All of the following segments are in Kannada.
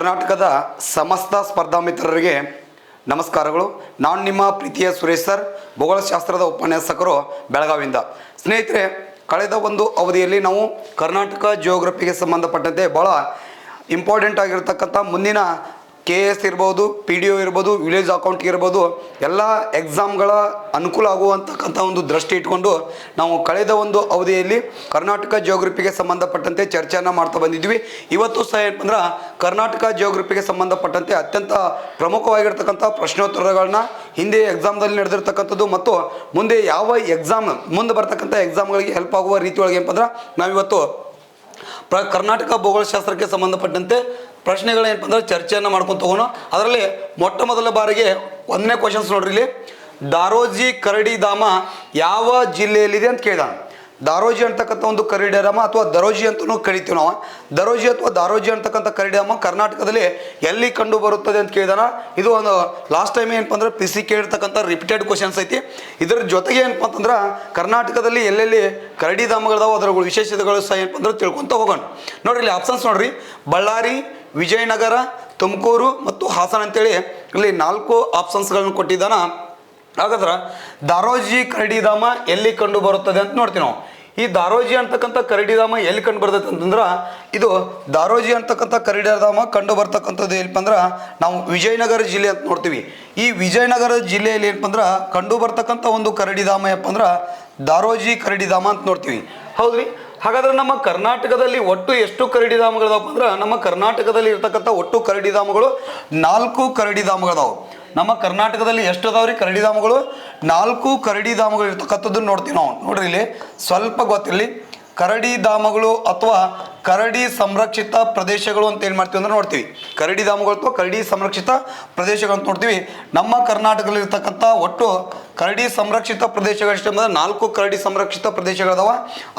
ಕರ್ನಾಟಕದ ಸಮಸ್ತ ಸ್ಪರ್ಧಾ ಮಿತ್ರರಿಗೆ ನಮಸ್ಕಾರಗಳು. ನಾನು ನಿಮ್ಮ ಪ್ರೀತಿಯ ಸುರೇಶ್ ಸರ್, ಭೂಗೋಳಶಾಸ್ತ್ರದ ಉಪನ್ಯಾಸಕರು ಬೆಳಗಾವಿಯಿಂದ. ಸ್ನೇಹಿತರೆ, ಕಳೆದ ಒಂದು ಅವಧಿಯಲ್ಲಿ ನಾವು ಕರ್ನಾಟಕ ಜಿಯೋಗ್ರಫಿಗೆ ಸಂಬಂಧಪಟ್ಟಂತೆ ಭಾಳ ಇಂಪಾರ್ಟೆಂಟ್ ಆಗಿರ್ತಕ್ಕಂಥ ಮುಂದಿನ KS ಇರ್ಬೋದು, PDO ಇರ್ಬೋದು, ವಿಲೇಜ್ ಅಕೌಂಟ್ ಇರ್ಬೋದು, ಎಲ್ಲ ಎಕ್ಸಾಮ್ಗಳ ಅನುಕೂಲ ಆಗುವಂತಕ್ಕಂಥ ಒಂದು ದೃಷ್ಟಿ ಇಟ್ಕೊಂಡು ನಾವು ಕಳೆದ ಒಂದು ಅವಧಿಯಲ್ಲಿ ಕರ್ನಾಟಕ ಜಿಯೋಗ್ರಫಿಗೆ ಸಂಬಂಧಪಟ್ಟಂತೆ ಚರ್ಚೆಯನ್ನು ಮಾಡ್ತಾ ಬಂದಿದ್ವಿ. ಇವತ್ತು ಸಹ ಏನಂದ್ರೆ ಕರ್ನಾಟಕ ಜಿಯೋಗ್ರಫಿಗೆ ಸಂಬಂಧಪಟ್ಟಂತೆ ಅತ್ಯಂತ ಪ್ರಮುಖವಾಗಿರ್ತಕ್ಕಂಥ ಪ್ರಶ್ನೋತ್ತರಗಳನ್ನ ಹಿಂದೆ ಎಕ್ಸಾಮ್ದಲ್ಲಿ ನಡೆದಿರ್ತಕ್ಕಂಥದ್ದು ಮತ್ತು ಮುಂದೆ ಯಾವ ಎಕ್ಸಾಮ್ ಮುಂದೆ ಬರ್ತಕ್ಕಂಥ ಎಕ್ಸಾಮ್ಗಳಿಗೆ ಹೆಲ್ಪ್ ಆಗುವ ರೀತಿಯೊಳಗೆ ಏನಪ್ಪ ಅಂದ್ರೆ ನಾವಿವತ್ತು ಕರ್ನಾಟಕ ಭೂಗೋಳಶಾಸ್ತ್ರಕ್ಕೆ ಸಂಬಂಧಪಟ್ಟಂತೆ ಪ್ರಶ್ನೆಗಳೇನಪ್ಪ ಅಂದ್ರೆ ಚರ್ಚೆಯನ್ನು ಮಾಡ್ಕೊಂಡು ಹೋಗೋಣ. ಅದರಲ್ಲಿ ಮೊಟ್ಟ ಮೊದಲ ಬಾರಿಗೆ ಒಂದನೇ ಕ್ವಶನ್ಸ್ ನೋಡ್ರಿ. ಇಲ್ಲಿ ದಾರೋಜಿ ಕರಡಿಧಾಮ ಯಾವ ಜಿಲ್ಲೆಯಲ್ಲಿದೆ ಅಂತ ಕೇಳಿದ. ದಾರೋಜಿ ಅಂತಕ್ಕಂಥ ಒಂದು ಕರಡಿಧಾಮ ಅಥವಾ ದರೋಜಿ ಅಂತಲೂ ಕರಿತೀವಿ ನಾವು. ದರೋಜಿ ಅಥವಾ ದಾರೋಜಿ ಅಂತಕ್ಕಂಥ ಕರಡಿಧಾಮ ಕರ್ನಾಟಕದಲ್ಲಿ ಎಲ್ಲಿ ಕಂಡು ಬರುತ್ತದೆ ಅಂತ ಕೇಳಿದಾನ. ಇದು ಒಂದು ಲಾಸ್ಟ್ ಟೈಮ್ ಏನಪ್ಪ ಅಂದ್ರೆ PC ಕೇಳಿರ್ತಕ್ಕಂಥ ರಿಪೀಟೆಡ್ ಕ್ವಶನ್ಸ್ ಐತಿ. ಇದರ ಜೊತೆಗೆ ಏನಪ್ಪ ಅಂತಂದ್ರೆ ಕರ್ನಾಟಕದಲ್ಲಿ ಎಲ್ಲೆಲ್ಲಿ ಕರಡಿಧಾಮಗಳದಾವ ಅದರ ವಿಶೇಷತೆಗಳು ಸಹ ಏನಪ್ಪ ಅಂದ್ರೆ ತಿಳ್ಕೊತ ಹೋಗೋಣ. ನೋಡ್ರಿ, ಇಲ್ಲಿ ಆಪ್ಷನ್ಸ್ ನೋಡ್ರಿ: ಬಳ್ಳಾರಿ, ವಿಜಯನಗರ, ತುಮಕೂರು ಮತ್ತು ಹಾಸನ ಅಂತೇಳಿ ಇಲ್ಲಿ 4 ಆಪ್ಷನ್ಸ್ಗಳನ್ನು ಕೊಟ್ಟಿದ್ದಾನ. ಹಾಗಾದ್ರೆ ದಾರೋಜಿ ಕರಡಿಧಾಮ ಎಲ್ಲಿ ಕಂಡು ಬರುತ್ತದೆ ಅಂತ ನೋಡ್ತೀವಿ ನಾವು. ಈ ದಾರೋಜಿ ಅಂತಕ್ಕಂಥ ಕರಡಿಧಾಮ ಎಲ್ಲಿ ಕಂಡು ಬರ್ತೈತೆ ಅಂತಂದ್ರೆ, ಇದು ದಾರೋಜಿ ಅಂತಕ್ಕಂಥ ಕರಡಿಧಾಮ ಕಂಡು ಬರ್ತಕ್ಕಂಥದ್ದು ಏನಪ್ಪ ಅಂದ್ರೆ ನಾವು ವಿಜಯನಗರ ಜಿಲ್ಲೆ ಅಂತ ನೋಡ್ತೀವಿ. ಈ ವಿಜಯನಗರ ಜಿಲ್ಲೆಯಲ್ಲಿ ಏನಪ್ಪ ಅಂದ್ರೆ ಕಂಡು ಬರ್ತಕ್ಕಂಥ ಒಂದು ಕರಡಿಧಾಮ ಏನಪ್ಪ ಅಂದ್ರೆ ದಾರೋಜಿ ಕರಡಿಧಾಮ ಅಂತ ನೋಡ್ತೀವಿ. ಹೌದ್ರಿ. ಹಾಗಾದ್ರೆ ನಮ್ಮ ಕರ್ನಾಟಕದಲ್ಲಿ ಒಟ್ಟು ಎಷ್ಟು ಕರಡಿಧಾಮಗಳದಾವಪ್ಪ ಅಂದ್ರೆ, ನಮ್ಮ ಕರ್ನಾಟಕದಲ್ಲಿ ಇರ್ತಕ್ಕಂಥ ಒಟ್ಟು ಕರಡಿಧಾಮಗಳು 4 ಕರಡಿಧಾಮಗಳದಾವು. ನಮ್ಮ ಕರ್ನಾಟಕದಲ್ಲಿ ಎಷ್ಟು ಅದಾವ್ರಿ ಕರಡಿಧಾಮಗಳು? 4 ಕರಡಿಧಾಮಗಳು ಇರ್ತಕ್ಕಂಥದ್ದು ನೋಡ್ತೀವಿ ನಾವು. ನೋಡ್ರಿ, ಇಲ್ಲಿ ಸ್ವಲ್ಪ ಗೊತ್ತಿರಲಿ, ಕರಡಿಧಾಮಗಳು ಅಥವಾ ಕರಡಿ ಸಂರಕ್ಷಿತ ಪ್ರದೇಶಗಳು ಅಂತ ಏನು ಮಾಡ್ತೀವಿ ಅಂದ್ರೆ ನೋಡ್ತೀವಿ. ಕರಡಿಧಾಮಗಳು ಅಥವಾ ಕರಡಿ ಸಂರಕ್ಷಿತ ಪ್ರದೇಶಗಳು ಅಂತ ನೋಡ್ತೀವಿ. ನಮ್ಮ ಕರ್ನಾಟಕದಲ್ಲಿ ಇರ್ತಕ್ಕಂಥ ಒಟ್ಟು ಕರಡಿ ಸಂರಕ್ಷಿತ ಪ್ರದೇಶಗಳಷ್ಟು ಅಂದರೆ 4 ಕರಡಿ ಸಂರಕ್ಷಿತ ಪ್ರದೇಶಗಳದಾವ.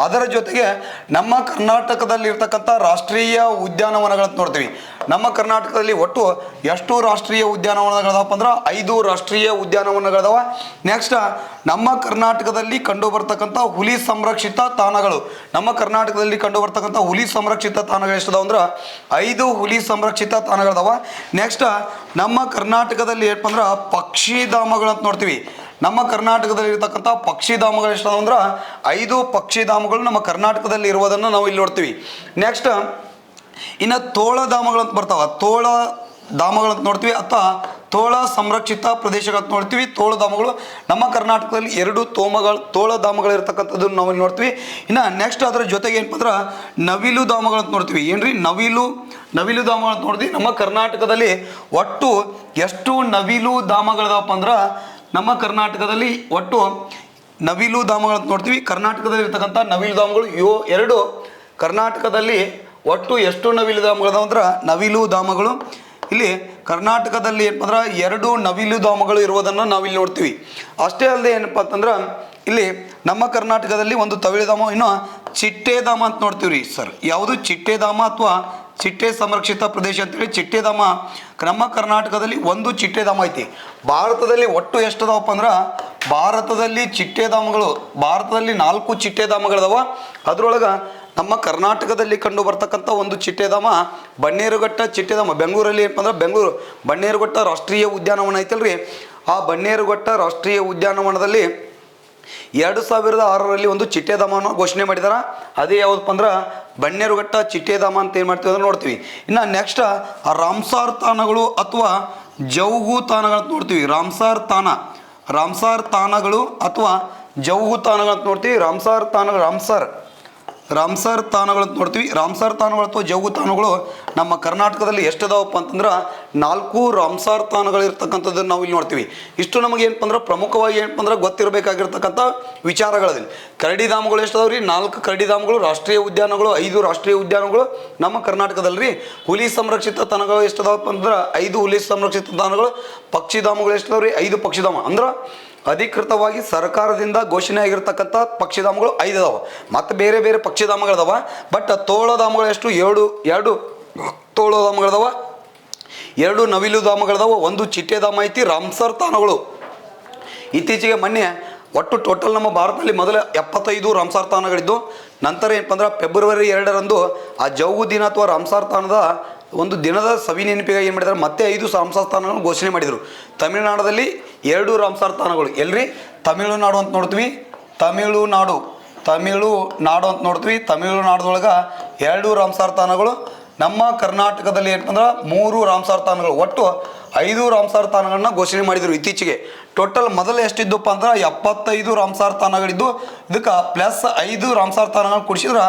ಅದರ ಜೊತೆಗೆ ನಮ್ಮ ಕರ್ನಾಟಕದಲ್ಲಿ ಇರ್ತಕ್ಕಂಥ ರಾಷ್ಟ್ರೀಯ ಉದ್ಯಾನವನಗಳಂತ ನೋಡ್ತೀವಿ. ನಮ್ಮ ಕರ್ನಾಟಕದಲ್ಲಿ ಒಟ್ಟು ಎಷ್ಟು ರಾಷ್ಟ್ರೀಯ ಉದ್ಯಾನವನಗಳದಾವಪ್ಪ ಅಂದ್ರೆ 5 ರಾಷ್ಟ್ರೀಯ ಉದ್ಯಾನವನಗಳದಾವ. ನೆಕ್ಸ್ಟ್, ನಮ್ಮ ಕರ್ನಾಟಕದಲ್ಲಿ ಕಂಡು ಬರ್ತಕ್ಕಂಥ ಹುಲಿ ಸಂರಕ್ಷಿತ ತಾಣಗಳು, ನಮ್ಮ ಕರ್ನಾಟಕದಲ್ಲಿ ಕಂಡು ಬರ್ತಕ್ಕಂಥ ಹುಲಿ ಸಂರಕ್ಷಿತ ತಾಣಗಳು ಎಷ್ಟದಾವ ಅಂದ್ರೆ 5 ಹುಲಿ ಸಂರಕ್ಷಿತ ತಾಣಗಳದಾವ. ನೆಕ್ಸ್ಟ್, ನಮ್ಮ ಕರ್ನಾಟಕದಲ್ಲಿ ಏನಪ್ಪ ಅಂದ್ರೆ ಪಕ್ಷಿಧಾಮಗಳಂತ ನೋಡ್ತೀವಿ. ನಮ್ಮ ಕರ್ನಾಟಕದಲ್ಲಿ ಇರ್ತಕ್ಕಂಥ ಪಕ್ಷಿಧಾಮಗಳು ಎಷ್ಟದಾವ ಅಂದ್ರೆ 5 ಪಕ್ಷಿಧಾಮಗಳು ನಮ್ಮ ಕರ್ನಾಟಕದಲ್ಲಿ ಇರುವುದನ್ನು ನಾವು ಇಲ್ಲಿ ನೋಡ್ತೀವಿ. ನೆಕ್ಸ್ಟ್, ಇನ್ನು ತೋಳಧಾಮಗಳಂತ ಬರ್ತಾವ. ತೋಳಧಾಮಗಳಂತ ನೋಡ್ತೀವಿ ಅಥವಾ ತೋಳ ಸಂರಕ್ಷಿತ ಪ್ರದೇಶಗಳಂತ ನೋಡ್ತೀವಿ. ತೋಳಧಾಮಗಳು ನಮ್ಮ ಕರ್ನಾಟಕದಲ್ಲಿ 2 ತೋಳಧಾಮಗಳು ಇರ್ತಕ್ಕಂಥದ್ದನ್ನು ನಾವು ಇಲ್ಲಿ ನೋಡ್ತೀವಿ. ಇನ್ನು ನೆಕ್ಸ್ಟ್ ಅದರ ಜೊತೆಗೆ ಏನಪ್ಪ ಅಂದ್ರೆ ನವಿಲು ಧಾಮಗಳಂತ ನೋಡ್ತೀವಿ. ಏನ್ರಿ ನವಿಲು ಧಾಮಗಳಂತ ನೋಡ್ತೀವಿ. ನಮ್ಮ ಕರ್ನಾಟಕದಲ್ಲಿ ಒಟ್ಟು ಎಷ್ಟು ನವಿಲು ಧಾಮಗಳದಾವಪ್ಪ ಅಂದ್ರೆ, ನಮ್ಮ ಕರ್ನಾಟಕದಲ್ಲಿ ಒಟ್ಟು ನವಿಲು ಧಾಮಗಳಂತ ನೋಡ್ತೀವಿ. ಕರ್ನಾಟಕದಲ್ಲಿ ಇರ್ತಕ್ಕಂಥ ನವಿಲು ಧಾಮಗಳು 2. ಕರ್ನಾಟಕದಲ್ಲಿ ಒಟ್ಟು ಎಷ್ಟು ನವಿಲು ಧಾಮಗಳದಾವ ಅಂದ್ರೆ, ನವಿಲು ಧಾಮಗಳು ಇಲ್ಲಿ ಕರ್ನಾಟಕದಲ್ಲಿ ಏನಪ್ಪ ಅಂದ್ರೆ 2 ನವಿಲು ಧಾಮಗಳು ಇರುವುದನ್ನು ನಾವಿಲ್ಲಿ ನೋಡ್ತೀವಿ. ಅಷ್ಟೇ ಅಲ್ಲದೆ ಏನಪ್ಪ ಅಂತಂದ್ರೆ ಇಲ್ಲಿ ನಮ್ಮ ಕರ್ನಾಟಕದಲ್ಲಿ ಒಂದು ತಮಿಳುಧಾಮ, ಇನ್ನು ಚಿಟ್ಟೆಧಾಮ ಅಂತ ನೋಡ್ತೀವಿ ರೀ ಸರ್. ಯಾವುದು? ಚಿಟ್ಟೆಧಾಮ ಅಥವಾ ಚಿಟ್ಟೆ ಸಂರಕ್ಷಿತ ಪ್ರದೇಶ ಅಂತೇಳಿ ಚಿಟ್ಟೆಧಾಮ ನಮ್ಮ ಕರ್ನಾಟಕದಲ್ಲಿ 1 ಚಿಟ್ಟೆಧಾಮ ಐತಿ. ಭಾರತದಲ್ಲಿ ಒಟ್ಟು ಎಷ್ಟು ಅದಾವಪ್ಪ ಅಂದ್ರೆ, ಭಾರತದಲ್ಲಿ 4 ಚಿಟ್ಟೆಧಾಮಗಳದಾವ. ಅದ್ರೊಳಗೆ ನಮ್ಮ ಕರ್ನಾಟಕದಲ್ಲಿ ಕಂಡು ಬರ್ತಕ್ಕಂಥ ಒಂದು ಚಿಟ್ಟೆಧಾಮ ಬನ್ನೇರುಘಟ್ಟ ಚಿಟ್ಟೆಧಾಮ. ಬೆಂಗಳೂರಲ್ಲಿ ಏನಪ್ಪ ಅಂದ್ರೆ ಬೆಂಗಳೂರು ಬನ್ನೇರುಘಟ್ಟ ರಾಷ್ಟ್ರೀಯ ಉದ್ಯಾನವನ ಐತಲ್ರಿ. ಆ ಬನ್ನೇರುಘಟ್ಟ ರಾಷ್ಟ್ರೀಯ ಉದ್ಯಾನವನದಲ್ಲಿ 2006ರಲ್ಲಿ ಒಂದು ಚಿಟ್ಟೆಧಾಮವನ್ನು ಘೋಷಣೆ ಮಾಡಿದಾರ. ಅದೇ ಯಾವುದಪ್ಪ ಅಂದ್ರೆ ಬನ್ನೇರುಘಟ್ಟ ಚಿಟ್ಟೆಧಾಮ ಅಂತ ಏನು ಮಾಡ್ತೀವಿ ಅಂದ್ರೆ ನೋಡ್ತೀವಿ. ಇನ್ನು ನೆಕ್ಸ್ಟ್ ರಾಮ್ಸಾರ್ ತಾಣಗಳು ಅಥವಾ ಜೌಗು ತಾಣಗಳಂತ ನೋಡ್ತೀವಿ. ರಾಮ್ಸಾರ್ ತಾಣಗಳು ಅಥವಾ ಜೌಗು ತಾಣಗಳಂತ ನೋಡ್ತೀವಿ. ರಾಮ್ಸಾರ್ ತಾಣಗಳಂತ ನೋಡ್ತೀವಿ. ರಾಮ್ಸಾರ್ ತಾಣಗಳು ಅಥವಾ ಜೌಗು ತಾಣಗಳು ನಮ್ಮ ಕರ್ನಾಟಕದಲ್ಲಿ ಎಷ್ಟದಾವಪ್ಪ ಅಂತಂದ್ರೆ 4 ರಾಮ್ಸಾರ್ ತಾಣಗಳು ಇರ್ತಕ್ಕಂಥದ್ದನ್ನು ನಾವು ಇಲ್ಲಿ ನೋಡ್ತೀವಿ. ಇಷ್ಟು ನಮಗೆ ಏನಪ್ಪ ಅಂದ್ರೆ ಪ್ರಮುಖವಾಗಿ ಏನಪ್ಪ ಅಂದ್ರೆ ಗೊತ್ತಿರಬೇಕಾಗಿರ್ತಕ್ಕಂಥ ವಿಚಾರಗಳಲ್ಲಿ. ಕರಡಿಧಾಮಗಳು ಎಷ್ಟದಾವ್ರಿ? 4 ಕರಡಿಧಾಮಗಳು, ರಾಷ್ಟ್ರೀಯ ಉದ್ಯಾನಗಳು 5 ರಾಷ್ಟ್ರೀಯ ಉದ್ಯಾನಗಳು ನಮ್ಮ ಕರ್ನಾಟಕದಲ್ಲಿ. ಹುಲಿ ಸಂರಕ್ಷಿತ ತಾಣಗಳು ಎಷ್ಟದಾವಪ್ಪ ಅಂದ್ರೆ 5 ಹುಲಿ ಸಂರಕ್ಷಿತ ತಾಣಗಳು. ಪಕ್ಷಿಧಾಮಗಳು ಎಷ್ಟದಾವ್ರಿ? 5 ಪಕ್ಷಿಧಾಮ. ಅಂದ್ರೆ ಅಧಿಕೃತವಾಗಿ ಸರ್ಕಾರದಿಂದ ಘೋಷಣೆ ಆಗಿರ್ತಕ್ಕಂಥ ಪಕ್ಷಿಧಾಮಗಳು 5 ಅದಾವ. ಮತ್ತು ಬೇರೆ ಬೇರೆ ಪಕ್ಷಿಧಾಮಗಳದಾವ. ಬಟ್ ತೋಳಧಾಮಗಳು ಎಷ್ಟು? 2 ತೋಳಧಾಮಗಳದಾವ, 2 ನವಿಲು ಧಾಮಗಳದಾವ, 1 ಚಿಟ್ಟೆಧಾಮ ಐತಿ. ರಾಮ್ಸರ್ ತಾಣಗಳು ಇತ್ತೀಚೆಗೆ ಮೊನ್ನೆ ಒಟ್ಟು ಟೋಟಲ್ ನಮ್ಮ ಭಾರತದಲ್ಲಿ ಮೊದಲ 75 ರಾಮ್ಸಾರ್ ತಾಣಗಳಿದ್ದು, ನಂತರ ಏನಪ್ಪ ಅಂದ್ರೆ ಫೆಬ್ರವರಿ 2ರಂದು ಆ ಜೌಗು ದಿನ ಅಥವಾ ರಾಮ್ಸಾರ್ ತಾಣದ ಒಂದು ದಿನದ ಸವಿ ನೆನಪಿಗಾಗಿ ಏನು ಮಾಡಿದ್ದಾರೆ, ಮತ್ತೆ 5 ರಾಮ್ಸಾರ್ ತಾಣಗಳನ್ನು ಘೋಷಣೆ ಮಾಡಿದರು. ತಮಿಳುನಾಡಲ್ಲಿ 2 ರಾಮ್ಸಾರ್ ತಾಣಗಳು. ಎಲ್ರಿ? ತಮಿಳುನಾಡು ಅಂತ ನೋಡ್ತೀವಿ, ತಮಿಳುನಾಡು ಅಂತ ನೋಡ್ತೀವಿ. ತಮಿಳುನಾಡದೊಳಗೆ 2 ರಾಮ್ಸಾರ್ ತಾಣಗಳು. ನಮ್ಮ ಕರ್ನಾಟಕದಲ್ಲಿ ಏನಂದ್ರೆ 3 ರಾಮ್ಸಾರ್ ತಾಣಗಳು. ಒಟ್ಟು 5 ರಾಮ್ಸಾರ್ ತಾಣಗಳನ್ನ ಘೋಷಣೆ ಮಾಡಿದರು ಇತ್ತೀಚೆಗೆ. ಟೋಟಲ್ ಮೊದಲು ಎಷ್ಟಿದ್ದಪ್ಪ ಅಂದ್ರೆ 75 ರಾಮ್ಸಾರ್ ತಾಣಗಳಿದ್ದು. ಇದಕ್ಕೆ ಪ್ಲಸ್ 5 ರಾಮ್ಸಾರ್ ತಾಣಗಳು ಕೊಡಿಸಿದ್ರೆ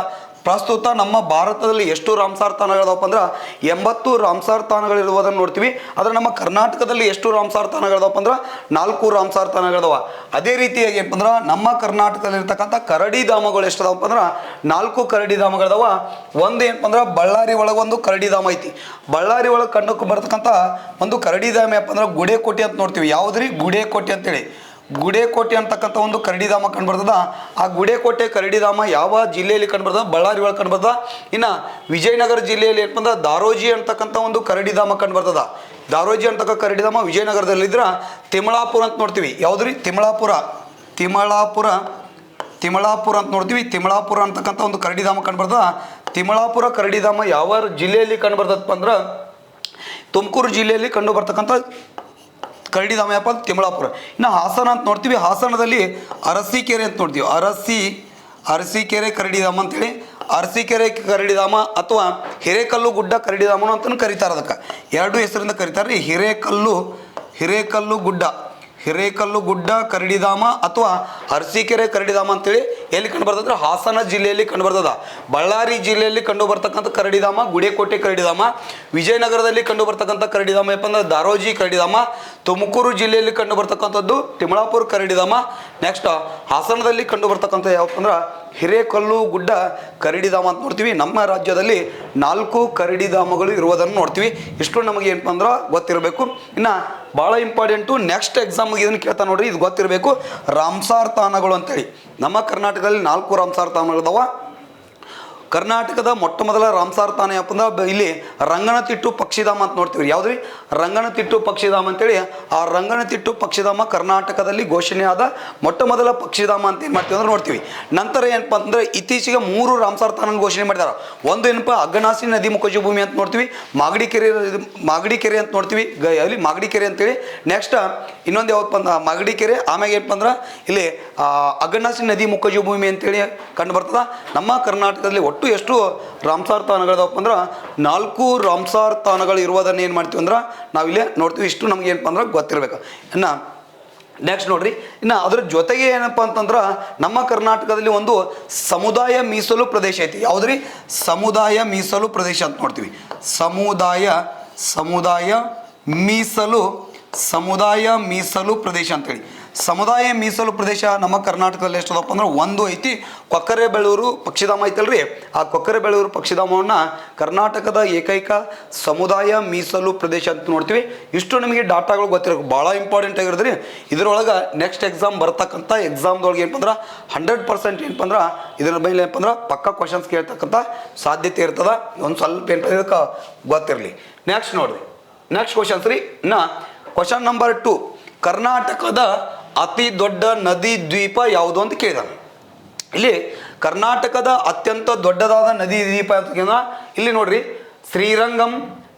ಪ್ರಸ್ತುತ ನಮ್ಮ ಭಾರತದಲ್ಲಿ ಎಷ್ಟು ರಾಮ್ಸಾರ್ ತಾಣಗಳಿದಾವಪ್ಪ ಅಂದ್ರೆ 80 ರಾಮ್ಸಾರ್ ತಾಣಗಳಿರುವುದನ್ನು ನೋಡ್ತೀವಿ. ಆದರೆ ನಮ್ಮ ಕರ್ನಾಟಕದಲ್ಲಿ ಎಷ್ಟು ರಾಮ್ಸಾರ್ ತಾಣಗಳಿದಾವಪ್ಪ ಅಂದ್ರೆ 4 ರಾಮ್ಸಾರ್ ತಾಣಗಳಿದಾವ. ಅದೇ ರೀತಿಯಾಗಿ ಏನಪ್ಪ ಅಂದ್ರೆ ನಮ್ಮ ಕರ್ನಾಟಕದಲ್ಲಿರ್ತಕ್ಕಂಥ ಕರಡಿ ಧಾಮಗಳು ಎಷ್ಟಿದಾವಪ್ಪ ಅಂದ್ರೆ 4 ಕರಡಿ ಧಾಮಗಳಿದಾವ. ಒಂದು ಏನಪ್ಪ ಅಂದ್ರೆ ಬಳ್ಳಾರಿ ಒಳಗೆ ಒಂದು ಕರಡಿ ಧಾಮ ಐತಿ. ಬಳ್ಳಾರಿ ಒಳಗೆ ಕಂಡು ಬರ್ತಕ್ಕಂಥ ಒಂದು ಕರಡಿ ಧಾಮ ಏನಪ್ಪ ಅಂದ್ರೆ ಗುಡೇಕೋಟೆ ಅಂತ ನೋಡ್ತೀವಿ. ಯಾವುದ್ರಿ? ಗುಡೇಕೋಟೆ ಅಂತೇಳಿ. ಗುಡೇಕೋಟೆ ಅಂತಕ್ಕಂಥ ಒಂದು ಕರಡಿಧಾಮ ಕಂಡುಬರ್ತದ. ಆ ಗುಡೇಕೋಟೆ ಕರಡಿಧಾಮ ಯಾವ ಜಿಲ್ಲೆಯಲ್ಲಿ ಕಂಡುಬರ್ತದ? ಬಳ್ಳಾರಿ ಒಳಗೆ ಕಂಡುಬರ್ತದ. ಇನ್ನು ವಿಜಯನಗರ ಜಿಲ್ಲೆಯಲ್ಲಿ ಏನಪ್ಪ ಅಂದ್ರೆ ದಾರೋಜಿ ಅಂತಕ್ಕಂಥ ಒಂದು ಕರಡಿಧಾಮ ಕಂಡುಬರ್ತದ. ದಾರೋಜಿ ಅಂತಕ್ಕ ಕರಡಿಧಾಮ ವಿಜಯನಗರದಲ್ಲಿದ್ರೆ ತಿಮಳಾಪುರ ಅಂತ ನೋಡ್ತೀವಿ. ಯಾವುದ್ರಿ? ತಿಮಳಾಪುರ ಅಂತ ನೋಡ್ತೀವಿ. ತಿಮಳಾಪುರ ಅಂತಕ್ಕಂಥ ಒಂದು ಕರಡಿಧಾಮ ಕಂಡುಬರ್ತದ. ತಿಮಳಾಪುರ ಕರಡಿಧಾಮ ಯಾವ ಜಿಲ್ಲೆಯಲ್ಲಿ ಕಂಡುಬರ್ತದಪ್ಪ ಅಂದ್ರೆ ತುಮಕೂರು ಜಿಲ್ಲೆಯಲ್ಲಿ ಕಂಡು ಬರ್ತಕ್ಕಂಥ ಕರಡಿಧಾಮ ಯಪ್ಪ ತಿಮಳಾಪುರ. ಇನ್ನು ಹಾಸನ ಅಂತ ನೋಡ್ತೀವಿ. ಹಾಸನದಲ್ಲಿ ಅರಸೀಕೆರೆ ಅಂತ ನೋಡ್ತೀವಿ. ಅರಸೀಕೆರೆ ಕರಡಿಧಾಮ ಅಂತೇಳಿ. ಅರಸೀಕೆರೆ ಕರಡಿಧಾಮ ಅಥವಾ ಹಿರೇಕಲ್ಲು ಗುಡ್ಡ ಕರಡಿಧಾಮನು ಅಂತಲೂ ಕರೀತಾರೆ. ಅದಕ್ಕೆ 2 ಹೆಸರಿಂದ ಕರೀತಾರೆ. ಹಿರೇಕಲ್ಲು ಗುಡ್ಡ ಕರಡಿಧಾಮ ಅಥವಾ ಅರಸೀಕೆರೆ ಕರಡಿಧಾಮ ಅಂತೇಳಿ ಎಲ್ಲಿ ಕಂಡು ಬರ್ತದ್ರೆ ಹಾಸನ ಜಿಲ್ಲೆಯಲ್ಲಿ ಕಂಡು ಬರ್ತದ. ಬಳ್ಳಾರಿ ಜಿಲ್ಲೆಯಲ್ಲಿ ಕಂಡು ಬರ್ತಕ್ಕಂಥ ಕರಡಿಧಾಮ ಗುಡೇಕೋಟೆ ಕರಡಿಧಾಮ. ವಿಜಯನಗರದಲ್ಲಿ ಕಂಡು ಬರ್ತಕ್ಕಂಥ ಕರಡಿಧಾಮ ಏನಪ್ಪ ಅಂದ್ರೆ ದಾರೋಜಿ ಕರಡಿಧಾಮ. ತುಮಕೂರು ಜಿಲ್ಲೆಯಲ್ಲಿ ಕಂಡು ಬರ್ತಕ್ಕಂಥದ್ದು ತಿಮಳಾಪುರ ಕರಡಿಧಾಮ. ನೆಕ್ಸ್ಟ್ ಹಾಸನದಲ್ಲಿ ಕಂಡು ಬರ್ತಕ್ಕಂಥ ಯಾವಪ್ಪ ಅಂದ್ರೆ ಹಿರೇಕಲ್ಲು ಗುಡ್ಡ ಕರಡಿಧಾಮ ಅಂತ ನೋಡ್ತೀವಿ. ನಮ್ಮ ರಾಜ್ಯದಲ್ಲಿ 4 ಕರಡಿಧಾಮಗಳು ಇರುವುದನ್ನು ನೋಡ್ತೀವಿ. ಇಷ್ಟು ನಮಗೆ ಏನಪ್ಪ ಅಂದ್ರೆ ಗೊತ್ತಿರಬೇಕು. ಇನ್ನು ಭಾಳ ಇಂಪಾರ್ಟೆಂಟು, ನೆಕ್ಸ್ಟ್ ಎಕ್ಸಾಮ್ಗೆ ಇದನ್ನು ಕೇಳ್ತಾ ನೋಡ್ರಿ, ಇದು ಗೊತ್ತಿರಬೇಕು. ರಾಮ್ಸಾರ್ ತಾಣಗಳು ಅಂತೇಳಿ ನಮ್ಮ ಕರ್ನಾಟಕದಲ್ಲಿ 4 ರಾಮ್ಸಾರ್ ತಾಣಗಳಿದಾವ. ಕರ್ನಾಟಕದ ಮೊಟ್ಟ ಮೊದಲ ರಾಮ್ಸಾರ್ ತಾಣ ಯಾವಪ್ಪ ಅಂದ್ರೆ ಇಲ್ಲಿ ರಂಗನತಿಟ್ಟು ಪಕ್ಷಿಧಾಮ ಅಂತ ನೋಡ್ತೀವಿ. ಯಾವುದ್ರಿ? ರಂಗನತಿಟ್ಟು ಪಕ್ಷಿಧಾಮ ಅಂತೇಳಿ. ಆ ರಂಗನತಿಟ್ಟು ಪಕ್ಷಿಧಾಮ ಕರ್ನಾಟಕದಲ್ಲಿ ಘೋಷಣೆಯಾದ ಮೊಟ್ಟ ಮೊದಲ ಪಕ್ಷಿಧಾಮ ಅಂತ ಏನು ಮಾಡ್ತೀವಿ ಅಂದ್ರೆ ನೋಡ್ತೀವಿ. ನಂತರ ಏನಪ್ಪ ಅಂದ್ರೆ ಇತ್ತೀಚೆಗೆ 3 ರಾಮ್ಸಾರ್ ತಾಣ ಘೋಷಣೆ ಮಾಡಿದ್ದಾರೆ. ಒಂದು ಏನಪ್ಪ ಅಗ್ಗನಾಸಿ ನದಿ ಮುಖಜ ಭೂಮಿ ಅಂತ ನೋಡ್ತೀವಿ. ಮಾಗಡಿಕೆರೆ ಅಂತ ನೋಡ್ತೀವಿ. ಅಲ್ಲಿ ಮಾಗಡಿಕೆರೆ ಅಂತೇಳಿ. ನೆಕ್ಸ್ಟ್ ಇನ್ನೊಂದು ಯಾವಪ್ಪ ಅಂದ್ರೆ ಮಾಗಡಿಕೆರೆ. ಆಮ್ಯಾಗ ಏನಪ್ಪ ಅಂದ್ರೆ ಇಲ್ಲಿ ಅಗ್ಗನಾಸಿ ನದಿ ಮುಖಜ ಭೂಮಿ ಅಂತೇಳಿ ಕಂಡು ಬರ್ತದ. ನಮ್ಮ ಕರ್ನಾಟಕದಲ್ಲಿ ಒಟ್ಟು ಎಷ್ಟು ರಾಮ್ಸಾರ್ ತಾಣಗಳಿದಾವಪ್ಪ ಅಂದ್ರೆ 4 ರಾಮ್ಸಾರ್ ತಾಣಗಳು ಇರುವುದನ್ನು ಏನು ಮಾಡ್ತೀವಿ ಅಂದ್ರೆ ನಾವಿಲ್ಲೇ ನೋಡ್ತೀವಿ. ಇಷ್ಟು ನಮ್ಗೆ ಏನಪ್ಪ ಅಂದ್ರೆ ಗೊತ್ತಿರಬೇಕು. ಇನ್ನು ನೆಕ್ಸ್ಟ್ ನೋಡ್ರಿ, ಇನ್ನು ಅದ್ರ ಜೊತೆಗೆ ಏನಪ್ಪ ಅಂತಂದ್ರೆ ನಮ್ಮ ಕರ್ನಾಟಕದಲ್ಲಿ ಒಂದು ಸಮುದಾಯ ಮೀಸಲು ಪ್ರದೇಶ ಐತಿ. ಯಾವುದ್ರಿ? ಸಮುದಾಯ ಮೀಸಲು ಪ್ರದೇಶ ಅಂತ ನೋಡ್ತೀವಿ. ಸಮುದಾಯ ಮೀಸಲು ಪ್ರದೇಶ ಅಂತೇಳಿ. ಸಮುದಾಯ ಮೀಸಲು ಪ್ರದೇಶ ನಮ್ಮ ಕರ್ನಾಟಕದಲ್ಲಿ ಎಷ್ಟದಪ್ಪ ಅಂದ್ರೆ ಒಂದು ಐತಿ. ಕೊಕ್ಕರೆಬೆಳ್ಳೂರು ಪಕ್ಷಿಧಾಮ ಐತಲ್ರಿ, ಆ ಕೊಕ್ಕರೆಬೆಳ್ಳೂರು ಪಕ್ಷಿಧಾಮವನ್ನು ಕರ್ನಾಟಕದ ಏಕೈಕ ಸಮುದಾಯ ಮೀಸಲು ಪ್ರದೇಶ ಅಂತ ನೋಡ್ತೀವಿ. ಇಷ್ಟು ನಮಗೆ ಡಾಟಾಗಳು ಗೊತ್ತಿರಬೇಕು, ಭಾಳ ಇಂಪಾರ್ಟೆಂಟ್ ಆಗಿರೋದ್ರಿ. ಇದರೊಳಗೆ ನೆಕ್ಸ್ಟ್ ಎಕ್ಸಾಮ್ ಬರ್ತಕ್ಕಂಥ ಎಕ್ಸಾಮ್ದೊಳಗೆ ಏನಪ್ಪ ಅಂದ್ರೆ 100% ಏನಪ್ಪ ಅಂದ್ರೆ ಇದ್ರ ಮೇಲೆ ಏನಪ್ಪ ಅಂದ್ರೆ ಪಕ್ಕ ಕ್ವಶನ್ಸ್ ಕೇಳ್ತಕ್ಕಂಥ ಸಾಧ್ಯತೆ ಇರ್ತದೆ. ಒಂದು ಸ್ವಲ್ಪ ಏನಪ್ಪ ಇದಕ್ಕೆ ಗೊತ್ತಿರಲಿ. ನೆಕ್ಸ್ಟ್ ನೋಡ್ರಿ, ನೆಕ್ಸ್ಟ್ ಕ್ವಶನ್ಸ್ ರೀ. ಇನ್ನು ಕ್ವಶನ್ ನಂಬರ್ 2, ಕರ್ನಾಟಕದ ಅತಿ ದೊಡ್ಡ ನದಿ ದ್ವೀಪ ಯಾವುದು ಅಂತ ಕೇಳಿದಾನೆ. ಇಲ್ಲಿ ಕರ್ನಾಟಕದ ಅತ್ಯಂತ ದೊಡ್ಡದಾದ ನದಿ ದ್ವೀಪ ಅಂತ ಇಲ್ಲಿ ನೋಡ್ರಿ, ಶ್ರೀರಂಗಂ,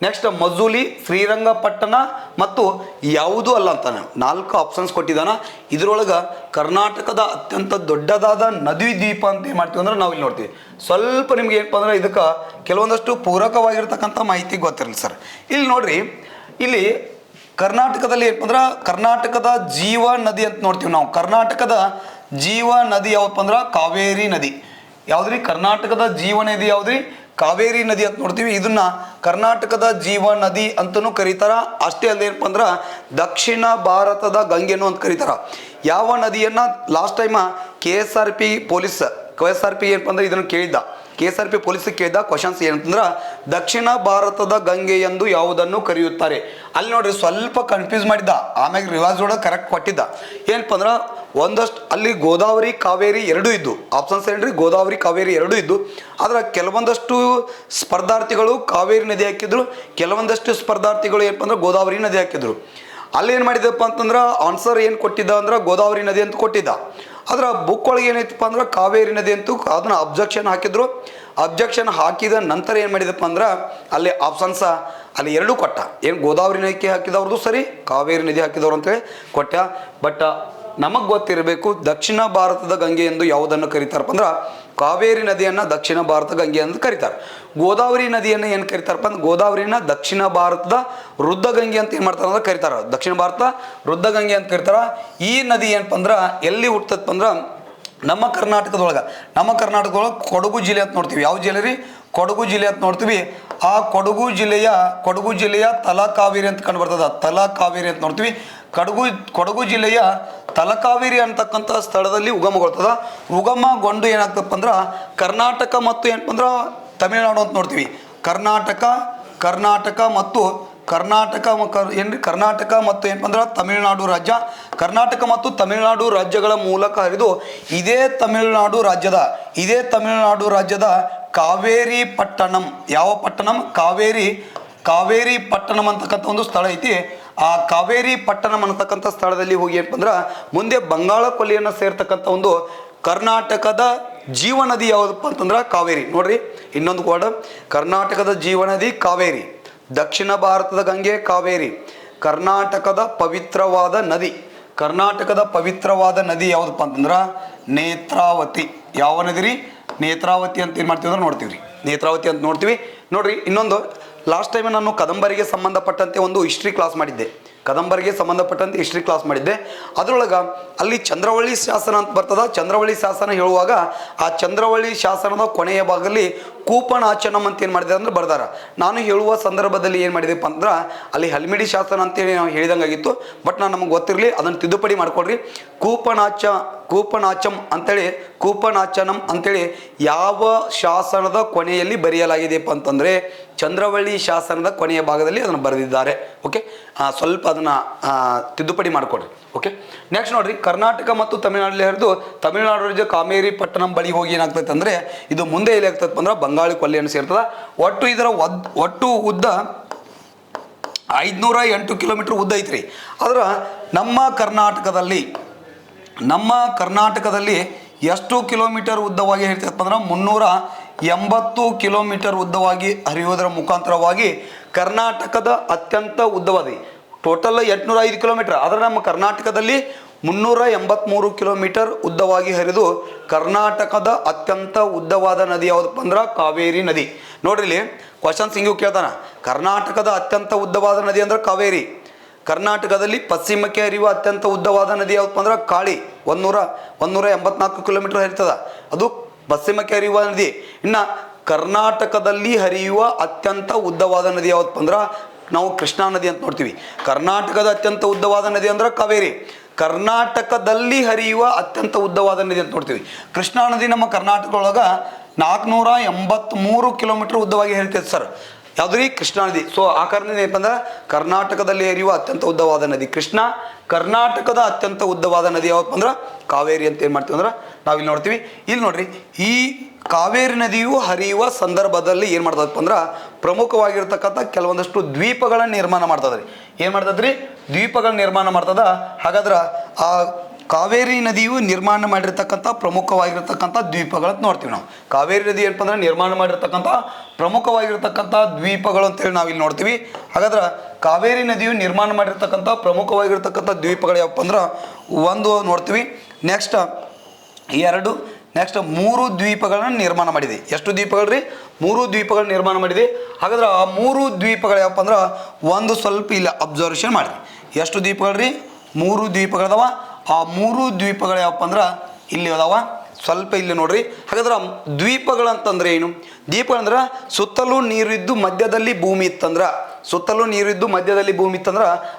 ನೆಕ್ಸ್ಟ್ ಮಜುಲಿ, ಶ್ರೀರಂಗಪಟ್ಟಣ ಮತ್ತು ಯಾವುದೂ ಅಲ್ಲ ಅಂತಾನೆ 4 ಆಪ್ಷನ್ಸ್ ಕೊಟ್ಟಿದ್ದಾನ. ಇದರೊಳಗೆ ಕರ್ನಾಟಕದ ಅತ್ಯಂತ ದೊಡ್ಡದಾದ ನದಿ ದ್ವೀಪ ಅಂತ ಏನು ಮಾಡ್ತೀವಿ ಅಂದ್ರೆ ನಾವು ಇಲ್ಲಿ ನೋಡ್ತೀವಿ. ಸ್ವಲ್ಪ ನಿಮ್ಗೆ ಏನಪ್ಪ ಅಂದ್ರೆ ಇದಕ್ಕೆ ಕೆಲವೊಂದಷ್ಟು ಪೂರಕವಾಗಿರ್ತಕ್ಕಂಥ ಮಾಹಿತಿ ಗೊತ್ತಿರಲಿ ಸರ್. ಇಲ್ಲಿ ನೋಡ್ರಿ, ಇಲ್ಲಿ ಕರ್ನಾಟಕದಲ್ಲಿ ಏನಪ್ಪ ಅಂದ್ರೆ ಕರ್ನಾಟಕದ ಜೀವ ನದಿ ಅಂತ ನೋಡ್ತೀವಿ ನಾವು. ಕರ್ನಾಟಕದ ಜೀವ ನದಿ ಯಾವಪ್ಪ ಅಂದ್ರೆ ಕಾವೇರಿ ನದಿ. ಯಾವುದ್ರಿ? ಕರ್ನಾಟಕದ ಜೀವ ನದಿ ಯಾವುದ್ರಿ? ಕಾವೇರಿ ನದಿ ಅಂತ ನೋಡ್ತೀವಿ. ಇದನ್ನ ಕರ್ನಾಟಕದ ಜೀವ ನದಿ ಅಂತಲೂ ಕರೀತಾರ. ಅಷ್ಟೇ ಅಲ್ಲದೆ ಏನಪ್ಪ ಅಂದ್ರೆ ದಕ್ಷಿಣ ಭಾರತದ ಗಂಗೆನು ಅಂತ ಕರೀತಾರ. ಯಾವ ನದಿಯನ್ನ ಲಾಸ್ಟ್ ಟೈಮ್ KSRP ಏನಪ್ಪ ಅಂದ್ರೆ ಇದನ್ನು ಕೇಳಿದ್ದ. KSRP ಪೊಲೀಸಿಗೆ ಕೇಳಿದ ಕ್ವಶನ್ಸ್ ಏನಂತಂದ್ರೆ ದಕ್ಷಿಣ ಭಾರತದ ಗಂಗೆ ಎಂದು ಯಾವುದನ್ನು ಕರೆಯುತ್ತಾರೆ. ಅಲ್ಲಿ ನೋಡ್ರಿ ಸ್ವಲ್ಪ ಕನ್ಫ್ಯೂಸ್ ಮಾಡಿದ್ದ, ಆಮ್ಯಾಗ ರಿವಾಜ್ ಒಳಗೆ ಕರೆಕ್ಟ್ ಕೊಟ್ಟಿದ್ದ. ಏನಪ್ಪ ಅಂದ್ರೆ ಒಂದಷ್ಟು ಅಲ್ಲಿ ಗೋದಾವರಿ ಕಾವೇರಿ ಎರಡೂ ಇದ್ದು. ಆಪ್ಷನ್ಸ್ ಏನ್ರಿ? ಗೋದಾವರಿ ಕಾವೇರಿ ಎರಡೂ ಇದ್ದು. ಆದ್ರೆ ಕೆಲವೊಂದಷ್ಟು ಸ್ಪರ್ಧಾರ್ಥಿಗಳು ಕಾವೇರಿ ನದಿ ಹಾಕಿದ್ರು, ಕೆಲವೊಂದಷ್ಟು ಸ್ಪರ್ಧಾರ್ಥಿಗಳು ಏನಪ್ಪ ಅಂದ್ರೆ ಗೋದಾವರಿ ನದಿ ಹಾಕಿದ್ರು. ಅಲ್ಲಿ ಏನು ಮಾಡಿದಪ್ಪ ಅಂತಂದ್ರೆ ಆನ್ಸರ್ ಏನು ಕೊಟ್ಟಿದ್ದ ಅಂದ್ರೆ ಗೋದಾವರಿ ನದಿ ಅಂತ ಕೊಟ್ಟಿದ್ದ. ಅದರ ಬುಕ್ ಒಳಗೆ ಏನೈತಪ್ಪ ಅಂದ್ರೆ ಕಾವೇರಿ ನದಿ ಅಂತೂ ಅದನ್ನ ಅಬ್ಜೆಕ್ಷನ್ ಹಾಕಿದ್ರು. ಅಬ್ಜೆಕ್ಷನ್ ಹಾಕಿದ ನಂತರ ಏನು ಮಾಡಿದಪ್ಪ ಅಂದ್ರೆ ಅಲ್ಲಿ ಆಪ್ಷನ್ಸ ಅಲ್ಲಿ ಎರಡೂ ಕೊಟ್ಟ. ಏನು ಗೋದಾವರಿ ನದಿ ಹಾಕಿದವ್ರದ್ದು ಸರಿ, ಕಾವೇರಿ ನದಿ ಹಾಕಿದವ್ರು ಅಂತೇಳಿ ಕೊಟ್ಟ. ಬಟ್ ನಮಗೆ ಗೊತ್ತಿರಬೇಕು ದಕ್ಷಿಣ ಭಾರತದ ಗಂಗೆ ಎಂದು ಯಾವುದನ್ನು ಕರೀತಾರಪ್ಪ ಅಂದ್ರೆ ಕಾವೇರಿ ನದಿಯನ್ನು ದಕ್ಷಿಣ ಭಾರತ ಗಂಗೆ ಎಂದು ಕರೀತಾರೆ. ಗೋದಾವರಿ ನದಿಯನ್ನು ಏನು ಕರೀತಾರಪ್ಪ ಅಂದ್ರೆ ಗೋದಾವರಿನ ದಕ್ಷಿಣ ಭಾರತದ ವೃದ್ಧ ಗಂಗೆ ಅಂತ ಏನು ಮಾಡ್ತಾರೆ ಅಂದ್ರೆ ಕರೀತಾರೆ. ದಕ್ಷಿಣ ಭಾರತ ವೃದ್ಧ ಗಂಗೆ ಅಂತ ಕರೀತಾರೆ. ಈ ನದಿ ಏನಪ್ಪ ಅಂದ್ರೆ ಎಲ್ಲಿ ಹುಟ್ಟತಪ್ಪ ಅಂದ್ರೆ ನಮ್ಮ ಕರ್ನಾಟಕದೊಳಗೆ ಕೊಡಗು ಜಿಲ್ಲೆ ಅಂತ ನೋಡ್ತೀವಿ. ಯಾವ ಜಿಲ್ಲೆ ರೀ? ಕೊಡಗು ಜಿಲ್ಲೆ ಅಂತ ನೋಡ್ತೀವಿ. ಆ ಕೊಡಗು ಜಿಲ್ಲೆಯ ತಲಕಾವೇರಿ ಅಂತ ಕಂಡು ಬರ್ತದ. ತಲಕಾವೇರಿ ಅಂತ ನೋಡ್ತೀವಿ. ಕೊಡಗು ಜಿಲ್ಲೆಯ ತಲಕಾವೇರಿ ಅಂತಕ್ಕಂಥ ಸ್ಥಳದಲ್ಲಿ ಉಗಮಗೊಳ್ತದ. ಉಗಮಗೊಂಡು ಏನಾಗ್ತಪ್ಪ ಅಂದ್ರೆ ಕರ್ನಾಟಕ ಮತ್ತು ಏನಪ್ಪ ಅಂದ್ರೆ ತಮಿಳುನಾಡು ಅಂತ ನೋಡ್ತೀವಿ. ಕರ್ನಾಟಕ ಮತ್ತು ಏನಪ್ಪ ಅಂದ್ರೆ ತಮಿಳುನಾಡು ರಾಜ್ಯ, ಕರ್ನಾಟಕ ಮತ್ತು ತಮಿಳುನಾಡು ರಾಜ್ಯಗಳ ಮೂಲಕ ಹರಿದು ಇದೇ ತಮಿಳುನಾಡು ರಾಜ್ಯದ ಕಾವೇರಿ ಪಟ್ಟಣಂ, ಯಾವ ಪಟ್ಟಣಂ? ಕಾವೇರಿ ಪಟ್ಟಣಂ ಅಂತಕ್ಕಂಥ ಒಂದು ಸ್ಥಳ ಐತಿ. ಆ ಕಾವೇರಿ ಪಟ್ಟಣಂ ಅನ್ನತಕ್ಕಂಥ ಸ್ಥಳದಲ್ಲಿ ಹೋಗಿ ಏನಪ್ಪ ಅಂದ್ರೆ ಮುಂದೆ ಬಂಗಾಳ ಕೊಲ್ಲಿಯನ್ನು ಸೇರ್ತಕ್ಕಂಥ ಒಂದು ಕರ್ನಾಟಕದ ಜೀವನದಿ ಯಾವುದಪ್ಪ ಅಂತಂದ್ರೆ ಕಾವೇರಿ. ನೋಡ್ರಿ ಇನ್ನೊಂದು ಕೋಡ್, ಕರ್ನಾಟಕದ ಜೀವನದಿ ಕಾವೇರಿ, ದಕ್ಷಿಣ ಭಾರತದ ಗಂಗೆ ಕಾವೇರಿ, ಕರ್ನಾಟಕದ ಪವಿತ್ರವಾದ ನದಿ ಯಾವುದಪ್ಪ ಅಂತಂದ್ರೆ ನೇತ್ರಾವತಿ. ಯಾವ ನದಿ ರೀ? ನೇತ್ರಾವತಿ ಅಂತ ಏನು ಮಾಡ್ತೀವಿ ಅಂದ್ರೆ ನೋಡ್ತೀವಿ ರೀ, ನೇತ್ರಾವತಿ ಅಂತ ನೋಡ್ತೀವಿ. ನೋಡ್ರಿ ಇನ್ನೊಂದು, ಲಾಸ್ಟ್ ಟೈಮ್ ನಾನು ಕದಂಬರಿಗೆ ಸಂಬಂಧಪಟ್ಟಂತೆ ಒಂದು ಹಿಸ್ಟ್ರಿ ಕ್ಲಾಸ್ ಮಾಡಿದ್ದೆ. ಅದರೊಳಗೆ ಅಲ್ಲಿ ಚಂದ್ರವಳ್ಳಿ ಶಾಸನ ಅಂತ ಬರ್ತದ. ಚಂದ್ರವಳ್ಳಿ ಶಾಸನ ಹೇಳುವಾಗ ಆ ಚಂದ್ರವಳ್ಳಿ ಶಾಸನದ ಕೊನೆಯ ಭಾಗದಲ್ಲಿ ಕೂಪನಾಚನಂ ಅಂತ ಏನು ಮಾಡಿದೆ ಅಂದ್ರೆ ಬರ್ದಾರ. ನಾನು ಹೇಳುವ ಸಂದರ್ಭದಲ್ಲಿ ಏನು ಮಾಡಿದೆಪ್ಪ ಅಂದ್ರೆ ಅಲ್ಲಿ ಹಲ್ಮಿಡಿ ಶಾಸನ ಅಂತೇಳಿ ನಾವು ಹೇಳಿದಂಗಾಗಿತ್ತು. ಬಟ್ ನಮಗೆ ಗೊತ್ತಿರಲಿ, ಅದನ್ನು ತಿದ್ದುಪಡಿ ಮಾಡ್ಕೊಡ್ರಿ. ಕೂಪನಾಚನಂ ಅಂತೇಳಿ ಯಾವ ಶಾಸನದ ಕೊನೆಯಲ್ಲಿ ಬರೆಯಲಾಗಿದೆಯಪ್ಪ ಅಂತಂದರೆ ಚಂದ್ರವಳ್ಳಿ ಶಾಸನದ ಕೊನೆಯ ಭಾಗದಲ್ಲಿ ಅದನ್ನು ಬರೆದಿದ್ದಾರೆ. ಓಕೆ, ಸ್ವಲ್ಪ ಅದನ್ನು ತಿದ್ದುಪಡಿ ಮಾಡಿಕೊಡ್ರಿ. ಓಕೆ, ನೆಕ್ಸ್ಟ್ ನೋಡ್ರಿ, ಕರ್ನಾಟಕ ಮತ್ತು ತಮಿಳುನಾಡಲ್ಲಿ ಹರಿದು ತಮಿಳುನಾಡು ರಾಜ್ಯ ಕಾವೇರಿ ಪಟ್ಟಣಂ ಬಳಿ ಹೋಗಿ ಏನಾಗ್ತೈತೆ ಅಂದರೆ ಇದು ಮುಂದೆ ಎಲ್ಲಿ ಆಗ್ತೈತೆ ಅಂದ್ರೆ ಬಂಗಾಳಿ ಕೊಲ್ಲಿಯನ್ನು ಸೇರ್ತದೆ. ಒಟ್ಟು ಉದ್ದ 508 ಕಿಲೋಮೀಟರ್ ಉದ್ದ ಐತ್ರಿ. ಆದ್ರೆ ನಮ್ಮ ಕರ್ನಾಟಕದಲ್ಲಿ ಎಷ್ಟು ಕಿಲೋಮೀಟರ್ ಉದ್ದವಾಗಿ ಹೇಳ್ತೈತಪ್ಪ ಅಂದ್ರೆ 380 ಕಿಲೋಮೀಟರ್ ಉದ್ದವಾಗಿ ಹರಿಯುವುದರ ಮುಖಾಂತರವಾಗಿ ಕರ್ನಾಟಕದ ಅತ್ಯಂತ ಉದ್ದವಾದಿ ಟೋಟಲ್ 805 ಕಿಲೋಮೀಟರ್. ಆದರೆ ನಮ್ಮ ಕರ್ನಾಟಕದಲ್ಲಿ 383 ಕಿಲೋಮೀಟರ್ ಉದ್ದವಾಗಿ ಹರಿದು ಕರ್ನಾಟಕದ ಅತ್ಯಂತ ಉದ್ದವಾದ ನದಿ ಯಾವುದಪ್ಪ ಅಂದ್ರೆ ಕಾವೇರಿ ನದಿ. ನೋಡ್ರಿ ಇಲ್ಲಿ ಕ್ವಶನ್ಸ್ ಹಿಂಗೂ ಕೇಳ್ತಾನ, ಕರ್ನಾಟಕದ ಅತ್ಯಂತ ಉದ್ದವಾದ ನದಿ ಅಂದ್ರೆ ಕಾವೇರಿ. ಕರ್ನಾಟಕದಲ್ಲಿ ಪಶ್ಚಿಮಕ್ಕೆ ಹರಿಯುವ ಅತ್ಯಂತ ಉದ್ದವಾದ ನದಿ ಯಾವಪ್ಪ ಅಂದ್ರೆ ಕಾಳಿ, 184 ಕಿಲೋಮೀಟರ್ ಹರಿತದ, ಅದು ಪಶ್ಚಿಮಕ್ಕೆ ಹರಿಯುವ ನದಿ. ಇನ್ನು ಕರ್ನಾಟಕದಲ್ಲಿ ಹರಿಯುವ ಅತ್ಯಂತ ಉದ್ದವಾದ ನದಿ ಯಾವಪ್ಪ ಅಂದ್ರೆ ನಾವು ಕೃಷ್ಣಾ ನದಿ ಅಂತ ನೋಡ್ತೀವಿ. ಕರ್ನಾಟಕದ ಅತ್ಯಂತ ಉದ್ದವಾದ ನದಿ ಅಂದ್ರೆ ಕಾವೇರಿ. ಕರ್ನಾಟಕದಲ್ಲಿ ಹರಿಯುವ ಅತ್ಯಂತ ಉದ್ದವಾದ ನದಿ ಅಂತ ನೋಡ್ತೀವಿ ಕೃಷ್ಣಾ ನದಿ. ನಮ್ಮ ಕರ್ನಾಟಕದೊಳಗೆ 483 ಕಿಲೋಮೀಟರ್ ಉದ್ದವಾಗಿ ಹರಿತೈತೆ ಸರ್. ಯಾವುದ್ರಿ? ಕೃಷ್ಣಾ ನದಿ. ಸೊ ಆ ಕಾರಣದಿಂದ ಏನಪ್ಪ ಅಂದ್ರೆ ಕರ್ನಾಟಕದಲ್ಲಿ ಹರಿಯುವ ಅತ್ಯಂತ ಉದ್ದವಾದ ನದಿ ಕೃಷ್ಣ, ಕರ್ನಾಟಕದ ಅತ್ಯಂತ ಉದ್ದವಾದ ನದಿ ಯಾವಪ್ಪ ಅಂದ್ರೆ ಕಾವೇರಿ ಅಂತ ಏನು ಮಾಡ್ತೀವಿ ಅಂದ್ರೆ ನಾವಿಲ್ಲಿ ನೋಡ್ತೀವಿ. ಇಲ್ಲಿ ನೋಡ್ರಿ, ಈ ಕಾವೇರಿ ನದಿಯು ಹರಿಯುವ ಸಂದರ್ಭದಲ್ಲಿ ಏನು ಮಾಡ್ತದಪ್ಪ ಅಂದ್ರೆ ಪ್ರಮುಖವಾಗಿರ್ತಕ್ಕಂಥ ಕೆಲವೊಂದಷ್ಟು ದ್ವೀಪಗಳನ್ನು ನಿರ್ಮಾಣ ಮಾಡ್ತದ್ರಿ. ಏನು ಮಾಡ್ತದ್ರಿ? ದ್ವೀಪಗಳನ್ನ ನಿರ್ಮಾಣ ಮಾಡ್ತದ. ಹಾಗಾದ್ರೆ ಆ ಕಾವೇರಿ ನದಿಯು ನಿರ್ಮಾಣ ಮಾಡಿರ್ತಕ್ಕಂಥ ಪ್ರಮುಖವಾಗಿರ್ತಕ್ಕಂಥ ದ್ವೀಪಗಳಂತ ನೋಡ್ತೀವಿ ನಾವು. ಕಾವೇರಿ ನದಿ ಏನಪ್ಪ ಅಂದ್ರೆ ನಿರ್ಮಾಣ ಮಾಡಿರ್ತಕ್ಕಂಥ ಪ್ರಮುಖವಾಗಿರ್ತಕ್ಕಂಥ ದ್ವೀಪಗಳು ಅಂತೇಳಿ ನಾವಿಲ್ಲಿ ನೋಡ್ತೀವಿ. ಹಾಗಾದ್ರೆ ಕಾವೇರಿ ನದಿಯು ನಿರ್ಮಾಣ ಮಾಡಿರ್ತಕ್ಕಂಥ ಪ್ರಮುಖವಾಗಿರ್ತಕ್ಕಂಥ ದ್ವೀಪಗಳು ಯಾವಪ್ಪ ಅಂದ್ರೆ ಒಂದು ನೋಡ್ತೀವಿ. ನೆಕ್ಸ್ಟ್ 3 ದ್ವೀಪಗಳನ್ನು ನಿರ್ಮಾಣ ಮಾಡಿದೆ. ಎಷ್ಟು ದ್ವೀಪಗಳು ರೀ? 3 ದ್ವೀಪಗಳು ನಿರ್ಮಾಣ ಮಾಡಿದೆ. ಹಾಗಾದ್ರೆ ಆ 3 ದ್ವೀಪಗಳು ಯಾವಪ್ಪ ಅಂದ್ರೆ ಒಂದು ಸ್ವಲ್ಪ ಇಲ್ಲ ಅಬ್ಸರ್ವೇಷನ್ ಮಾಡಿರಿ. ಎಷ್ಟು ದ್ವೀಪಗಳು ರೀ? 3 ದ್ವೀಪಗಳದಾವ. ಆ 3 ದ್ವೀಪಗಳು ಯಾವಪ್ಪ ಅಂದ್ರೆ ಇಲ್ಲಿ ಅದಾವ, ಸ್ವಲ್ಪ ಇಲ್ಲಿ ನೋಡ್ರಿ. ಹಾಗಾದ್ರೆ ದ್ವೀಪಗಳಂತಂದ್ರೆ ಏನು? ದ್ವೀಪಗಳಂದ್ರೆ ಸುತ್ತಲೂ ನೀರಿದ್ದು ಮಧ್ಯದಲ್ಲಿ ಭೂಮಿ ಇತ್ತಂದ್ರೆ,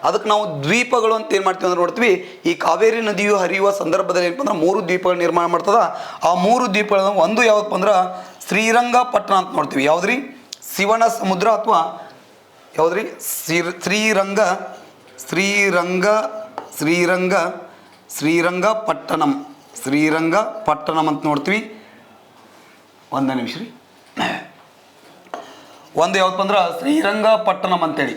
ಅದಕ್ಕೆ ನಾವು ದ್ವೀಪಗಳು ಅಂತ ಏನು ಮಾಡ್ತೀವಿ ಅಂದ್ರೆ ನೋಡ್ತೀವಿ. ಈ ಕಾವೇರಿ ನದಿಯು ಹರಿಯುವ ಸಂದರ್ಭದಲ್ಲಿ ಏನಪ್ಪ ಅಂದ್ರೆ 3 ದ್ವೀಪಗಳು ನಿರ್ಮಾಣ ಮಾಡ್ತದ. ಆ 3 ದ್ವೀಪಗಳ ಒಂದು ಯಾವಪ್ಪ ಅಂದ್ರೆ ಶ್ರೀರಂಗಪಟ್ಟಣ ಅಂತ ನೋಡ್ತೀವಿ. ಯಾವುದ್ರಿ? ಶಿವನ ಸಮುದ್ರ ಅಥವಾ ಯಾವುದ್ರಿ? ಶ್ರೀರಂಗಪಟ್ಟಣಂ ಅಂತ ನೋಡ್ತೀವಿ. ಒಂದು ನಿಮಿಷ ರೀ. ಒಂದು ಯಾವತ್ತಂದ್ರೆ ಶ್ರೀರಂಗಪಟ್ಟಣಂ ಅಂತೇಳಿ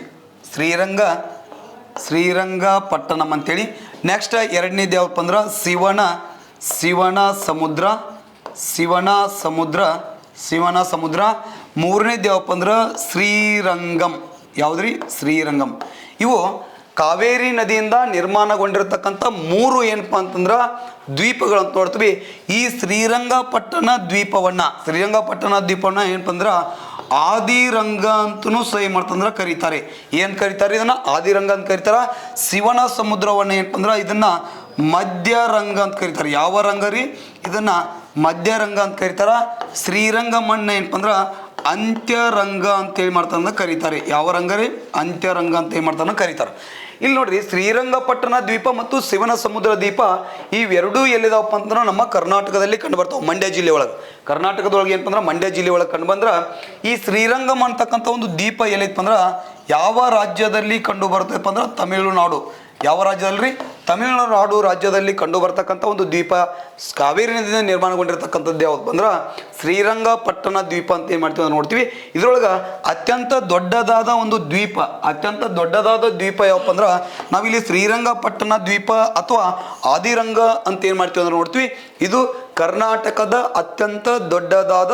ಶ್ರೀರಂಗಪಟ್ಟಣಂ ಅಂತೇಳಿ. ನೆಕ್ಸ್ಟ್ ಎರಡನೇದು ಯಾವಪ್ಪ ಅಂದ್ರೆ ಶಿವನ ಸಮುದ್ರ. ಮೂರನೇದು ಯಾವಪ್ಪ ಅಂದ್ರೆ ಶ್ರೀರಂಗಂ. ಯಾವುದ್ರಿ? ಶ್ರೀರಂಗಂ. ಇವು ಕಾವೇರಿ ನದಿಯಿಂದ ನಿರ್ಮಾಣಗೊಂಡಿರತಕ್ಕಂಥ ಮೂರು ಏನಪ್ಪ ಅಂತಂದ್ರೆ ದ್ವೀಪಗಳಂತ ನೋಡ್ತೀವಿ. ಈ ಶ್ರೀರಂಗಪಟ್ಟಣ ದ್ವೀಪವನ್ನು ಏನಪ್ಪ ಅಂದ್ರೆ ಆದಿರಂಗ ಅಂತನೂ ಸಹ ಏನು ಮಾಡ್ತಂದ್ರೆ ಕರೀತಾರೆ. ಏನು ಕರೀತಾರೆ? ಇದನ್ನು ಆದಿರಂಗ ಅಂತ ಕರೀತಾರೆ. ಶಿವನ ಸಮುದ್ರವನ್ನು ಏನಪ್ಪ ಅಂದ್ರೆ ಇದನ್ನು ಮಧ್ಯರಂಗ ಅಂತ ಕರೀತಾರೆ. ಯಾವ ರಂಗ ರೀ? ಇದನ್ನು ಮಧ್ಯರಂಗ ಅಂತ ಕರೀತಾರೆ. ಶ್ರೀರಂಗಮಣ್ಣ ಏನಪ್ಪ ಅಂದ್ರೆ ಅಂತ್ಯರಂಗ ಅಂತೇಳಿ ಮಾಡ್ತಾನೆ ಕರೀತಾರೆ. ಯಾವ ರಂಗ ರೀ? ಅಂತ್ಯರಂಗ ಅಂತ ಏನು ಮಾಡ್ತಾನೆ ಕರೀತಾರೆ. ಇಲ್ಲಿ ನೋಡ್ರಿ, ಶ್ರೀರಂಗಪಟ್ಟಣ ದ್ವೀಪ ಮತ್ತು ಶಿವನ ಸಮುದ್ರ ದ್ವೀಪ ಇವೆರಡೂ ಎಲ್ಲಿದಾವಪ್ಪ ಅಂತಂದ್ರೆ ನಮ್ಮ ಕರ್ನಾಟಕದಲ್ಲಿ ಕಂಡು ಬರ್ತಾವೆ. ಮಂಡ್ಯ ಜಿಲ್ಲೆ ಒಳಗೆ, ಕರ್ನಾಟಕದೊಳಗೆ ಏನಪ್ಪ ಅಂದ್ರೆ ಮಂಡ್ಯ ಜಿಲ್ಲೆ ಒಳಗೆ ಕಂಡು ಬಂದ್ರೆ ಈ ಶ್ರೀರಂಗಂ ಅಂತಕ್ಕಂಥ ಒಂದು ದ್ವೀಪ ಎಲ್ಲೈತಪ್ಪ ಅಂದ್ರೆ ಯಾವ ರಾಜ್ಯದಲ್ಲಿ ಕಂಡು ಬರ್ತಪ್ಪ ಅಂದ್ರೆ ತಮಿಳುನಾಡು. ಯಾವ ರಾಜ್ಯದಲ್ಲಿ? ತಮಿಳುನಾಡು ರಾಜ್ಯದಲ್ಲಿ ಕಂಡು ಬರ್ತಕ್ಕಂಥ ಒಂದು ದ್ವೀಪ. ಕಾವೇರಿ ನದಿಯಿಂದ ನಿರ್ಮಾಣಗೊಂಡಿರ್ತಕ್ಕಂಥದ್ದು ಯಾವ್ದು ಅಂದ್ರೆ ಶ್ರೀರಂಗಪಟ್ಟಣ ದ್ವೀಪ ಅಂತ ಏನು ಮಾಡ್ತೀವಿ ನೋಡ್ತೀವಿ. ಇದ್ರೊಳಗೆ ಅತ್ಯಂತ ದೊಡ್ಡದಾದ ಒಂದು ದ್ವೀಪ ಯಾವಪ್ಪ ಅಂದ್ರೆ ನಾವಿಲ್ಲಿ ಶ್ರೀರಂಗಪಟ್ಟಣ ದ್ವೀಪ ಅಥವಾ ಆದಿರಂಗ ಅಂತ ಏನು ಮಾಡ್ತೀವಿ ಅಂದ್ರೆ ನೋಡ್ತೀವಿ. ಇದು ಕರ್ನಾಟಕದ ಅತ್ಯಂತ ದೊಡ್ಡದಾದ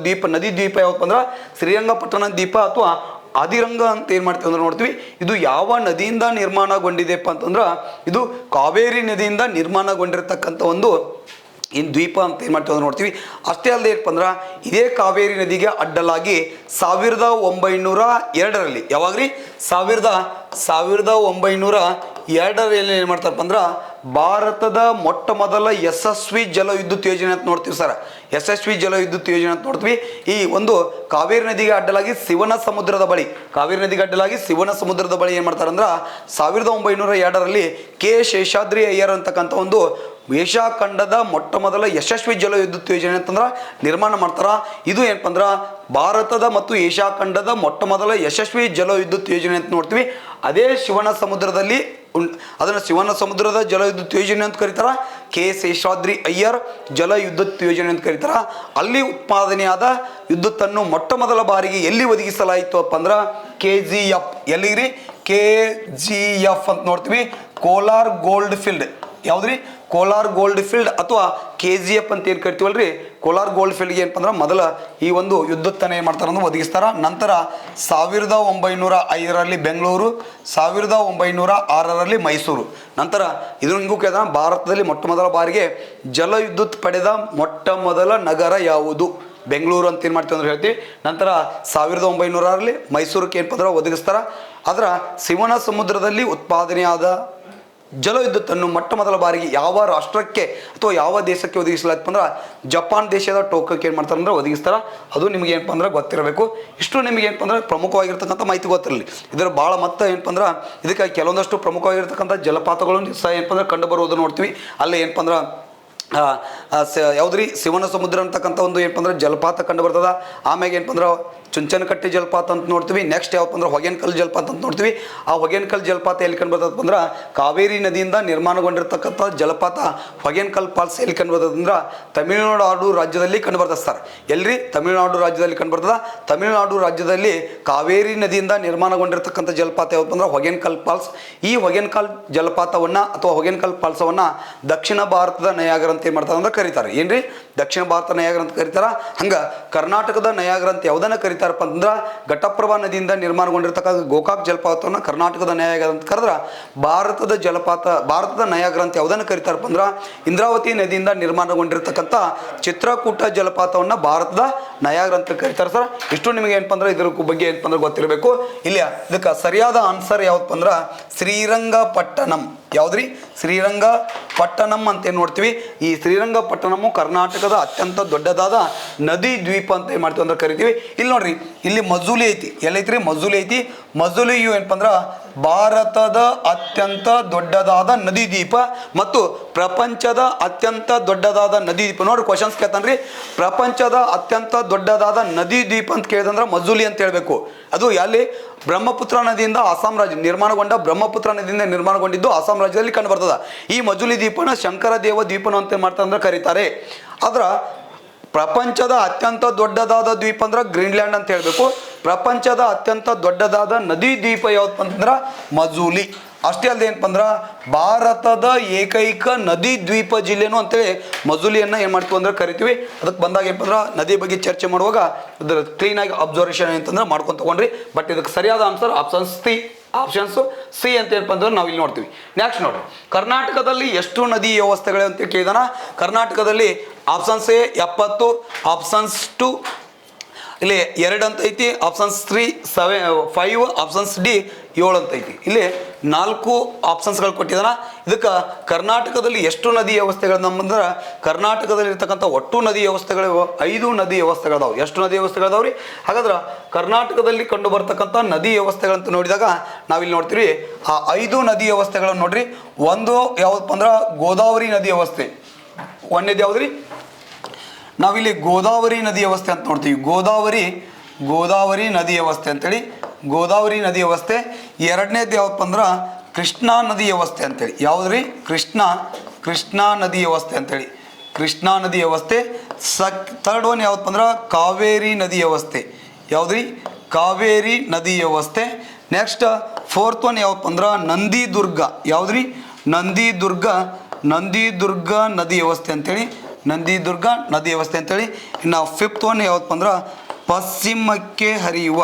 ದ್ವೀಪ ನದಿ ದ್ವೀಪ ಯಾವಪ್ಪ ಅಂದ್ರೆ ಶ್ರೀರಂಗಪಟ್ಟಣ ದ್ವೀಪ ಅಥವಾ ಆದಿರಂಗ ಅಂತ ಏನು ಮಾಡ್ತೀವಿ ಅಂದ್ರೆ ನೋಡ್ತೀವಿ. ಇದು ಯಾವ ನದಿಯಿಂದ ನಿರ್ಮಾಣಗೊಂಡಿದೆಪ್ಪ ಅಂತಂದ್ರೆ ಇದು ಕಾವೇರಿ ನದಿಯಿಂದ ನಿರ್ಮಾಣಗೊಂಡಿರ್ತಕ್ಕಂಥ ಒಂದು ದ್ವೀಪ ಅಂತ ಏನು ಮಾಡ್ತೀವಿ ಅಂದ್ರೆ ನೋಡ್ತೀವಿ. ಅಷ್ಟೇ ಅಲ್ಲದೆ ಏನಪ್ಪ ಅಂದ್ರೆ ಇದೇ ಕಾವೇರಿ ನದಿಗೆ ಅಡ್ಡಲಾಗಿ 1902ರಲ್ಲಿ ಯಾವಾಗ್ರಿ? 1902ರಲ್ಲಿ ಏನು ಮಾಡ್ತಾರಪ್ಪ ಅಂದ್ರೆ ಭಾರತದ ಮೊಟ್ಟ ಮೊದಲ ಯಶಸ್ವಿ ಜಲವಿದ್ಯುತ್ ಯೋಜನೆ ಅಂತ ನೋಡ್ತೀವಿ ಸರ್. ಯಶಸ್ವಿ ಜಲವಿದ್ಯುತ್ ಯೋಜನೆ ಅಂತ ನೋಡ್ತೀವಿ. ಈ ಒಂದು ಕಾವೇರಿ ನದಿಗೆ ಅಡ್ಡಲಾಗಿ ಶಿವನ ಸಮುದ್ರದ ಬಳಿ ಏನು ಮಾಡ್ತಾರೆ ಅಂದ್ರೆ 1902ರಲ್ಲಿ ಕೆ ಶೇಷಾದ್ರಿ ಅಯ್ಯರ್ ಅಂತಕ್ಕಂಥ ಒಂದು ಏಷ್ಯಾ ಖಂಡದ ಮೊಟ್ಟ ಮೊದಲ ಯಶಸ್ವಿ ಜಲವಿದ್ಯುತ್ ಯೋಜನೆ ಅಂತಂದ್ರೆ ನಿರ್ಮಾಣ ಮಾಡ್ತಾರ. ಇದು ಏನಪ್ಪ ಅಂದ್ರೆ ಭಾರತದ ಮತ್ತು ಏಷ್ಯಾ ಖಂಡದ ಮೊಟ್ಟ ಮೊದಲ ಯಶಸ್ವಿ ಜಲವಿದ್ಯುತ್ ಯೋಜನೆ ಅಂತ ನೋಡ್ತೀವಿ. ಅದೇ ಶಿವನ ಸಮುದ್ರದಲ್ಲಿ ಅದನ್ನು ಶಿವನ ಸಮುದ್ರದ ಜಲವಿದ್ಯುತ್ ಯೋಜನೆ ಅಂತ ಕರೀತಾರ. ಕೆ ಶೇಷಾದ್ರಿ ಅಯ್ಯರ್ ಜಲವಿದ್ಯುತ್ ಯೋಜನೆ ಅಂತ ಕರೀತಾರ. ಅಲ್ಲಿ ಉತ್ಪಾದನೆಯಾದ ವಿದ್ಯುತ್ತನ್ನು ಮೊಟ್ಟ ಮೊದಲ ಬಾರಿಗೆ ಎಲ್ಲಿ ಒದಗಿಸಲಾಯಿತು ಅಪ್ಪ ಅಂದ್ರೆ KGF. ಎಲ್ಲಿಗ್ರಿ? KGF ಅಂತ ನೋಡ್ತೀವಿ. Kolar gold field. ಯಾವ್ದ್ರಿ? ಕೋಲಾರ್ ಗೋಲ್ಡ್ ಫೀಲ್ಡ್ ಅಥವಾ KGF ಅಂತ ಏನು ಕರಿತೀವಲ್ರಿ, ಕೋಲಾರ್ ಗೋಲ್ಡ್ ಫೀಲ್ಡ್ಗೆ ಏನಪ್ಪ ಅಂದ್ರೆ ಮೊದಲ ಈ ಒಂದು ವಿದ್ಯುತ್ತನ್ನು ಏನು ಮಾಡ್ತಾರೆ ಅಂದ್ರೆ ಒದಗಿಸ್ತಾರ. ನಂತರ 1905ರಲ್ಲಿ ಬೆಂಗಳೂರು, 1906ರಲ್ಲಿ ಮೈಸೂರು. ನಂತರ ಇದು ಹಿಂಗೂ ಕೇಳಿದ ಭಾರತದಲ್ಲಿ ಮೊಟ್ಟ ಮೊದಲ ಬಾರಿಗೆ ಜಲವಿದ್ಯುತ್ ಪಡೆದ ಮೊಟ್ಟ ಮೊದಲ ನಗರ ಯಾವುದು? ಬೆಂಗಳೂರು ಅಂತ ಏನು ಮಾಡ್ತೀವಿ ಅಂದ್ರೆ ಹೇಳ್ತೀವಿ. ನಂತರ 1906ರಲ್ಲಿ ಮೈಸೂರಿಗೆ ಏನಪ್ಪ ಅಂದ್ರೆ ಒದಗಿಸ್ತಾರ. ಅದರ ಶಿವನ ಸಮುದ್ರದಲ್ಲಿ ಉತ್ಪಾದನೆಯಾದ ಜಲವಿದ್ಯುತ್ತನ್ನು ಮೊಟ್ಟ ಮೊದಲ ಬಾರಿಗೆ ಯಾವ ರಾಷ್ಟ್ರಕ್ಕೆ ಅಥವಾ ಯಾವ ದೇಶಕ್ಕೆ ಒದಗಿಸಲಾಗ್ತದೆ ಅಂದ್ರೆ ಜಪಾನ್ ದೇಶದ ಟೋಕಿಯೋಕ್ಕೆ ಏನು ಮಾಡ್ತಾರೆ ಅಂದ್ರೆ ಒದಗಿಸ್ತಾರ. ಅದು ನಿಮ್ಗೆ ಏನಪ್ಪ ಅಂದ್ರೆ ಗೊತ್ತಿರಬೇಕು. ಇಷ್ಟು ನಿಮ್ಗೆ ಏನಪ್ಪ ಅಂದ್ರೆ ಪ್ರಮುಖವಾಗಿರ್ತಕ್ಕಂಥ ಮಾಹಿತಿ ಗೊತ್ತಿರಲಿ. ಇದರ ಭಾಳ ಮತ್ತೆ ಏನಪ್ಪ ಅಂದ್ರೆ ಇದಕ್ಕೆ ಕೆಲವೊಂದಷ್ಟು ಪ್ರಮುಖವಾಗಿರ್ತಕ್ಕಂಥ ಜಲಪಾತಗಳು ಸಹ ಏನಪ್ಪ ಅಂದ್ರೆ ಕಂಡು ಬರುವುದು ನೋಡ್ತೀವಿ. ಅಲ್ಲಿ ಏನಪ್ಪ ಅಂದ್ರೆ ಯಾವುದ್ರಿ? ಶಿವನ ಸಮುದ್ರ ಅಂತಕ್ಕಂಥ ಒಂದು ಏನಪ್ಪ ಅಂದ್ರೆ ಜಲಪಾತ ಕಂಡು ಬರ್ತದ. ಆಮ್ಯಾಗ ಏನಪ್ಪ ಅಂದ್ರೆ ಚುಂಚನಕಟ್ಟೆ ಜಲಪಾತ ಅಂತ ನೋಡ್ತೀವಿ. ನೆಕ್ಸ್ಟ್ ಯಾವಪ್ಪ ಅಂದ್ರೆ ಹೊಗೇನಕಲ್ ಜಲಪಾತ ಅಂತ ನೋಡ್ತೀವಿ. ಆ ಹೊಗೇನಕಲ್ ಜಲಪಾತ ಎಲ್ಲಿ ಕಂಡು ಬರ್ತದಪ್ಪ ಅಂದ್ರೆ ಕಾವೇರಿ ನದಿಯಿಂದ ನಿರ್ಮಾಣಗೊಂಡಿರ್ತಕ್ಕಂಥ ಜಲಪಾತ ಹೊಗೇನಕಲ್ ಫಾಲ್ಸ್ ಎಲ್ಲಿ ಕಂಡು ಬರ್ತದೆ ಅಂದ್ರೆ ತಮಿಳುನಾಡು ರಾಜ್ಯದಲ್ಲಿ ಕಂಡು ಬರ್ತದೆ ಸರ್. ಎಲ್ರಿ? ತಮಿಳುನಾಡು ರಾಜ್ಯದಲ್ಲಿ ಕಂಡು ಬರ್ತದ. ತಮಿಳುನಾಡು ರಾಜ್ಯದಲ್ಲಿ ಕಾವೇರಿ ನದಿಯಿಂದ ನಿರ್ಮಾಣಗೊಂಡಿರ್ತಕ್ಕಂಥ ಜಲಪಾತ ಯಾವಪ್ಪ ಅಂದ್ರೆ ಹೊಗೇನಕಲ್ ಫಾಲ್ಸ್. ಈ ಹೊಗೇನಕಲ್ ಜಲಪಾತವನ್ನು ಅಥವಾ ಹೊಗೇನಕಲ್ ಫಾಲ್ಸವನ್ನು ದಕ್ಷಿಣ ಭಾರತದ ನಯಾಗರ ಅಂತ ಏನು ಮಾಡ್ತಾರೆ ಅಂದ್ರೆ ಕರೀತಾರೆ. ಏನ್ರಿ? ದಕ್ಷಿಣ ಭಾರತ ನಯಾಗರ ಅಂತ ಕರೀತಾರ. ಹಂಗೆ ಕರ್ನಾಟಕದ ನಯಾಗರ ಅಂತ ಯಾವುದನ್ನ ಕರೀತಾರಪ್ಪ ಅಂದ್ರೆ ಘಟಪ್ರಭಾ ನದಿಯಿಂದ ನಿರ್ಮಾಣಗೊಂಡಿರ್ತಕ್ಕಂಥ ಗೋಕಾಕ್ ಜಲಪಾತವನ್ನು ಕರ್ನಾಟಕದ ನಯಾಗರ ಅಂತ ಕರೆದ್ರೆ ಭಾರತದ ನಯಾಗರ ಅಂತ ಯಾವುದನ್ನು ಕರೀತಾರಪ್ಪ ಅಂದ್ರೆ ಇಂದ್ರಾವತಿ ನದಿಯಿಂದ ನಿರ್ಮಾಣಗೊಂಡಿರ್ತಕ್ಕಂಥ ಚಿತ್ರಕೂಟ ಜಲಪಾತವನ್ನು ಭಾರತದ ನಯಾಗರ ಅಂತ ಕರೀತಾರೆ ಸರ್. ಇಷ್ಟು ನಿಮಗೆ ಏನಪ್ಪ ಅಂದ್ರೆ ಇದ್ರ ಬಗ್ಗೆ ಏನಪ್ಪ ಅಂದ್ರೆ ಗೊತ್ತಿರಬೇಕು. ಇಲ್ಲಿ ಇದಕ್ಕೆ ಸರಿಯಾದ ಆನ್ಸರ್ ಯಾವಪ್ಪ ಅಂದ್ರೆ ಶ್ರೀರಂಗಪಟ್ಟಣಂ. ಯಾವುದ್ರಿ? ಶ್ರೀರಂಗಪಟ್ಟಣಂ ಅಂತ ಏನು ನೋಡ್ತೀವಿ. ಈ ಶ್ರೀರಂಗಪಟ್ಟಣಮು ಕರ್ನಾಟಕದ ಅತ್ಯಂತ ದೊಡ್ಡದಾದ ನದಿ ದ್ವೀಪ ಅಂತ ಏನು ಮಾಡ್ತೀವಿ ಅಂದ್ರೆ ಕರಿತೀವಿ. ಇಲ್ಲಿ ನೋಡ್ರಿ, ಇಲ್ಲಿ ಮಜುಲಿ ಐತಿ. ಎಲ್ಲೈತ್ರಿ? ಮಜುಲಿ ಐತಿ. ಮಜುಲಿಯು ಏನಪ್ಪ ಅಂದ್ರೆ ಭಾರತದ ಅತ್ಯಂತ ದೊಡ್ಡದಾದ ನದಿ ದ್ವೀಪ ಮತ್ತು ಪ್ರಪಂಚದ ಅತ್ಯಂತ ದೊಡ್ಡದಾದ ನದಿ ದ್ವೀಪ. ನೋಡ್ರಿ ಕ್ವಶನ್ಸ್ ಕೇಳ್ತಾನ್ರಿ. ಪ್ರಪಂಚದ ಅತ್ಯಂತ ದೊಡ್ಡದಾದ ನದಿ ದ್ವೀಪ ಅಂತ ಕೇಳಿದಂದ್ರೆ ಮಜುಲಿ ಅಂತ ಹೇಳ್ಬೇಕು. ಅದು ಎಲ್ಲಿ? ಬ್ರಹ್ಮಪುತ್ರ ನದಿಯಿಂದ ಅಸ್ಸಾಂ ರಾಜ್ಯ ಬ್ರಹ್ಮಪುತ್ರ ನದಿಯಿಂದ ನಿರ್ಮಾಣಗೊಂಡಿದ್ದು ಅಸ್ಸಾಂ ರಾಜ್ಯದಲ್ಲಿ ಕಂಡು ಬರ್ತದ. ಈ ಮಜುಲಿ ದ್ವೀಪನ ಶಂಕರ ದೇವ ದ್ವೀಪನ ಅಂತ ಮಾಡ್ತಾರೆ ಅಂದ್ರೆ ಕರೀತಾರೆ. ಅದರ ಪ್ರಪಂಚದ ಅತ್ಯಂತ ದೊಡ್ಡದಾದ ದ್ವೀಪ ಅಂದ್ರೆ ಗ್ರೀನ್ಲ್ಯಾಂಡ್ ಅಂತ ಹೇಳಬೇಕು. ಪ್ರಪಂಚದ ಅತ್ಯಂತ ದೊಡ್ಡದಾದ ನದಿ ದ್ವೀಪ ಯಾವ್ದಪ್ಪ ಅಂತಂದ್ರೆ ಮಜೂಲಿ. ಅಷ್ಟೇ ಅಲ್ಲದೆ ಏನಪ್ಪ ಅಂದ್ರೆ ಭಾರತದ ಏಕೈಕ ನದಿ ದ್ವೀಪ ಜಿಲ್ಲೆನೂ ಅಂತೇಳಿ ಮಜೂಲಿಯನ್ನು ಏನು ಮಾಡ್ತೀವಿ ಅಂದ್ರೆ ಕರಿತೀವಿ. ಅದಕ್ಕೆ ಬಂದಾಗ ಏನಪ್ಪ ಅಂದ್ರೆ ನದಿ ಬಗ್ಗೆ ಚರ್ಚೆ ಮಾಡುವಾಗ ಅದ್ರ ಕ್ಲೀನಾಗಿ ಅಬ್ಸರ್ವೇಷನ್ ಅಂತಂದ್ರೆ ಮಾಡ್ಕೊಂಡು ತಗೊಂಡ್ರಿ. ಬಟ್ ಇದಕ್ಕೆ ಸರಿಯಾದ ಆನ್ಸರ್ ಆಪ್ಷನ್ಸು ಸಿ ಅಂತ ಏನಪ್ಪ ಅಂದ್ರೆ ನಾವು ಇಲ್ಲಿ ನೋಡ್ತೀವಿ. ನೆಕ್ಸ್ಟ್ ನೋಡ್ರಿ, ಕರ್ನಾಟಕದಲ್ಲಿ ಎಷ್ಟು ನದಿ ವ್ಯವಸ್ಥೆಗಳು ಅಂತ ಕೇಳಿದಾನ. ಕರ್ನಾಟಕದಲ್ಲಿ ಆಪ್ಷನ್ಸ್ ಎ 70, ಆಪ್ಷನ್ಸ್ 2 ಇಲ್ಲಿ 2 ಅಂತ ಐತಿ, ಆಪ್ಷನ್ಸ್ 3 5, ಆಪ್ಷನ್ಸ್ ಡಿ 7 ಅಂತ ಐತಿ. ಇಲ್ಲಿ 4 ಆಪ್ಷನ್ಸ್ಗಳು ಕೊಟ್ಟಿದ್ದಾನ. ಇದಕ್ಕೆ ಕರ್ನಾಟಕದಲ್ಲಿ ಎಷ್ಟು ನದಿ ವ್ಯವಸ್ಥೆಗಳು ಅಂದ್ರೆ ಕರ್ನಾಟಕದಲ್ಲಿ ಇರ್ತಕ್ಕಂಥ ಒಟ್ಟು ನದಿ ವ್ಯವಸ್ಥೆಗಳು 5 ನದಿ ವ್ಯವಸ್ಥೆಗಳದಾವೆ. ಎಷ್ಟು ನದಿ ವ್ಯವಸ್ಥೆಗಳದಾವ್ರಿ? ಹಾಗಾದ್ರೆ ಕರ್ನಾಟಕದಲ್ಲಿ ಕಂಡು ಬರ್ತಕ್ಕಂಥ ನದಿ ವ್ಯವಸ್ಥೆಗಳಂತ ನೋಡಿದಾಗ ನಾವಿಲ್ಲಿ ನೋಡ್ತೀವಿ ಆ 5 ನದಿ ವ್ಯವಸ್ಥೆಗಳನ್ನು ನೋಡ್ರಿ. ಒಂದು ಯಾವ್ದಪ್ಪ ಅಂದ್ರೆ ಗೋದಾವರಿ ನದಿ ವ್ಯವಸ್ಥೆ. ಒಂದೇದು ಯಾವ್ದ್ರಿ? ನಾವಿಲ್ಲಿ ಗೋದಾವರಿ ನದಿ ವ್ಯವಸ್ಥೆ ಅಂತ ನೋಡ್ತೀವಿ. ಗೋದಾವರಿ ನದಿ ವ್ಯವಸ್ಥೆ ಅಂತೇಳಿ ಗೋದಾವರಿ ನದಿ ವ್ಯವಸ್ಥೆ. ಎರಡನೇದು ಯಾವಪ್ಪ ಅಂದ್ರೆ ಕೃಷ್ಣಾ ನದಿ ವ್ಯವಸ್ಥೆ ಅಂತೇಳಿ. ಯಾವುದ್ರಿ? ಕೃಷ್ಣಾ ನದಿ ವ್ಯವಸ್ಥೆ ಅಂತೇಳಿ ಕೃಷ್ಣಾ ನದಿ ವ್ಯವಸ್ಥೆ. ಥರ್ಡ್ ಒನ್ ಯಾವಪ್ಪ ಅಂದ್ರೆ ಕಾವೇರಿ ನದಿ ವ್ಯವಸ್ಥೆ. ಯಾವುದ್ರಿ? ಕಾವೇರಿ ನದಿ ವ್ಯವಸ್ಥೆ. ನೆಕ್ಸ್ಟ್ ಫೋರ್ತ್ ಒನ್ ಯಾವಪ್ಪ ಅಂದ್ರೆ ನಂದಿದುರ್ಗ. ಯಾವುದ್ರಿ? ನಂದಿದುರ್ಗ ನದಿ ವ್ಯವಸ್ಥೆ ಅಂತೇಳಿ ನಂದಿದುರ್ಗ ನದಿ ವ್ಯವಸ್ಥೆ ಅಂತೇಳಿ. ಇನ್ನು ಫಿಫ್ತ್ ಒನ್ ಯಾವಪ್ಪ ಅಂದ್ರೆ ಪಶ್ಚಿಮಕ್ಕೆ ಹರಿಯುವ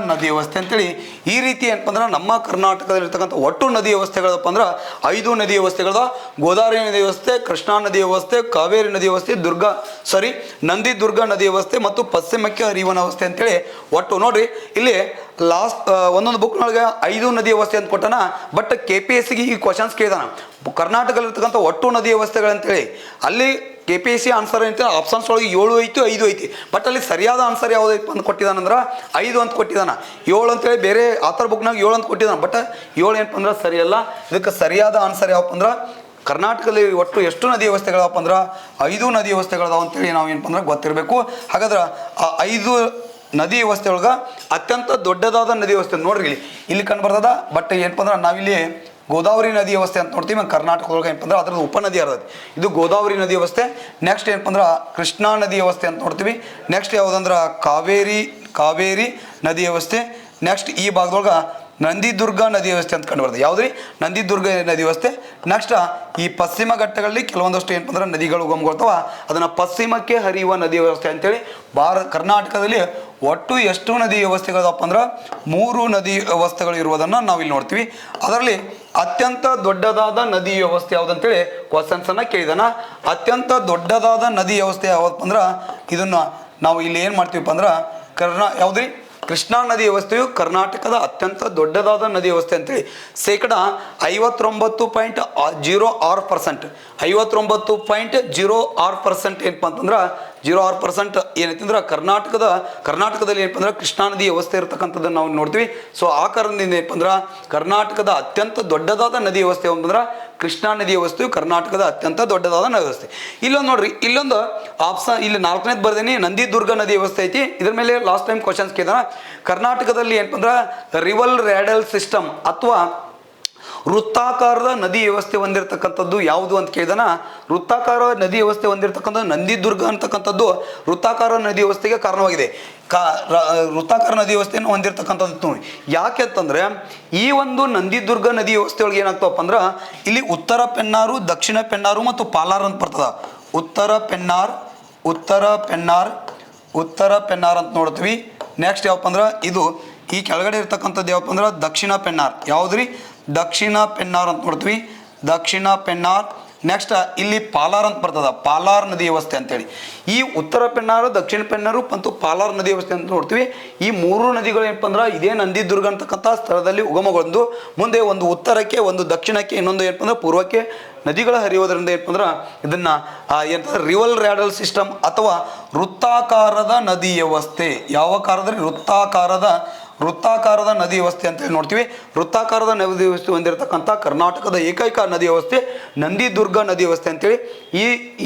ನದಿ ವ್ಯವಸ್ಥೆ ಅಂತೇಳಿ. ಈ ರೀತಿ ಏನಪ್ಪ ಅಂದ್ರೆ ನಮ್ಮ ಕರ್ನಾಟಕದಲ್ಲಿರ್ತಕ್ಕಂಥ ಒಟ್ಟು ನದಿ ವ್ಯವಸ್ಥೆಗಳಪ್ಪ ಅಂದ್ರೆ 5 ನದಿ ವ್ಯವಸ್ಥೆಗಳದ. ಗೋದಾವರಿ ನದಿ ವ್ಯವಸ್ಥೆ, ಕೃಷ್ಣಾ ನದಿ ವ್ಯವಸ್ಥೆ, ಕಾವೇರಿ ನದಿ ವ್ಯವಸ್ಥೆ, ನಂದಿದುರ್ಗ ನದಿ ವ್ಯವಸ್ಥೆ ಮತ್ತು ಪಶ್ಚಿಮಕ್ಕೆ ಹರಿಯುವ ವ್ಯವಸ್ಥೆ ಅಂತೇಳಿ ಒಟ್ಟು ನೋಡ್ರಿ. ಇಲ್ಲಿ ಲಾಸ್ಟ್ ಒಂದೊಂದು ಬುಕ್ನೊಳಗೆ 5 ನದಿ ವ್ಯವಸ್ಥೆ ಅಂತ ಕೊಟ್ಟಾನ. ಬಟ್ KPSCಗೆ ಈ ಕ್ವಶನ್ಸ್ ಕೇಳಿದಾನ ಕರ್ನಾಟಕದಲ್ಲಿರ್ತಕ್ಕಂಥ ಒಟ್ಟು ನದಿ ವ್ಯವಸ್ಥೆಗಳಂತೇಳಿ. ಅಲ್ಲಿ KPSC ಆನ್ಸರ್ ಅಂತ ಆಪ್ಷನ್ಸ್ ಒಳಗೆ 7 ಐತಿ, 5 ಐತಿ. ಬಟ್ ಅಲ್ಲಿ ಸರಿಯಾದ ಆನ್ಸರ್ ಯಾವುದೈತಿ ಅಂತ ಕೊಟ್ಟಿದ್ದಾನಂದ್ರೆ 5 ಅಂತ ಕೊಟ್ಟಿದ್ದಾನ. 7 ಅಂತೇಳಿ ಬೇರೆ ಆಥರ್ ಬುಕ್ನಾಗ 7 ಅಂತ ಕೊಟ್ಟಿದ್ದಾನ. ಬಟ್ 7 ಏನಪ್ಪ ಅಂದ್ರೆ ಸರಿಯಲ್ಲ. ಇದಕ್ಕೆ ಸರಿಯಾದ ಆನ್ಸರ್ ಯಾವಪ್ಪ ಅಂದ್ರೆ ಕರ್ನಾಟಕದಲ್ಲಿ ಒಟ್ಟು ಎಷ್ಟು ನದಿ ವ್ಯವಸ್ಥೆಗಳಪ್ಪ ಅಂದ್ರೆ 5 ನದಿ ವ್ಯವಸ್ಥೆಗಳದಾವ ಅಂತೇಳಿ ನಾವು ಏನಪ್ಪ ಅಂದ್ರೆ ಗೊತ್ತಿರಬೇಕು. ಹಾಗಾದ್ರೆ ಆ 5 ನದಿ ವ್ಯವಸ್ಥೆ ಒಳಗೆ ಅತ್ಯಂತ ದೊಡ್ಡದಾದ ನದಿ ವ್ಯವಸ್ಥೆ ನೋಡ್ರಿ ಇಲ್ಲಿ ಕಂಡು ಬರ್ತದ. ಬಟ್ ಏನಪ್ಪ ಅಂದ್ರೆ ನಾವಿಲ್ಲಿ ಗೋದಾವರಿ ನದಿ ವ್ಯವಸ್ಥೆ ಅಂತ ನೋಡ್ತೀವಿ. ಕರ್ನಾಟಕದೊಳಗೆ ಏನಪ್ಪ ಅಂದ್ರೆ ಅದ್ರದ್ದು ಉಪನದಿ ಇರ್ತದೆ. ಇದು ಗೋದಾವರಿ ನದಿ ವ್ಯವಸ್ಥೆ. ನೆಕ್ಸ್ಟ್ ಏನಪ್ಪ ಅಂದ್ರೆ ಕೃಷ್ಣಾ ನದಿ ವ್ಯವಸ್ಥೆ ಅಂತ ನೋಡ್ತೀವಿ. ನೆಕ್ಸ್ಟ್ ಯಾವುದಂದ್ರೆ ಕಾವೇರಿ ನದಿ ವ್ಯವಸ್ಥೆ. ನೆಕ್ಸ್ಟ್ ಈ ಭಾಗದೊಳಗೆ ನಂದಿದುರ್ಗ ನದಿ ವ್ಯವಸ್ಥೆ ಅಂತ ಕಂಡು ಬರ್ತದೆ. ಯಾವುದ್ರಿ? ನಂದಿದುರ್ಗ ನದಿ ವ್ಯವಸ್ಥೆ. ನೆಕ್ಸ್ಟ್ ಈ ಪಶ್ಚಿಮ ಘಟ್ಟಗಳಲ್ಲಿ ಕೆಲವೊಂದಷ್ಟು ಏನಪ್ಪ ಅಂದ್ರೆ ನದಿಗಳು ಉಗಮಗೊಳ್ತಾವ. ಅದನ್ನು ಪಶ್ಚಿಮಕ್ಕೆ ಹರಿಯುವ ನದಿ ವ್ಯವಸ್ಥೆ ಅಂತೇಳಿ. ಕರ್ನಾಟಕದಲ್ಲಿ ಒಟ್ಟು ಎಷ್ಟು ನದಿ ವ್ಯವಸ್ಥೆಗಳಪ್ಪ ಅಂದ್ರೆ 3 ನದಿ ವ್ಯವಸ್ಥೆಗಳು ಇರುವುದನ್ನು ನಾವಿಲ್ಲಿ ನೋಡ್ತೀವಿ. ಅದರಲ್ಲಿ ಅತ್ಯಂತ ದೊಡ್ಡದಾದ ನದಿ ವ್ಯವಸ್ಥೆ ಯಾವುದಂತೇಳಿ ಕ್ವಶನ್ಸನ್ನು ಕೇಳಿದಾನ. ಅತ್ಯಂತ ದೊಡ್ಡದಾದ ನದಿ ವ್ಯವಸ್ಥೆ ಯಾವಪ್ಪ ಅಂದ್ರೆ ಇದನ್ನು ನಾವು ಇಲ್ಲಿ ಏನು ಮಾಡ್ತೀವಪ್ಪ ಅಂದ್ರೆ ಯಾವುದ್ರಿ? ಕೃಷ್ಣಾ ನದಿ ವ್ಯವಸ್ಥೆಯು ಕರ್ನಾಟಕದ ಅತ್ಯಂತ ದೊಡ್ಡದಾದ ನದಿ ವ್ಯವಸ್ಥೆ ಅಂತೇಳಿ. ಶೇಕಡ 59.06%. 59.06% ಏನಪ್ಪ ಅಂತಂದ್ರೆ 0% ಏನೈತಿ ಅಂದ್ರೆ ಕರ್ನಾಟಕದಲ್ಲಿ ಏನಪ್ಪ ಅಂದ್ರೆ ಕೃಷ್ಣಾ ನದಿ ವ್ಯವಸ್ಥೆ ಇರತಕ್ಕಂಥದ್ದನ್ನು ನಾವು ನೋಡ್ತೀವಿ. ಸೊ ಆ ಕಾರಣದಿಂದ ಏನಪ್ಪ ಅಂದ್ರೆ ಕರ್ನಾಟಕದ ಅತ್ಯಂತ ದೊಡ್ಡದಾದ ನದಿ ವ್ಯವಸ್ಥೆ ಅಂತಂದ್ರೆ ಕೃಷ್ಣಾ ನದಿ ವ್ಯವಸ್ಥೆಯು ಕರ್ನಾಟಕದ ಅತ್ಯಂತ ದೊಡ್ಡದಾದ ನದಿ ವ್ಯವಸ್ಥೆ. ಇಲ್ಲೊಂದು ನೋಡ್ರಿ, ಇಲ್ಲೊಂದು ಆಪ್ಷನ್ ಇಲ್ಲಿ 4ನೇದು ಬರ್ದೇನಿ, ನಂದಿದುರ್ಗ ನದಿ ವ್ಯವಸ್ಥೆ ಐತಿ. ಇದ್ರ ಮೇಲೆ ಲಾಸ್ಟ್ ಟೈಮ್ ಕ್ವಶನ್ಸ್ ಕೇಳಿದಾನ. ಕರ್ನಾಟಕದಲ್ಲಿ ಏನಪ್ಪ ಅಂದ್ರೆ ರಿವರ್ ರ್ಯಾಡಲ್ ಸಿಸ್ಟಮ್ ಅಥವಾ ವೃತ್ತಾಕಾರದ ನದಿ ವ್ಯವಸ್ಥೆ ಹೊಂದಿರತಕ್ಕಂಥದ್ದು ಯಾವುದು ಅಂತ ಕೇಳಿದಾನ. ವೃತ್ತಾಕಾರ ನದಿ ವ್ಯವಸ್ಥೆ ಹೊಂದಿರತಕ್ಕಂಥ ನಂದಿದುರ್ಗ ಅಂತಕ್ಕಂಥದ್ದು ವೃತ್ತಾಕಾರ ನದಿ ವ್ಯವಸ್ಥೆಗೆ ಕಾರಣವಾಗಿದೆ. ವೃತ್ತಾಕಾರ ನದಿ ವ್ಯವಸ್ಥೆಯನ್ನು ಹೊಂದಿರತಕ್ಕಂಥದ್ದು ನೋಡಿ. ಯಾಕೆ ಅಂತಂದ್ರೆ ಈ ಒಂದು ನಂದಿದುರ್ಗ ನದಿ ವ್ಯವಸ್ಥೆ ಒಳಗೆ ಏನಾಗ್ತವಪ್ಪ ಅಂದ್ರೆ ಇಲ್ಲಿ ಉತ್ತರ ಪೆನ್ನಾರು, ದಕ್ಷಿಣ ಪೆನ್ನಾರು ಮತ್ತು ಪಾಲಾರ್ ಅಂತ ಬರ್ತದ. ಉತ್ತರ ಪೆನ್ನಾರ್ ಅಂತ ನೋಡ್ತೀವಿ. ನೆಕ್ಸ್ಟ್ ಯಾವಪ್ಪ ಅಂದ್ರೆ ಇದು ಈ ಕೆಳಗಡೆ ಇರ್ತಕ್ಕಂಥದ್ದು ಯಾವಪ್ಪ ಅಂದ್ರೆ ದಕ್ಷಿಣ ಪೆನ್ನಾರ್. ಯಾವುದ್ರಿ? ದಕ್ಷಿಣ ಪೆನ್ನಾರ್ ಅಂತ ನೋಡ್ತೀವಿ. ದಕ್ಷಿಣ ಪೆನ್ನಾರ್. ನೆಕ್ಸ್ಟ್ ಇಲ್ಲಿ ಪಾಲಾರ್ ಅಂತ ಬರ್ತದ, ಪಾಲಾರ್ ನದಿ ವ್ಯವಸ್ಥೆ ಅಂತೇಳಿ. ಈ ಉತ್ತರ ಪೆನ್ನಾರು, ದಕ್ಷಿಣ ಪೆನ್ನಾರು ಮತ್ತು ಪಾಲಾರ್ ನದಿ ವ್ಯವಸ್ಥೆ ಅಂತ ನೋಡ್ತೀವಿ. ಈ 3 ನದಿಗಳು ಏನಪ್ಪ ಅಂದ್ರೆ ಇದೇ ನಂದಿದುರ್ಗ ಅಂತಕ್ಕಂಥ ಸ್ಥಳದಲ್ಲಿ ಉಗಮಗೊಂಡು ಮುಂದೆ ಒಂದು ಉತ್ತರಕ್ಕೆ, ಒಂದು ದಕ್ಷಿಣಕ್ಕೆ, ಇನ್ನೊಂದು ಏನಪ್ಪ ಅಂದ್ರೆ ಪೂರ್ವಕ್ಕೆ ನದಿಗಳ ಹರಿಯೋದ್ರಿಂದ ಏನಪ್ಪ ಅಂದ್ರೆ ಇದನ್ನ ಏನಂತಂದ್ರೆ ರಿವರ್ ರ್ಯಾಡಲ್ ಸಿಸ್ಟಮ್ ಅಥವಾ ವೃತ್ತಾಕಾರದ ನದಿ ವ್ಯವಸ್ಥೆ. ಯಾವ ಕಾರದಲ್ಲಿ? ವೃತ್ತಾಕಾರದ ವೃತ್ತಾಕಾರದ ನದಿ ವ್ಯವಸ್ಥೆ ಅಂತೇಳಿ ನೋಡ್ತೀವಿ. ವೃತ್ತಾಕಾರದ ನದಿ ವ್ಯವಸ್ಥೆ ಹೊಂದಿರತಕ್ಕಂಥ ಕರ್ನಾಟಕದ ಏಕೈಕ ನದಿ ವ್ಯವಸ್ಥೆ ನಂದಿದುರ್ಗ ನದಿ ವ್ಯವಸ್ಥೆ ಅಂತೇಳಿ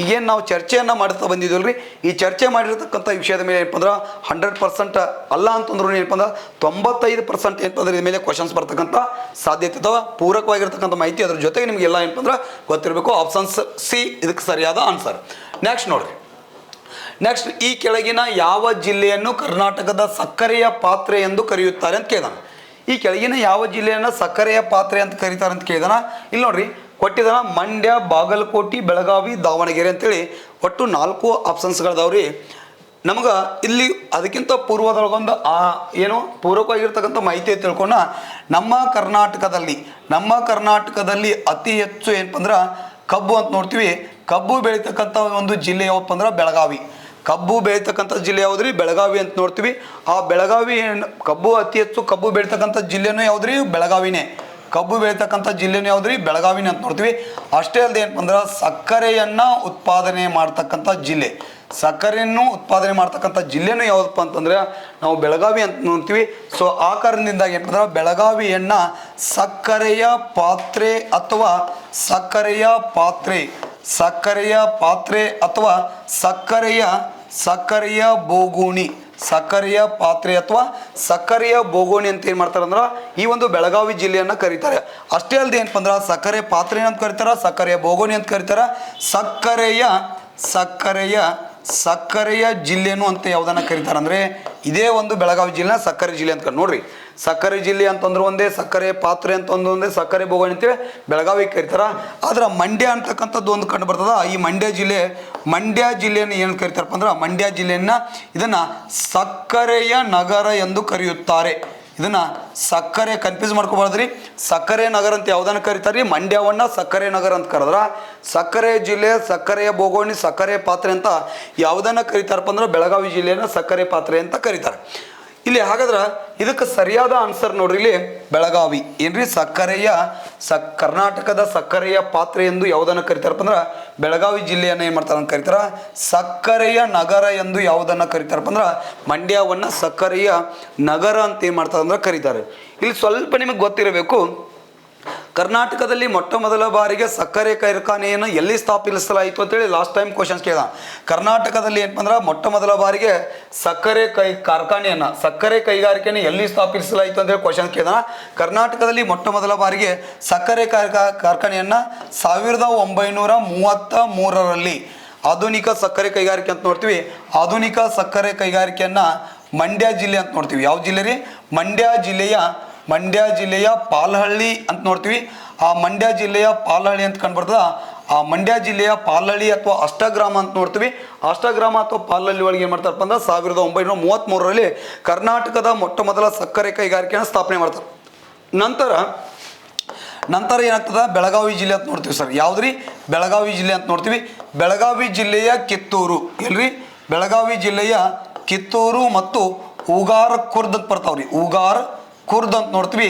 ಈಗೇನು ನಾವು ಚರ್ಚೆಯನ್ನು ಮಾಡ್ತಾ ಬಂದಿದ್ದೀವಲ್ರಿ, ಈ ಚರ್ಚೆ ಮಾಡಿರ್ತಕ್ಕಂಥ ವಿಷಯದ ಮೇಲೆ ಏನಪ್ಪ ಅಂದ್ರೆ 100% ಅಲ್ಲ ಅಂತಂದ್ರೂ ಏನಪ್ಪ ಅಂದ್ರೆ 95% ಏನಪ್ಪ ಅಂದ್ರೆ ಇದ್ರ ಮೇಲೆ ಕ್ವಶನ್ಸ್ ಬರ್ತಕ್ಕಂಥ ಸಾಧ್ಯತೆ ಅಥವಾ ಪೂರಕವಾಗಿರ್ತಕ್ಕಂಥ ಮಾಹಿತಿ ಅದ್ರ ಜೊತೆಗೆ ನಿಮಗೆಲ್ಲ ಏನಪ್ಪ ಅಂದ್ರೆ ಗೊತ್ತಿರಬೇಕು. ಆಪ್ಷನ್ಸ್ ಸಿ ಇದಕ್ಕೆ ಸರಿಯಾದ ಆನ್ಸರ್. ನೆಕ್ಸ್ಟ್ ನೋಡ್ರಿ, ನೆಕ್ಸ್ಟ್ ಈ ಕೆಳಗಿನ ಯಾವ ಜಿಲ್ಲೆಯನ್ನು ಕರ್ನಾಟಕದ ಸಕ್ಕರೆಯ ಪಾತ್ರೆ ಎಂದು ಕರೆಯುತ್ತಾರೆ ಅಂತ ಕೇಳಿದಾನ. ಈ ಕೆಳಗಿನ ಯಾವ ಜಿಲ್ಲೆಯನ್ನು ಸಕ್ಕರೆಯ ಪಾತ್ರೆ ಅಂತ ಕರೀತಾರೆ ಅಂತ ಕೇಳಿದಾನ. ಇಲ್ಲಿ ನೋಡ್ರಿ ಕೊಟ್ಟಿದಾನ ಮಂಡ್ಯ, ಬಾಗಲಕೋಟೆ, ಬೆಳಗಾವಿ, ದಾವಣಗೆರೆ ಅಂತೇಳಿ ಒಟ್ಟು 4 ಆಪ್ಷನ್ಸ್ಗಳದಾವ್ರಿ. ನಮ್ಗೆ ಇಲ್ಲಿ ಅದಕ್ಕಿಂತ ಪೂರ್ವದೊಳಗೊಂದು ಏನು ಪೂರಕವಾಗಿರ್ತಕ್ಕಂಥ ಮಾಹಿತಿ ತಿಳ್ಕೊಂಡ ನಮ್ಮ ಕರ್ನಾಟಕದಲ್ಲಿ ಅತಿ ಹೆಚ್ಚು ಏನಪ್ಪ ಅಂದ್ರೆ ಕಬ್ಬು ಅಂತ ನೋಡ್ತೀವಿ. ಕಬ್ಬು ಬೆಳೀತಕ್ಕಂಥ ಒಂದು ಜಿಲ್ಲೆ ಯಾವಪ್ಪ ಅಂದ್ರೆ ಬೆಳಗಾವಿ. ಕಬ್ಬು ಬೆಳೀತಕ್ಕಂಥ ಜಿಲ್ಲೆ ಯಾವುದ್ರಿ? ಬೆಳಗಾವಿ ಅಂತ ನೋಡ್ತೀವಿ. ಆ ಬೆಳಗಾವಿ ಕಬ್ಬು ಅತಿ ಹೆಚ್ಚು ಕಬ್ಬು ಬೆಳೀತಕ್ಕಂಥ ಜಿಲ್ಲೆನೂ ಯಾವುದ್ರಿ? ಬೆಳಗಾವಿನೇ. ಕಬ್ಬು ಬೆಳೀತಕ್ಕಂಥ ಜಿಲ್ಲೆನೂ ಯಾವುದ್ರಿ? ಬೆಳಗಾವಿನೇ ಅಂತ ನೋಡ್ತೀವಿ. ಅಷ್ಟೇ ಅಲ್ಲದೆ ಏನಪ್ಪ ಅಂದ್ರೆ ಸಕ್ಕರೆಯನ್ನು ಉತ್ಪಾದನೆ ಮಾಡ್ತಕ್ಕಂಥ ಜಿಲ್ಲೆ, ಸಕ್ಕರೆಯನ್ನು ಉತ್ಪಾದನೆ ಮಾಡ್ತಕ್ಕಂಥ ಜಿಲ್ಲೆನೂ ಯಾವುದಪ್ಪ ಅಂತಂದ್ರೆ ನಾವು ಬೆಳಗಾವಿ ಅಂತ ನೋಡ್ತೀವಿ. ಸೊ ಆ ಕಾರಣದಿಂದ ಏನಪ್ಪ ಅಂದ್ರೆ ಬೆಳಗಾವಿಯನ್ನು ಸಕ್ಕರೆಯ ಪಾತ್ರೆ ಅಥವಾ ಸಕ್ಕರೆಯ ಅಥವಾ ಸಕ್ಕರೆಯ ಬೋಗುಣಿ ಅಂತ ಏನು ಮಾಡ್ತಾರೆ ಅಂದ್ರೆ ಈ ಒಂದು ಬೆಳಗಾವಿ ಜಿಲ್ಲೆಯನ್ನು ಕರೀತಾರೆ. ಅಷ್ಟೇ ಅಲ್ಲದೆ ಏನಪ್ಪ ಅಂದ್ರೆ ಸಕ್ಕರೆ ಪಾತ್ರೆ ಅಂತ ಕರೀತಾರೆ, ಸಕ್ಕರೆಯ ಬೋಗುಣಿ ಅಂತ ಕರೀತಾರೆ, ಸಕ್ಕರೆಯ ಜಿಲ್ಲೆನು ಅಂತ ಯಾವುದನ್ನ ಕರೀತಾರೆ ಅಂದರೆ ಇದೇ ಒಂದು ಬೆಳಗಾವಿ ಜಿಲ್ಲೆನ ಸಕ್ಕರೆ ಜಿಲ್ಲೆ ಅಂತ ನೋಡ್ರಿ. ಸಕ್ಕರೆ ಜಿಲ್ಲೆ ಅಂತಂದ್ರೆ ಒಂದೇ, ಸಕ್ಕರೆ ಪಾತ್ರೆ ಅಂತ ಒಂದೇ, ಸಕ್ಕರೆ ಬೋಗಣಿ ಅಂತೇಳಿ ಬೆಳಗಾವಿ ಕರೀತಾರ. ಆದ್ರೆ ಮಂಡ್ಯ ಅಂತಕ್ಕಂಥದ್ದು ಒಂದು ಕಂಡು ಬರ್ತದ. ಈ ಮಂಡ್ಯ ಜಿಲ್ಲೆಯನ್ನು ಏನು ಕರೀತಾರಪ್ಪ ಅಂದ್ರೆ ಮಂಡ್ಯ ಜಿಲ್ಲೆಯನ್ನ ಇದನ್ನ ಸಕ್ಕರೆಯ ನಗರ ಎಂದು ಕರೆಯುತ್ತಾರೆ. ಇದನ್ನ ಸಕ್ಕರೆ ಕನ್ಫ್ಯೂಸ್ ಮಾಡ್ಕೋಬಾರ್ದ್ರಿ. ಸಕ್ಕರೆ ನಗರ ಅಂತ ಯಾವುದನ್ನ ಕರೀತಾರೆ? ಮಂಡ್ಯವನ್ನ ಸಕ್ಕರೆ ನಗರ ಅಂತ ಕರೆದ್ರ ಸಕ್ಕರೆ ಜಿಲ್ಲೆ, ಸಕ್ಕರೆಯ ಬೋಗೋಣಿ, ಸಕ್ಕರೆ ಪಾತ್ರೆ ಅಂತ ಯಾವುದನ್ನ ಕರೀತಾರಪ್ಪ ಅಂದ್ರೆ ಬೆಳಗಾವಿ ಜಿಲ್ಲೆಯನ್ನ ಸಕ್ಕರೆ ಪಾತ್ರೆ ಅಂತ ಕರೀತಾರೆ. ಇಲ್ಲಿ ಹಾಗಾದ್ರೆ ಇದಕ್ಕೆ ಸರಿಯಾದ ಆನ್ಸರ್ ನೋಡ್ರಿ, ಇಲ್ಲಿ ಬೆಳಗಾವಿ ಏನ್ರಿ ಕರ್ನಾಟಕದ ಸಕ್ಕರೆಯ ಪಾತ್ರೆ ಎಂದು ಯಾವುದನ್ನು ಕರೀತಾರಪ್ಪ ಅಂದ್ರೆ ಬೆಳಗಾವಿ ಜಿಲ್ಲೆಯನ್ನು ಏನು ಮಾಡ್ತಾರೆ ಅಂತ ಕರೀತಾರ ಸಕ್ಕರೆಯ ನಗರ ಎಂದು ಯಾವುದನ್ನು ಕರೀತಾರಪ್ಪ ಅಂದ್ರೆ ಮಂಡ್ಯವನ್ನ ಸಕ್ಕರೆಯ ನಗರ ಅಂತ ಏನು ಮಾಡ್ತಾರೆ ಅಂದ್ರೆ ಕರೀತಾರೆ. ಇಲ್ಲಿ ಸ್ವಲ್ಪ ನಿಮಗೆ ಗೊತ್ತಿರಬೇಕು, ಕರ್ನಾಟಕದಲ್ಲಿ ಮೊಟ್ಟ ಮೊದಲ ಬಾರಿಗೆ ಸಕ್ಕರೆ ಕಾರ್ಖಾನೆಯನ್ನು ಎಲ್ಲಿ ಸ್ಥಾಪಿಸಲಾಯಿತು ಅಂತೇಳಿ ಲಾಸ್ಟ್ ಟೈಮ್ ಕ್ವಶನ್ಸ್ ಕೇಳಿದ. ಕರ್ನಾಟಕದಲ್ಲಿ ಏನಪ್ಪ ಅಂದ್ರೆ ಮೊಟ್ಟ ಮೊದಲ ಬಾರಿಗೆ ಸಕ್ಕರೆ ಕೈಗಾರಿಕೆಯನ್ನು ಎಲ್ಲಿ ಸ್ಥಾಪಿಸಲಾಯಿತು ಅಂತೇಳಿ ಕ್ವಶನ್ ಕೇಳಿದ. ಕರ್ನಾಟಕದಲ್ಲಿ ಮೊಟ್ಟ ಮೊದಲ ಬಾರಿಗೆ ಸಕ್ಕರೆ ಕಾರ್ಖಾನೆಯನ್ನು 1933ರಲ್ಲಿ ಆಧುನಿಕ ಸಕ್ಕರೆ ಕೈಗಾರಿಕೆ ಅಂತ ನೋಡ್ತೀವಿ. ಆಧುನಿಕ ಸಕ್ಕರೆ ಕೈಗಾರಿಕೆಯನ್ನು ಮಂಡ್ಯ ಜಿಲ್ಲೆ ಅಂತ ನೋಡ್ತೀವಿ. ಯಾವ ಜಿಲ್ಲೆ ರೀ? ಮಂಡ್ಯ ಜಿಲ್ಲೆಯ ಪಾಲಹಳ್ಳಿ ಅಂತ ನೋಡ್ತೀವಿ. ಆ ಮಂಡ್ಯ ಜಿಲ್ಲೆಯ ಪಾಲಹಳ್ಳಿ ಅಂತ ಕಂಡುಬರ್ತದ. ಆ ಮಂಡ್ಯ ಜಿಲ್ಲೆಯ ಪಾಲಹಳ್ಳಿ ಅಥವಾ ಅಷ್ಟಗ್ರಾಮ ಅಂತ ನೋಡ್ತೀವಿ. ಅಷ್ಟಗ್ರಾಮ ಅಥವಾ ಪಾಲಹಳ್ಳಿ ಒಳಗೆ ಏನು ಮಾಡ್ತಾರಪ್ಪ ಅಂದ್ರೆ 1933ರಲ್ಲಿ ಕರ್ನಾಟಕದ ಮೊಟ್ಟ ಮೊದಲ ಸಕ್ಕರೆ ಕೈಗಾರಿಕೆಯನ್ನು ಸ್ಥಾಪನೆ ಮಾಡ್ತಾರೆ. ನಂತರ ಏನಾಗ್ತದ? ಬೆಳಗಾವಿ ಜಿಲ್ಲೆ ಅಂತ ನೋಡ್ತೀವಿ ಸರ್. ಯಾವ್ದ್ರಿ? ಬೆಳಗಾವಿ ಜಿಲ್ಲೆ ಅಂತ ನೋಡ್ತೀವಿ. ಬೆಳಗಾವಿ ಜಿಲ್ಲೆಯ ಕಿತ್ತೂರು ಎಲ್ರಿ? ಬೆಳಗಾವಿ ಜಿಲ್ಲೆಯ ಕಿತ್ತೂರು ಮತ್ತು ಉಗಾರ ಖುರ್ದ್ ಅಂತ ಬರ್ತಾವ್ರಿ. ಉಗಾರ ಖುರ್ದ್ ಅಂತ ನೋಡ್ತೀವಿ.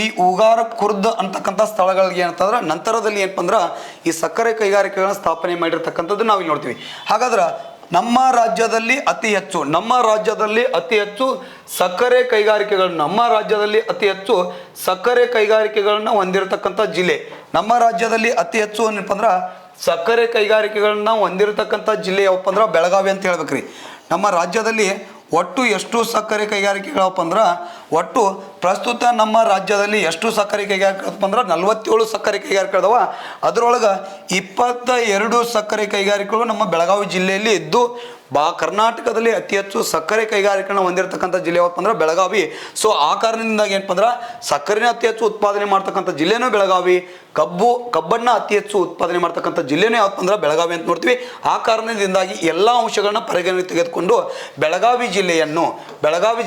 ಈ ಉಗಾರ ಖುರ್ದ್ ಅಂತಕ್ಕಂಥ ಸ್ಥಳಗಳಿಗೆ ಏನಂತಂದ್ರೆ ನಂತರದಲ್ಲಿ ಏನಪ್ಪ ಅಂದ್ರೆ ಈ ಸಕ್ಕರೆ ಕೈಗಾರಿಕೆಗಳನ್ನ ಸ್ಥಾಪನೆ ಮಾಡಿರ್ತಕ್ಕಂಥದ್ದು ನಾವಿಲ್ಲಿ ನೋಡ್ತೀವಿ. ಹಾಗಾದ್ರೆ ನಮ್ಮ ರಾಜ್ಯದಲ್ಲಿ ಅತಿ ಹೆಚ್ಚು ಸಕ್ಕರೆ ಕೈಗಾರಿಕೆಗಳನ್ನ ಹೊಂದಿರತಕ್ಕಂಥ ಜಿಲ್ಲೆ. ನಮ್ಮ ರಾಜ್ಯದಲ್ಲಿ ಅತಿ ಹೆಚ್ಚು ಏನಪ್ಪ ಅಂದ್ರೆ ಸಕ್ಕರೆ ಕೈಗಾರಿಕೆಗಳನ್ನ ಹೊಂದಿರತಕ್ಕಂಥ ಜಿಲ್ಲೆ ಯಾವಪ್ಪ ಅಂದ್ರೆ ಬೆಳಗಾವಿ ಅಂತ ಹೇಳ್ಬೇಕ್ರಿ. ನಮ್ಮ ರಾಜ್ಯದಲ್ಲಿ ಒಟ್ಟು ಎಷ್ಟು ಸಕ್ಕರೆ ಕೈಗಾರಿಕೆಗಳಪ್ಪ ಅಂದ್ರೆ ಒಟ್ಟು ಪ್ರಸ್ತುತ ನಮ್ಮ ರಾಜ್ಯದಲ್ಲಿ ಎಷ್ಟು ಸಕ್ಕರೆ ಕೈಗಾರಿಕೆಗಳಪ್ಪ ಅಂದ್ರೆ 47 ಸಕ್ಕರೆ ಕೈಗಾರಿಕೆಗಳದಾವ. ಅದರೊಳಗೆ 22 ಸಕ್ಕರೆ ಕೈಗಾರಿಕೆಗಳು ನಮ್ಮ ಬೆಳಗಾವಿ ಜಿಲ್ಲೆಯಲ್ಲಿ ಇದ್ದು ಕರ್ನಾಟಕದಲ್ಲಿ ಅತಿ ಹೆಚ್ಚು ಸಕ್ಕರೆ ಕೈಗಾರಿಕೆಗಳನ್ನ ಹೊಂದಿರತಕ್ಕಂಥ ಜಿಲ್ಲೆ ಯಾವಪ್ಪ ಅಂದ್ರೆ ಬೆಳಗಾವಿ. ಸೊ ಆ ಕಾರಣದಿಂದ ಏನಪ್ಪ ಅಂದ್ರೆ ಸಕ್ಕರೆನ ಅತಿ ಹೆಚ್ಚು ಉತ್ಪಾದನೆ ಮಾಡ್ತಕ್ಕಂಥ ಜಿಲ್ಲೆನೂ ಬೆಳಗಾವಿ, ಕಬ್ಬನ್ನ ಅತಿ ಹೆಚ್ಚು ಉತ್ಪಾದನೆ ಮಾಡ್ತಕ್ಕಂಥ ಜಿಲ್ಲೆನೂ ಯಾವಪ್ಪ ಅಂದ್ರೆ ಬೆಳಗಾವಿ ಅಂತ ನೋಡ್ತೀವಿ. ಆ ಕಾರಣದಿಂದಾಗಿ ಎಲ್ಲ ಅಂಶಗಳನ್ನ ಪರಿಗಣನೆ ತೆಗೆದುಕೊಂಡು ಬೆಳಗಾವಿ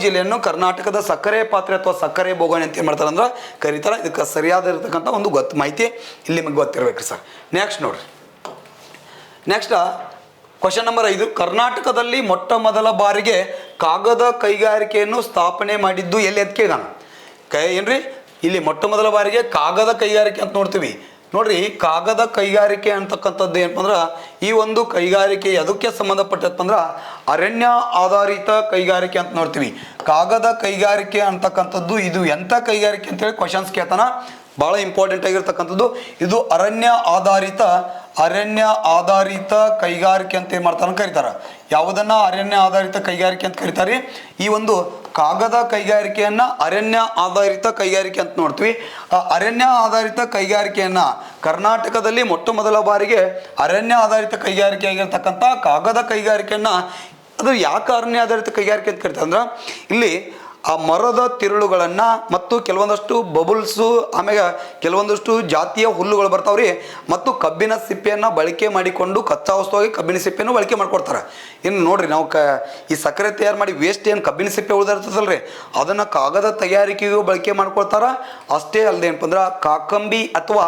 ಜಿಲ್ಲೆಯನ್ನು ಕರ್ನಾಟಕದ ಸಕ್ಕರೆ ಪಾತ್ರೆ ಅಥವಾ ಸಕ್ಕರೆ ಬೋಗಣಿ ಅಂತ ಏನು ಮಾಡ್ತಾರೆ ಅಂದ್ರೆ ಕರೀತಾರೆ. ಇದಕ್ಕೆ ಸರಿಯಾದ ಇರತಕ್ಕಂಥ ಒಂದು ಮಾಹಿತಿ ಇಲ್ಲಿ ನಿಮಗೆ ಗೊತ್ತಿರಬೇಕು ಸರ್. ನೆಕ್ಸ್ಟ್ ನೋಡ್ರಿ, ಕ್ವಶನ್ ನಂಬರ್ 5. ಕರ್ನಾಟಕದಲ್ಲಿ ಮೊಟ್ಟ ಮೊದಲ ಬಾರಿಗೆ ಕಾಗದ ಕೈಗಾರಿಕೆಯನ್ನು ಸ್ಥಾಪನೆ ಮಾಡಿದ್ದು ಎಲ್ಲಿ ಅಂತ ಕೇಳಿದಾನ. ಏನ್ರಿ? ಇಲ್ಲಿ ಮೊಟ್ಟ ಮೊದಲ ಬಾರಿಗೆ ಕಾಗದ ಕೈಗಾರಿಕೆ ಅಂತ ನೋಡ್ತೀವಿ. ನೋಡ್ರಿ ಕಾಗದ ಕೈಗಾರಿಕೆ ಅಂತಕ್ಕಂಥದ್ದು ಏನಪ್ಪ ಅಂದ್ರೆ ಈ ಒಂದು ಕೈಗಾರಿಕೆ ಅದಕ್ಕೆ ಸಂಬಂಧಪಟ್ಟಪ್ಪ ಅಂದ್ರೆ ಅರಣ್ಯ ಆಧಾರಿತ ಕೈಗಾರಿಕೆ ಅಂತ ನೋಡ್ತೀವಿ. ಕಾಗದ ಕೈಗಾರಿಕೆ ಅಂತಕ್ಕಂಥದ್ದು ಇದು ಎಂಥ ಕೈಗಾರಿಕೆ ಅಂತೇಳಿ ಕ್ವಶನ್ಸ್ ಕೇಳ್ತಾನ, ಭಾಳ ಇಂಪಾರ್ಟೆಂಟ್ ಆಗಿರ್ತಕ್ಕಂಥದ್ದು. ಇದು ಅರಣ್ಯ ಆಧಾರಿತ ಕೈಗಾರಿಕೆ ಅಂತ ಏನು ಮಾಡ್ತಾನೆ ಕರೀತಾರೆ. ಯಾವುದನ್ನ ಅರಣ್ಯ ಆಧಾರಿತ ಕೈಗಾರಿಕೆ ಅಂತ ಕರೀತಾರೆ? ಈ ಒಂದು ಕಾಗದ ಕೈಗಾರಿಕೆಯನ್ನು ಅರಣ್ಯ ಆಧಾರಿತ ಕೈಗಾರಿಕೆ ಅಂತ ನೋಡ್ತೀವಿ. ಆ ಅರಣ್ಯ ಆಧಾರಿತ ಕೈಗಾರಿಕೆಯನ್ನು ಕರ್ನಾಟಕದಲ್ಲಿ ಮೊಟ್ಟ ಮೊದಲ ಬಾರಿಗೆ ಅರಣ್ಯ ಆಧಾರಿತ ಕೈಗಾರಿಕೆ ಆಗಿರ್ತಕ್ಕಂಥ ಕಾಗದ ಕೈಗಾರಿಕೆಯನ್ನು ಅದು ಯಾಕೆ ಅರಣ್ಯ ಆಧಾರಿತ ಕೈಗಾರಿಕೆ ಅಂತ ಕರಿತಾರೆ ಅಂದ್ರೆ ಇಲ್ಲಿ ಆ ಮರದ ತಿರುಳುಗಳನ್ನು ಮತ್ತು ಕೆಲವೊಂದಷ್ಟು ಬಬುಲ್ಸು ಆಮೇಲೆ ಕೆಲವೊಂದಷ್ಟು ಜಾತಿಯ ಹುಲ್ಲುಗಳು ಬರ್ತಾವ್ರಿ ಮತ್ತು ಕಬ್ಬಿನ ಸಿಪ್ಪೆಯನ್ನು ಬಳಕೆ ಮಾಡಿಕೊಂಡು ಕಚ್ಚಾ ವಸ್ತುವಾಗಿ ಕಬ್ಬಿನ ಸಿಪ್ಪೆಯನ್ನು ಬಳಕೆ ಮಾಡ್ಕೊಡ್ತಾರೆ. ಇನ್ನು ನೋಡ್ರಿ ನಾವು ಈ ಸಕ್ಕರೆ ತಯಾರು ಮಾಡಿ ವೇಸ್ಟ್ ಏನು ಕಬ್ಬಿನ ಸಿಪ್ಪೆ ಉಳಿದಿರ್ತದಲ್ರಿ ಅದನ್ನು ಕಾಗದ ತಯಾರಿಕೆಗೂ ಬಳಕೆ ಮಾಡ್ಕೊಳ್ತಾರೆ. ಅಷ್ಟೇ ಅಲ್ಲದೆ ಏನಪ್ಪ ಅಂದ್ರೆ ಕಾಕಂಬಿ ಅಥವಾ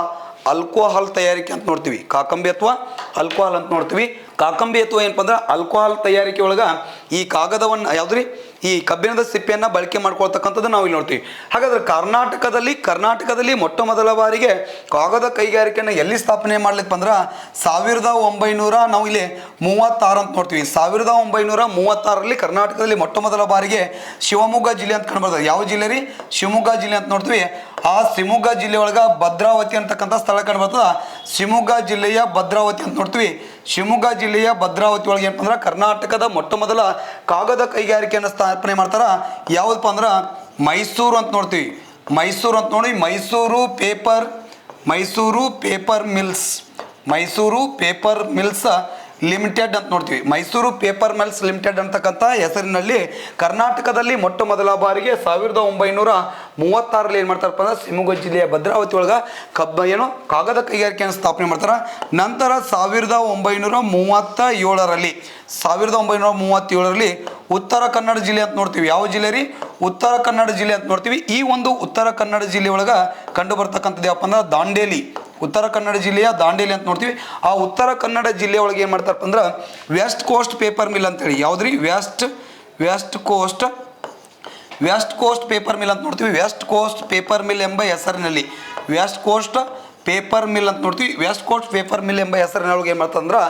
ಆಲ್ಕೋಹಾಲ್ ತಯಾರಿಕೆ ಅಂತ ನೋಡ್ತೀವಿ. ಕಾಕಂಬಿ ಅಥವಾ ಆಲ್ಕೋಹಾಲ್ ಅಂತ ನೋಡ್ತೀವಿ. ಕಾಕಂಬಿ ಅಥವಾ ಏನಪ್ಪ ಅಂದ್ರೆ ಆಲ್ಕೋಹಾಲ್ ತಯಾರಿಕೆ ಒಳಗೆ ಈ ಕಾಗದವನ್ನು ಯಾವುದ್ರಿ ಈ ಕಬ್ಬಿಣದ ಸಿಪ್ಪೆಯನ್ನು ಬಳಕೆ ಮಾಡ್ಕೊಳ್ತಕ್ಕಂಥದ್ದು ನಾವು ಇಲ್ಲಿ ನೋಡ್ತೀವಿ. ಹಾಗಾದ್ರೆ ಕರ್ನಾಟಕದಲ್ಲಿ ಮೊಟ್ಟ ಮೊದಲ ಬಾರಿಗೆ ಕಾಗದ ಕೈಗಾರಿಕೆಯನ್ನು ಎಲ್ಲಿ ಸ್ಥಾಪನೆ ಮಾಡ್ಲಿಕ್ಕೆ ಅಂದ್ರೆ 1936 ನಾವು ಇಲ್ಲಿ 36 ಅಂತ ನೋಡ್ತೀವಿ. 1936ರಲ್ಲಿ ಕರ್ನಾಟಕದಲ್ಲಿ ಮೊಟ್ಟ ಮೊದಲ ಬಾರಿಗೆ ಶಿವಮೊಗ್ಗ ಜಿಲ್ಲೆ ಅಂತ ಕಂಡುಬರ್ತದೆ. ಯಾವ ಜಿಲ್ಲೆ ರೀ? ಶಿವಮೊಗ್ಗ ಜಿಲ್ಲೆ ಅಂತ ನೋಡ್ತೀವಿ. ಆ ಶಿವಮೊಗ್ಗ ಜಿಲ್ಲೆ ಒಳಗೆ ಭದ್ರಾವತಿ ಅಂತಕ್ಕಂಥ ಸ್ಥಳ ಕಂಡುಬರ್ತದೆ. ಶಿವಮೊಗ್ಗ ಜಿಲ್ಲೆಯ ಭದ್ರಾವತಿ ಅಂತ ನೋಡ್ತೀವಿ. ಶಿವಮೊಗ್ಗ ಜಿಲ್ಲೆಯ ಭದ್ರಾವತಿ ಒಳಗೆ ಏನಪ್ಪ ಅಂದ್ರೆ ಕರ್ನಾಟಕದ ಮೊಟ್ಟ ಮೊದಲ ಕಾಗದ ಕೈಗಾರಿಕೆಯನ್ನು ಸ್ಥಾಪನೆ ಮಾಡ್ತಾರ. ಯಾವುದಪ್ಪ ಅಂದ್ರೆ ಮೈಸೂರು ಅಂತ ನೋಡ್ತೀವಿ. ಮೈಸೂರು ಅಂತ ನೋಡಿ ಮೈಸೂರು ಪೇಪರ್ ಮಿಲ್ಸ್ ಲಿಮಿಟೆಡ್ ಅಂತ ನೋಡ್ತೀವಿ. ಮೈಸೂರು ಪೇಪರ್ ಮಿಲ್ಸ್ ಲಿಮಿಟೆಡ್ ಅಂತಕ್ಕಂಥ ಹೆಸರಿನಲ್ಲಿ ಕರ್ನಾಟಕದಲ್ಲಿ ಮೊಟ್ಟ ಮೊದಲ ಬಾರಿಗೆ 1936ರಲ್ಲಿ ಏನು ಮಾಡ್ತಾರಪ್ಪ ಅಂದ್ರೆ ಶಿವಮೊಗ್ಗ ಜಿಲ್ಲೆಯ ಭದ್ರಾವತಿ ಒಳಗೆ ಕಾಗದ ಕೈಗಾರಿಕೆಯನ್ನು ಸ್ಥಾಪನೆ ಮಾಡ್ತಾರೆ. ನಂತರ 1937ರಲ್ಲಿ ಉತ್ತರ ಕನ್ನಡ ಜಿಲ್ಲೆ ಅಂತ ನೋಡ್ತೀವಿ. ಯಾವ ಜಿಲ್ಲೆ ರೀ? ಉತ್ತರ ಕನ್ನಡ ಜಿಲ್ಲೆ ಅಂತ ನೋಡ್ತೀವಿ. ಈ ಒಂದು ಉತ್ತರ ಕನ್ನಡ ಜಿಲ್ಲೆ ಒಳಗೆ ಕಂಡು ಬರ್ತಕ್ಕಂಥದ್ದು ಯಾವಪ್ಪ ಅಂದ್ರೆ ದಾಂಡೇಲಿ. ಉತ್ತರ ಕನ್ನಡ ಜಿಲ್ಲೆಯ ದಾಂಡೇಲಿ ಅಂತ ನೋಡ್ತೀವಿ. ಆ ಉತ್ತರ ಕನ್ನಡ ಜಿಲ್ಲೆ ಒಳಗೆ ಏನು ಮಾಡ್ತಾರಪ್ಪ ಅಂದ್ರೆ ವೆಸ್ಟ್ ಕೋಸ್ಟ್ ಪೇಪರ್ ಮಿಲ್ ಅಂತೇಳಿ. ಯಾವುದ್ರಿ? ವೆಸ್ಟ್ ಕೋಸ್ಟ್ ಪೇಪರ್ ಮಿಲ್ ಅಂತ ನೋಡ್ತೀವಿ. ವೆಸ್ಟ್ ಕೋಸ್ಟ್ ಪೇಪರ್ ಮಿಲ್ ಎಂಬ ಹೆಸರಿನಲ್ಲಿ ವೆಸ್ಟ್ ಕೋಸ್ಟ್ ಪೇಪರ್ ಮಿಲ್ ಅಂತ ನೋಡ್ತೀವಿ. ವೆಸ್ಟ್ ಕೋಸ್ಟ್ ಪೇಪರ್ ಮಿಲ್ ಎಂಬ ಹೆಸರಿನೊಳಗೆ ಏನು ಮಾಡ್ತಂದ್ರೆ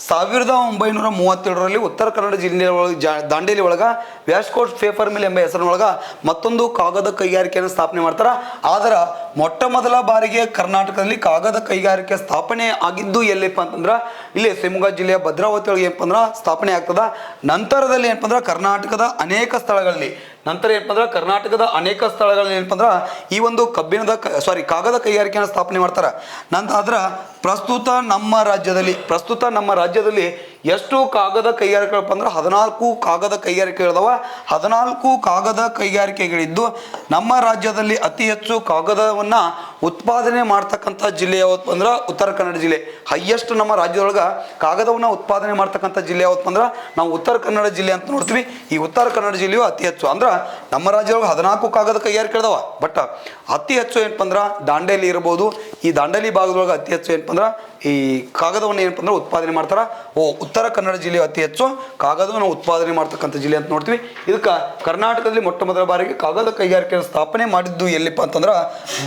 1937ರಲ್ಲಿ ಉತ್ತರ ಕನ್ನಡ ಜಿಲ್ಲೆ ಒಳಗೆ ದಾಂಡೇಲಿ ಒಳಗೆ ವೆಸ್ಟ್ ಕೋಸ್ಟ್ ಪೇಪರ್ ಮಿಲ್ ಎಂಬ ಹೆಸರಿನೊಳಗೆ ಮತ್ತೊಂದು ಕಾಗದ ಕೈಗಾರಿಕೆಯನ್ನು ಸ್ಥಾಪನೆ ಮಾಡ್ತಾರೆ. ಆದರೆ ಮೊಟ್ಟ ಮೊದಲ ಬಾರಿಗೆ ಕರ್ನಾಟಕದಲ್ಲಿ ಕಾಗದ ಕೈಗಾರಿಕೆ ಸ್ಥಾಪನೆ ಆಗಿದ್ದು ಎಲ್ಲಿಪ್ಪ ಅಂತಂದ್ರೆ ಇಲ್ಲಿ ಶಿವಮೊಗ್ಗ ಜಿಲ್ಲೆಯ ಭದ್ರಾವತಿ ಒಳಗೆ ಏನಪ್ಪ ಅಂದ್ರೆ ಸ್ಥಾಪನೆ ಆಗ್ತದ. ನಂತರದಲ್ಲಿ ಏನಪ್ಪ ಅಂದ್ರೆ ಕರ್ನಾಟಕದ ಅನೇಕ ಸ್ಥಳಗಳಲ್ಲಿ ಏನಪ್ಪ ಅಂದ್ರೆ ಈ ಒಂದು ಕಾಗದ ಕೈಗಾರಿಕೆಯನ್ನು ಸ್ಥಾಪನೆ ಮಾಡ್ತಾರೆ. ನಂತರ ಪ್ರಸ್ತುತ ನಮ್ಮ ರಾಜ್ಯದಲ್ಲಿ ಎಷ್ಟು ಕಾಗದ ಕೈಗಾರಿಕೆಗಳಪ್ಪ ಅಂದ್ರೆ 14 ಕಾಗದ ಕೈಗಾರಿಕೆಗಳಿದಾವ. 14 ಕಾಗದ ಕೈಗಾರಿಕೆಗಳಿದ್ದು ನಮ್ಮ ರಾಜ್ಯದಲ್ಲಿ ಅತಿ ಹೆಚ್ಚು ಕಾಗದವನ್ನು ಉತ್ಪಾದನೆ ಮಾಡ್ತಕ್ಕಂಥ ಜಿಲ್ಲೆ ಯಾವತ್ತು ಅಂದ್ರೆ ಉತ್ತರ ಕನ್ನಡ ಜಿಲ್ಲೆ. ಹೈಯೆಸ್ಟ್ ನಮ್ಮ ರಾಜ್ಯದೊಳಗೆ ಕಾಗದವನ್ನು ಉತ್ಪಾದನೆ ಮಾಡ್ತಕ್ಕಂಥ ಜಿಲ್ಲೆ ಯಾವತ್ತು ಅಂದ್ರೆ ನಾವು ಉತ್ತರ ಕನ್ನಡ ಜಿಲ್ಲೆ ಅಂತ ನೋಡ್ತೀವಿ. ಈ ಉತ್ತರ ಕನ್ನಡ ಜಿಲ್ಲೆಯು ಅತಿ ಹೆಚ್ಚು ಅಂದ್ರೆ ನಮ್ಮ ರಾಜ್ಯದೊಳಗೆ 14 ಕಾಗದ ಕೈಗಾರಿಕೆಗಳಿದಾವ. ಬಟ್ ಅತಿ ಹೆಚ್ಚು ಏನಪ್ಪ ಅಂದ್ರೆ ದಾಂಡೇಲಿ ಇರ್ಬೋದು. ಈ ದಾಂಡೇಲಿ ಭಾಗದೊಳಗೆ ಅತಿ ಹೆಚ್ಚು ಏನಪ್ಪ ಅಂದ್ರೆ ಈ ಕಾಗದವನ್ನು ಏನಪ್ಪ ಅಂದ್ರೆ ಉತ್ಪಾದನೆ ಮಾಡ್ತಾರೆ. ಉತ್ತರ ಕನ್ನಡ ಜಿಲ್ಲೆ ಅತಿ ಹೆಚ್ಚು ಕಾಗದವನ್ನು ಉತ್ಪಾದನೆ ಮಾಡ್ತಕ್ಕಂಥ ಜಿಲ್ಲೆ ಅಂತ ನೋಡ್ತೀವಿ. ಇದಕ್ಕೆ ಕರ್ನಾಟಕದಲ್ಲಿ ಮೊಟ್ಟ ಮೊದಲ ಬಾರಿಗೆ ಕಾಗದ ಕೈಗಾರಿಕೆಯನ್ನು ಸ್ಥಾಪನೆ ಮಾಡಿದ್ದು ಎಲ್ಲಿಪ್ಪ ಅಂತಂದ್ರೆ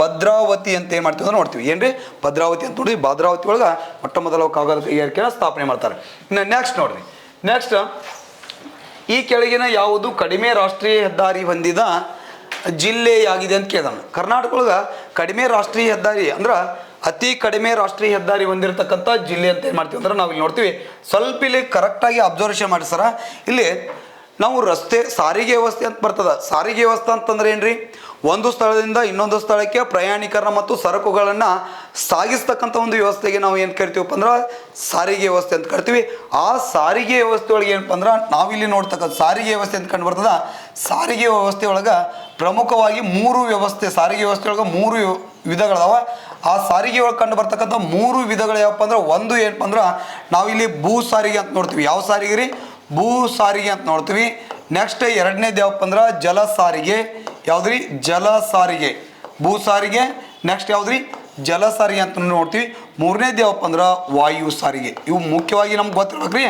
ಭದ್ರಾವತಿ ಅಂತ ಏನು ಮಾಡ್ತೀವಿ ಅಂದ್ರೆ ನೋಡ್ತೀವಿ. ಏನ್ರಿ? ಭದ್ರಾವತಿ ಅಂತ ನೋಡ್ತೀವಿ. ಭದ್ರಾವತಿ ಒಳಗೆ ಮೊಟ್ಟ ಮೊದಲ ಕಾಗದ ಕೈಗಾರಿಕೆಯನ್ನು ಸ್ಥಾಪನೆ ಮಾಡ್ತಾರೆ. ಇನ್ನು ನೆಕ್ಸ್ಟ್ ಈ ಕೆಳಗಿನ ಯಾವುದು ಕಡಿಮೆ ರಾಷ್ಟ್ರೀಯ ಹೆದ್ದಾರಿ ಹೊಂದಿದ ಜಿಲ್ಲೆಯಾಗಿದೆ ಅಂತ ಕೇಳಿದಾನ. ಕರ್ನಾಟಕ ಒಳಗೆ ಕಡಿಮೆ ರಾಷ್ಟ್ರೀಯ ಹೆದ್ದಾರಿ ಅಂದ್ರೆ ಅತಿ ಕಡಿಮೆ ರಾಷ್ಟ್ರೀಯ ಹೆದ್ದಾರಿ ಹೊಂದಿರತಕ್ಕಂಥ ಜಿಲ್ಲೆ ಅಂತ ಏನು ಮಾಡ್ತೀವಿ ಅಂದ್ರೆ ನಾವು ಇಲ್ಲಿ ನೋಡ್ತೀವಿ. ಸ್ವಲ್ಪ ಇಲ್ಲಿ ಕರೆಕ್ಟಾಗಿ ಅಬ್ಸರ್ವೇಷನ್ ಮಾಡಿ ಸರ. ಇಲ್ಲಿ ನಾವು ಸಾರಿಗೆ ವ್ಯವಸ್ಥೆ ಅಂತ ಬರ್ತದೆ. ಸಾರಿಗೆ ವ್ಯವಸ್ಥೆ ಅಂತಂದ್ರೆ ಏನ್ರಿ? ಒಂದು ಸ್ಥಳದಿಂದ ಇನ್ನೊಂದು ಸ್ಥಳಕ್ಕೆ ಪ್ರಯಾಣಿಕರನ್ನ ಮತ್ತು ಸರಕುಗಳನ್ನು ಸಾಗಿಸ್ತಕ್ಕಂಥ ಒಂದು ವ್ಯವಸ್ಥೆಗೆ ನಾವು ಏನು ಕರಿತೀವಪ್ಪ ಅಂದ್ರೆ ಸಾರಿಗೆ ವ್ಯವಸ್ಥೆ ಅಂತ ಕರಿತೀವಿ. ಆ ಸಾರಿಗೆ ವ್ಯವಸ್ಥೆ ಒಳಗೆ ಏನಪ್ಪ ಅಂದ್ರೆ ನಾವಿಲ್ಲಿ ನೋಡ್ತಕ್ಕಂಥ ಸಾರಿಗೆ ವ್ಯವಸ್ಥೆ ಅಂತ ಕಂಡು ಬರ್ತದ. ಸಾರಿಗೆ ವ್ಯವಸ್ಥೆ ಒಳಗೆ ಪ್ರಮುಖವಾಗಿ ಸಾರಿಗೆ ವ್ಯವಸ್ಥೆ ಒಳಗೆ 3 ವಿಧಗಳದಾವ. ಆ ಸಾರಿಗೆ ಒಳಗೆ ಕಂಡು ಬರ್ತಕ್ಕಂಥ 3 ವಿಧಗಳು ಯಾವಪ್ಪ ಅಂದ್ರೆ ಒಂದು ಏನಪ್ಪ ಅಂದ್ರೆ ನಾವಿಲ್ಲಿ ಭೂ ಸಾರಿಗೆ ಅಂತ ನೋಡ್ತೀವಿ. ಯಾವ ಸಾರಿಗೆ ರೀ? ಭೂ ಸಾರಿಗೆ ಅಂತ ನೋಡ್ತೀವಿ. ನೆಕ್ಸ್ಟ್ ಎರಡನೇದು ಯಾವಪ್ಪ ಅಂದ್ರೆ ಜಲ ಸಾರಿಗೆ. ಯಾವುದ್ರಿ? ಜಲ ಸಾರಿಗೆ. ಭೂ ಸಾರಿಗೆ. ನೆಕ್ಸ್ಟ್ ಯಾವುದ್ರಿ? ಜಲ ಸಾರಿಗೆ ಅಂತ ನೋಡ್ತೀವಿ. ಮೂರನೇದು ಯಾವಪ್ಪ ಅಂದ್ರೆ ವಾಯು ಸಾರಿಗೆ. ಇವು ಮುಖ್ಯವಾಗಿ ನಮ್ಗೆ ಗೊತ್ತಿರ್ಬೇಕ್ರಿ.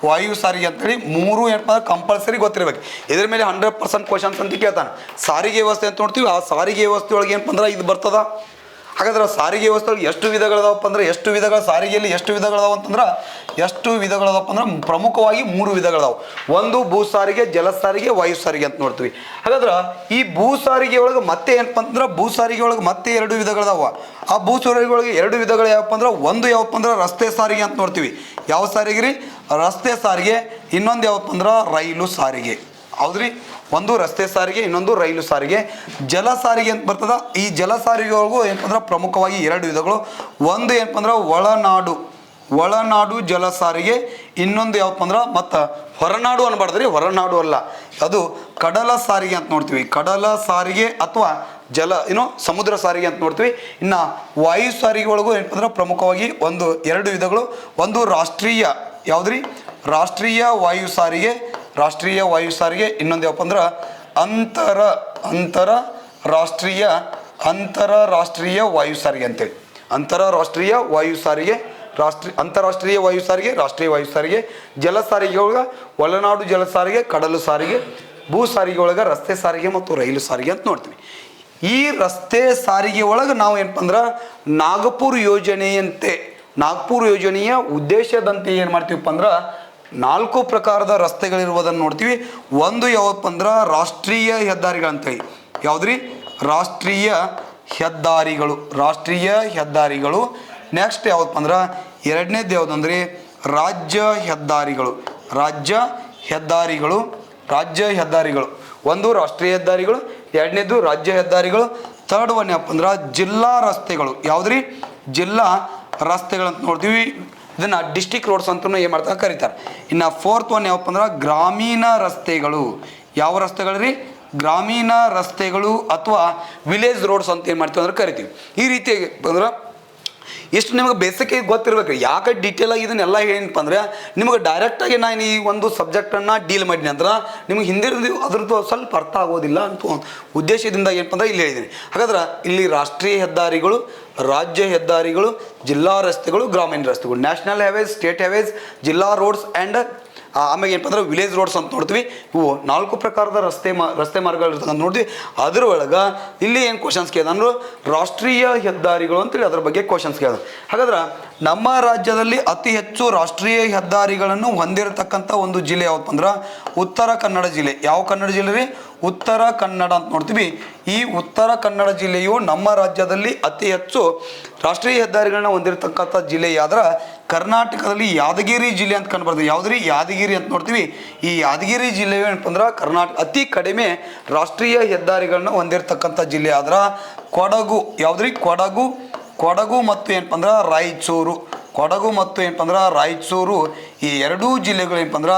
ವಾಯು ಸಾರಿಗೆ ಅಂತೇಳಿ 3 ಏನಪ್ಪ ಅಂದ್ರೆ ಕಂಪಲ್ಸರಿ ಗೊತ್ತಿರ್ಬೇಕು. ಇದ್ರ ಮೇಲೆ 100% ಕ್ವಶನ್ಸ್ ಅಂತ ಕೇಳ್ತಾನೆ. ಸಾರಿಗೆ ವ್ಯವಸ್ಥೆ ಅಂತ ನೋಡ್ತೀವಿ. ಆ ಸಾರಿಗೆ ವ್ಯವಸ್ಥೆ ಒಳಗೆ ಏನಪ್ಪ ಅಂದ್ರೆ ಇದು ಬರ್ತದ. ಹಾಗಾದ್ರೆ ಸಾರಿಗೆ ವ್ಯವಸ್ಥೆ ಎಷ್ಟು ವಿಧಗಳದಾವಪ್ಪ ಅಂದ್ರೆ ಎಷ್ಟು ವಿಧಗಳ ಸಾರಿಗೆಯಲ್ಲಿ ಎಷ್ಟು ವಿಧಗಳದಾವ ಅಂತಂದ್ರೆ ಎಷ್ಟು ವಿಧಗಳದಾವಪ್ಪ ಅಂದ್ರೆ ಪ್ರಮುಖವಾಗಿ 3 ವಿಧಗಳದಾವ. ಒಂದು ಭೂ ಸಾರಿಗೆ, ಜಲ ಸಾರಿಗೆ, ವಾಯು ಸಾರಿಗೆ ಅಂತ ನೋಡ್ತೀವಿ. ಹಾಗಾದ್ರೆ ಈ ಭೂ ಸಾರಿಗೆ ಒಳಗೆ ಮತ್ತೆ ಏನಪ್ಪ ಅಂದ್ರೆ ಭೂ ಸಾರಿಗೆ ಒಳಗೆ ಮತ್ತೆ 2 ವಿಧಗಳದಾವ. ಆ ಭೂ ಸಾರಿಗೆ ಒಳಗೆ 2 ವಿಧಗಳು ಯಾವಪ್ಪ ಅಂದ್ರೆ ಒಂದು ಯಾವಪ್ಪ ಅಂದ್ರೆ ರಸ್ತೆ ಸಾರಿಗೆ ಅಂತ ನೋಡ್ತೀವಿ. ಯಾವ ಸಾರಿಗೆ ರೀ? ರಸ್ತೆ ಸಾರಿಗೆ. ಇನ್ನೊಂದು ಯಾವಪ್ಪ ಅಂದ್ರೆ ರೈಲು ಸಾರಿಗೆ. ಹೌದ್ರಿ, ಒಂದು ರಸ್ತೆ ಸಾರಿಗೆ, ಇನ್ನೊಂದು ರೈಲು ಸಾರಿಗೆ. ಜಲ ಸಾರಿಗೆ ಅಂತ ಬರ್ತದ. ಈ ಜಲ ಸಾರಿಗೆ ಒಳಗೂ ಏನಪ್ಪ ಅಂದ್ರೆ ಪ್ರಮುಖವಾಗಿ 2 ವಿಧಗಳು. ಒಂದು ಏನಪ್ಪ ಅಂದ್ರೆ ಒಳನಾಡು ಜಲ ಸಾರಿಗೆ, ಇನ್ನೊಂದು ಯಾವಪ್ಪ ಅಂದ್ರೆ ಮತ್ತು ಹೊರನಾಡು ಅನ್ಬಾರ್ದ್ರಿ, ಹೊರನಾಡು ಅಲ್ಲ, ಅದು ಕಡಲ ಸಾರಿಗೆ ಅಂತ ನೋಡ್ತೀವಿ. ಕಡಲ ಸಾರಿಗೆ ಅಥವಾ ಸಮುದ್ರ ಸಾರಿಗೆ ಅಂತ ನೋಡ್ತೀವಿ. ಇನ್ನು ವಾಯು ಸಾರಿಗೆ ಒಳಗೂ ಏನಪ್ಪ ಅಂದ್ರೆ ಪ್ರಮುಖವಾಗಿ 2 ವಿಧಗಳು. ಒಂದು ರಾಷ್ಟ್ರೀಯ, ಯಾವುದ್ರಿ? ರಾಷ್ಟ್ರೀಯ ವಾಯು ಸಾರಿಗೆ. ಇನ್ನೊಂದು ಯಾವಪ್ಪ ಅಂದ್ರೆ ಅಂತಾರಾಷ್ಟ್ರೀಯ ವಾಯು ಸಾರಿಗೆ ಅಂತೇಳಿ. ಅಂತಾರಾಷ್ಟ್ರೀಯ ವಾಯು ಸಾರಿಗೆ, ಅಂತಾರಾಷ್ಟ್ರೀಯ ವಾಯು ಸಾರಿಗೆ, ರಾಷ್ಟ್ರೀಯ ವಾಯು ಸಾರಿಗೆ. ಜಲ ಸಾರಿಗೆ ಒಳಗೆ ಒಳನಾಡು ಜಲ ಸಾರಿಗೆ, ಕಡಲು ಸಾರಿಗೆ. ಭೂ ಸಾರಿಗೆ ಒಳಗೆ ರಸ್ತೆ ಸಾರಿಗೆ ಮತ್ತು ರೈಲು ಸಾರಿಗೆ ಅಂತ ನೋಡ್ತೀವಿ. ಈ ರಸ್ತೆ ಸಾರಿಗೆ ಒಳಗೆ ನಾವು ಏನಪ್ಪ ಅಂದ್ರೆ ನಾಗಪುರ ಯೋಜನೆಯ ಉದ್ದೇಶದಂತೆ ಏನು ಮಾಡ್ತೀವಪ್ಪ ಅಂದ್ರೆ 4 ಪ್ರಕಾರದ ರಸ್ತೆಗಳಿರುವುದನ್ನು ನೋಡ್ತೀವಿ. ಒಂದು ಯಾವಪ್ಪ ಅಂದ್ರೆ ರಾಷ್ಟ್ರೀಯ ಹೆದ್ದಾರಿಗಳಂತೇಳಿ. ಯಾವುದ್ರಿ? ರಾಷ್ಟ್ರೀಯ ಹೆದ್ದಾರಿಗಳು. ನೆಕ್ಸ್ಟ್ ಯಾವಪ್ಪ ಅಂದ್ರೆ ಎರಡನೇದು ಯಾವುದಂದ್ರೆ ರಾಜ್ಯ ಹೆದ್ದಾರಿಗಳು. ಒಂದು ರಾಷ್ಟ್ರೀಯ ಹೆದ್ದಾರಿಗಳು, ಎರಡನೇದು ರಾಜ್ಯ ಹೆದ್ದಾರಿಗಳು. ಥರ್ಡ್ ಒನ್ ಯಾವಪ್ಪ ಅಂದ್ರೆ ಜಿಲ್ಲಾ ರಸ್ತೆಗಳು. ಯಾವುದ್ರಿ? ಜಿಲ್ಲಾ ರಸ್ತೆಗಳಂತ ನೋಡ್ತೀವಿ. ಇದನ್ನು ಡಿಸ್ಟಿಕ್ ರೋಡ್ಸ್ ಅಂತ ಏನು ಮಾಡ್ತಾರೆ ಕರೀತಾರೆ. ಇನ್ನು ಫೋರ್ತ್ ಒನ್ ಯಾವಪ್ಪ ಅಂದ್ರೆ ಗ್ರಾಮೀಣ ರಸ್ತೆಗಳು. ಯಾವ ರಸ್ತೆಗಳು ರೀ? ಗ್ರಾಮೀಣ ರಸ್ತೆಗಳು ಅಥವಾ ವಿಲೇಜ್ ರೋಡ್ಸ್ ಅಂತ ಏನು ಮಾಡ್ತೀವಿ ಅಂದ್ರೆ ಕರಿತೀವಿ. ಈ ರೀತಿಯಾಗಿ ಅಂದ್ರೆ ಎಷ್ಟು ನಿಮಗೆ ಬೇಸಿಕಾಗಿ ಗೊತ್ತಿರ್ಬೇಕು. ಯಾಕೆ ಡೀಟೇಲ್ ಆಗಿ ಇದನ್ನೆಲ್ಲ ಏನಪ್ಪ ಅಂದ್ರೆ ನಿಮಗೆ ಡೈರೆಕ್ಟಾಗಿ ನಾನು ಈ ಒಂದು ಸಬ್ಜೆಕ್ಟನ್ನು ಡೀಲ್ ಮಾಡಿನಿ ಅಂದ್ರೆ ನಿಮಗೆ ಹಿಂದಿನ ಅದ್ರದ್ದು ಸ್ವಲ್ಪ ಅರ್ಥ ಆಗೋದಿಲ್ಲ ಅಂತ ಉದ್ದೇಶದಿಂದ ಏನಪ್ಪ ಅಂದ್ರೆ ಇಲ್ಲಿ ಹೇಳಿದ್ದೀನಿ. ಹಾಗಾದ್ರೆ ಇಲ್ಲಿ ರಾಷ್ಟ್ರೀಯ ಹೆದ್ದಾರಿಗಳು, ರಾಜ್ಯ ಹೆದ್ದಾರಿಗಳು, ಜಿಲ್ಲಾ ರಸ್ತೆಗಳು, ಗ್ರಾಮೀಣ ರಸ್ತೆಗಳು, ನ್ಯಾಷನಲ್ ಹೈವೇಸ್, ಸ್ಟೇಟ್ ಹೈವೇಸ್, ಜಿಲ್ಲಾ ರೋಡ್ಸ್ ಆ್ಯಂಡ್ ಆಮೇಲೆ ಏನಪ್ಪ ಅಂದ್ರೆ ವಿಲೇಜ್ ರೋಡ್ಸ್ ಅಂತ ನೋಡ್ತೀವಿ. ಇವು 4 ಪ್ರಕಾರದ ರಸ್ತೆ ಮಾರ್ಗಗಳು ಇರ್ತಕ್ಕಂಥ ನೋಡ್ತೀವಿ. ಅದ್ರ ಒಳಗೆ ಇಲ್ಲಿ ಏನು ಕ್ವಶನ್ಸ್ ಕೇಳಿದ ಅಂದ್ರೆ ರಾಷ್ಟ್ರೀಯ ಹೆದ್ದಾರಿಗಳು ಅಂತೇಳಿ ಅದ್ರ ಬಗ್ಗೆ ಕ್ವಶನ್ಸ್ ಕೇಳಿದ. ಹಾಗಾದ್ರೆ ನಮ್ಮ ರಾಜ್ಯದಲ್ಲಿ ಅತಿ ಹೆಚ್ಚು ರಾಷ್ಟ್ರೀಯ ಹೆದ್ದಾರಿಗಳನ್ನು ಹೊಂದಿರತಕ್ಕಂಥ ಒಂದು ಜಿಲ್ಲೆ ಯಾವಪ್ಪ ಅಂದ್ರೆ ಉತ್ತರ ಕನ್ನಡ ಜಿಲ್ಲೆ. ಯಾವ ಕನ್ನಡ ಜಿಲ್ಲೆ ರೀ? ಉತ್ತರ ಕನ್ನಡ ಅಂತ ನೋಡ್ತೀವಿ. ಈ ಉತ್ತರ ಕನ್ನಡ ಜಿಲ್ಲೆಯು ನಮ್ಮ ರಾಜ್ಯದಲ್ಲಿ ಅತಿ ಹೆಚ್ಚು ರಾಷ್ಟ್ರೀಯ ಹೆದ್ದಾರಿಗಳನ್ನ ಹೊಂದಿರತಕ್ಕಂಥ ಜಿಲ್ಲೆ ಯಾವ್ದ್ರ ಕರ್ನಾಟಕದಲ್ಲಿ ಯಾದಗಿರಿ ಜಿಲ್ಲೆ ಅಂತ ಕಂಡುಬರ್ತದೆ. ಯಾವುದ್ರಿ? ಯಾದಗಿರಿ ಅಂತ ನೋಡ್ತೀವಿ. ಈ ಯಾದಗಿರಿ ಜಿಲ್ಲೆ ಏನಪ್ಪ ಅಂದ್ರೆ ಕರ್ನಾಟಕ ಅತಿ ಕಡಿಮೆ ರಾಷ್ಟ್ರೀಯ ಹೆದ್ದಾರಿಗಳನ್ನ ಹೊಂದಿರತಕ್ಕಂಥ ಜಿಲ್ಲೆ ಆದ್ರೆ ಕೊಡಗು. ಯಾವುದ್ರಿ? ಕೊಡಗು ಮತ್ತು ಏನಪ್ಪ ಅಂದ್ರೆ ರಾಯಚೂರು. ಈ 2 ಜಿಲ್ಲೆಗಳು ಏನಪ್ಪ ಅಂದ್ರೆ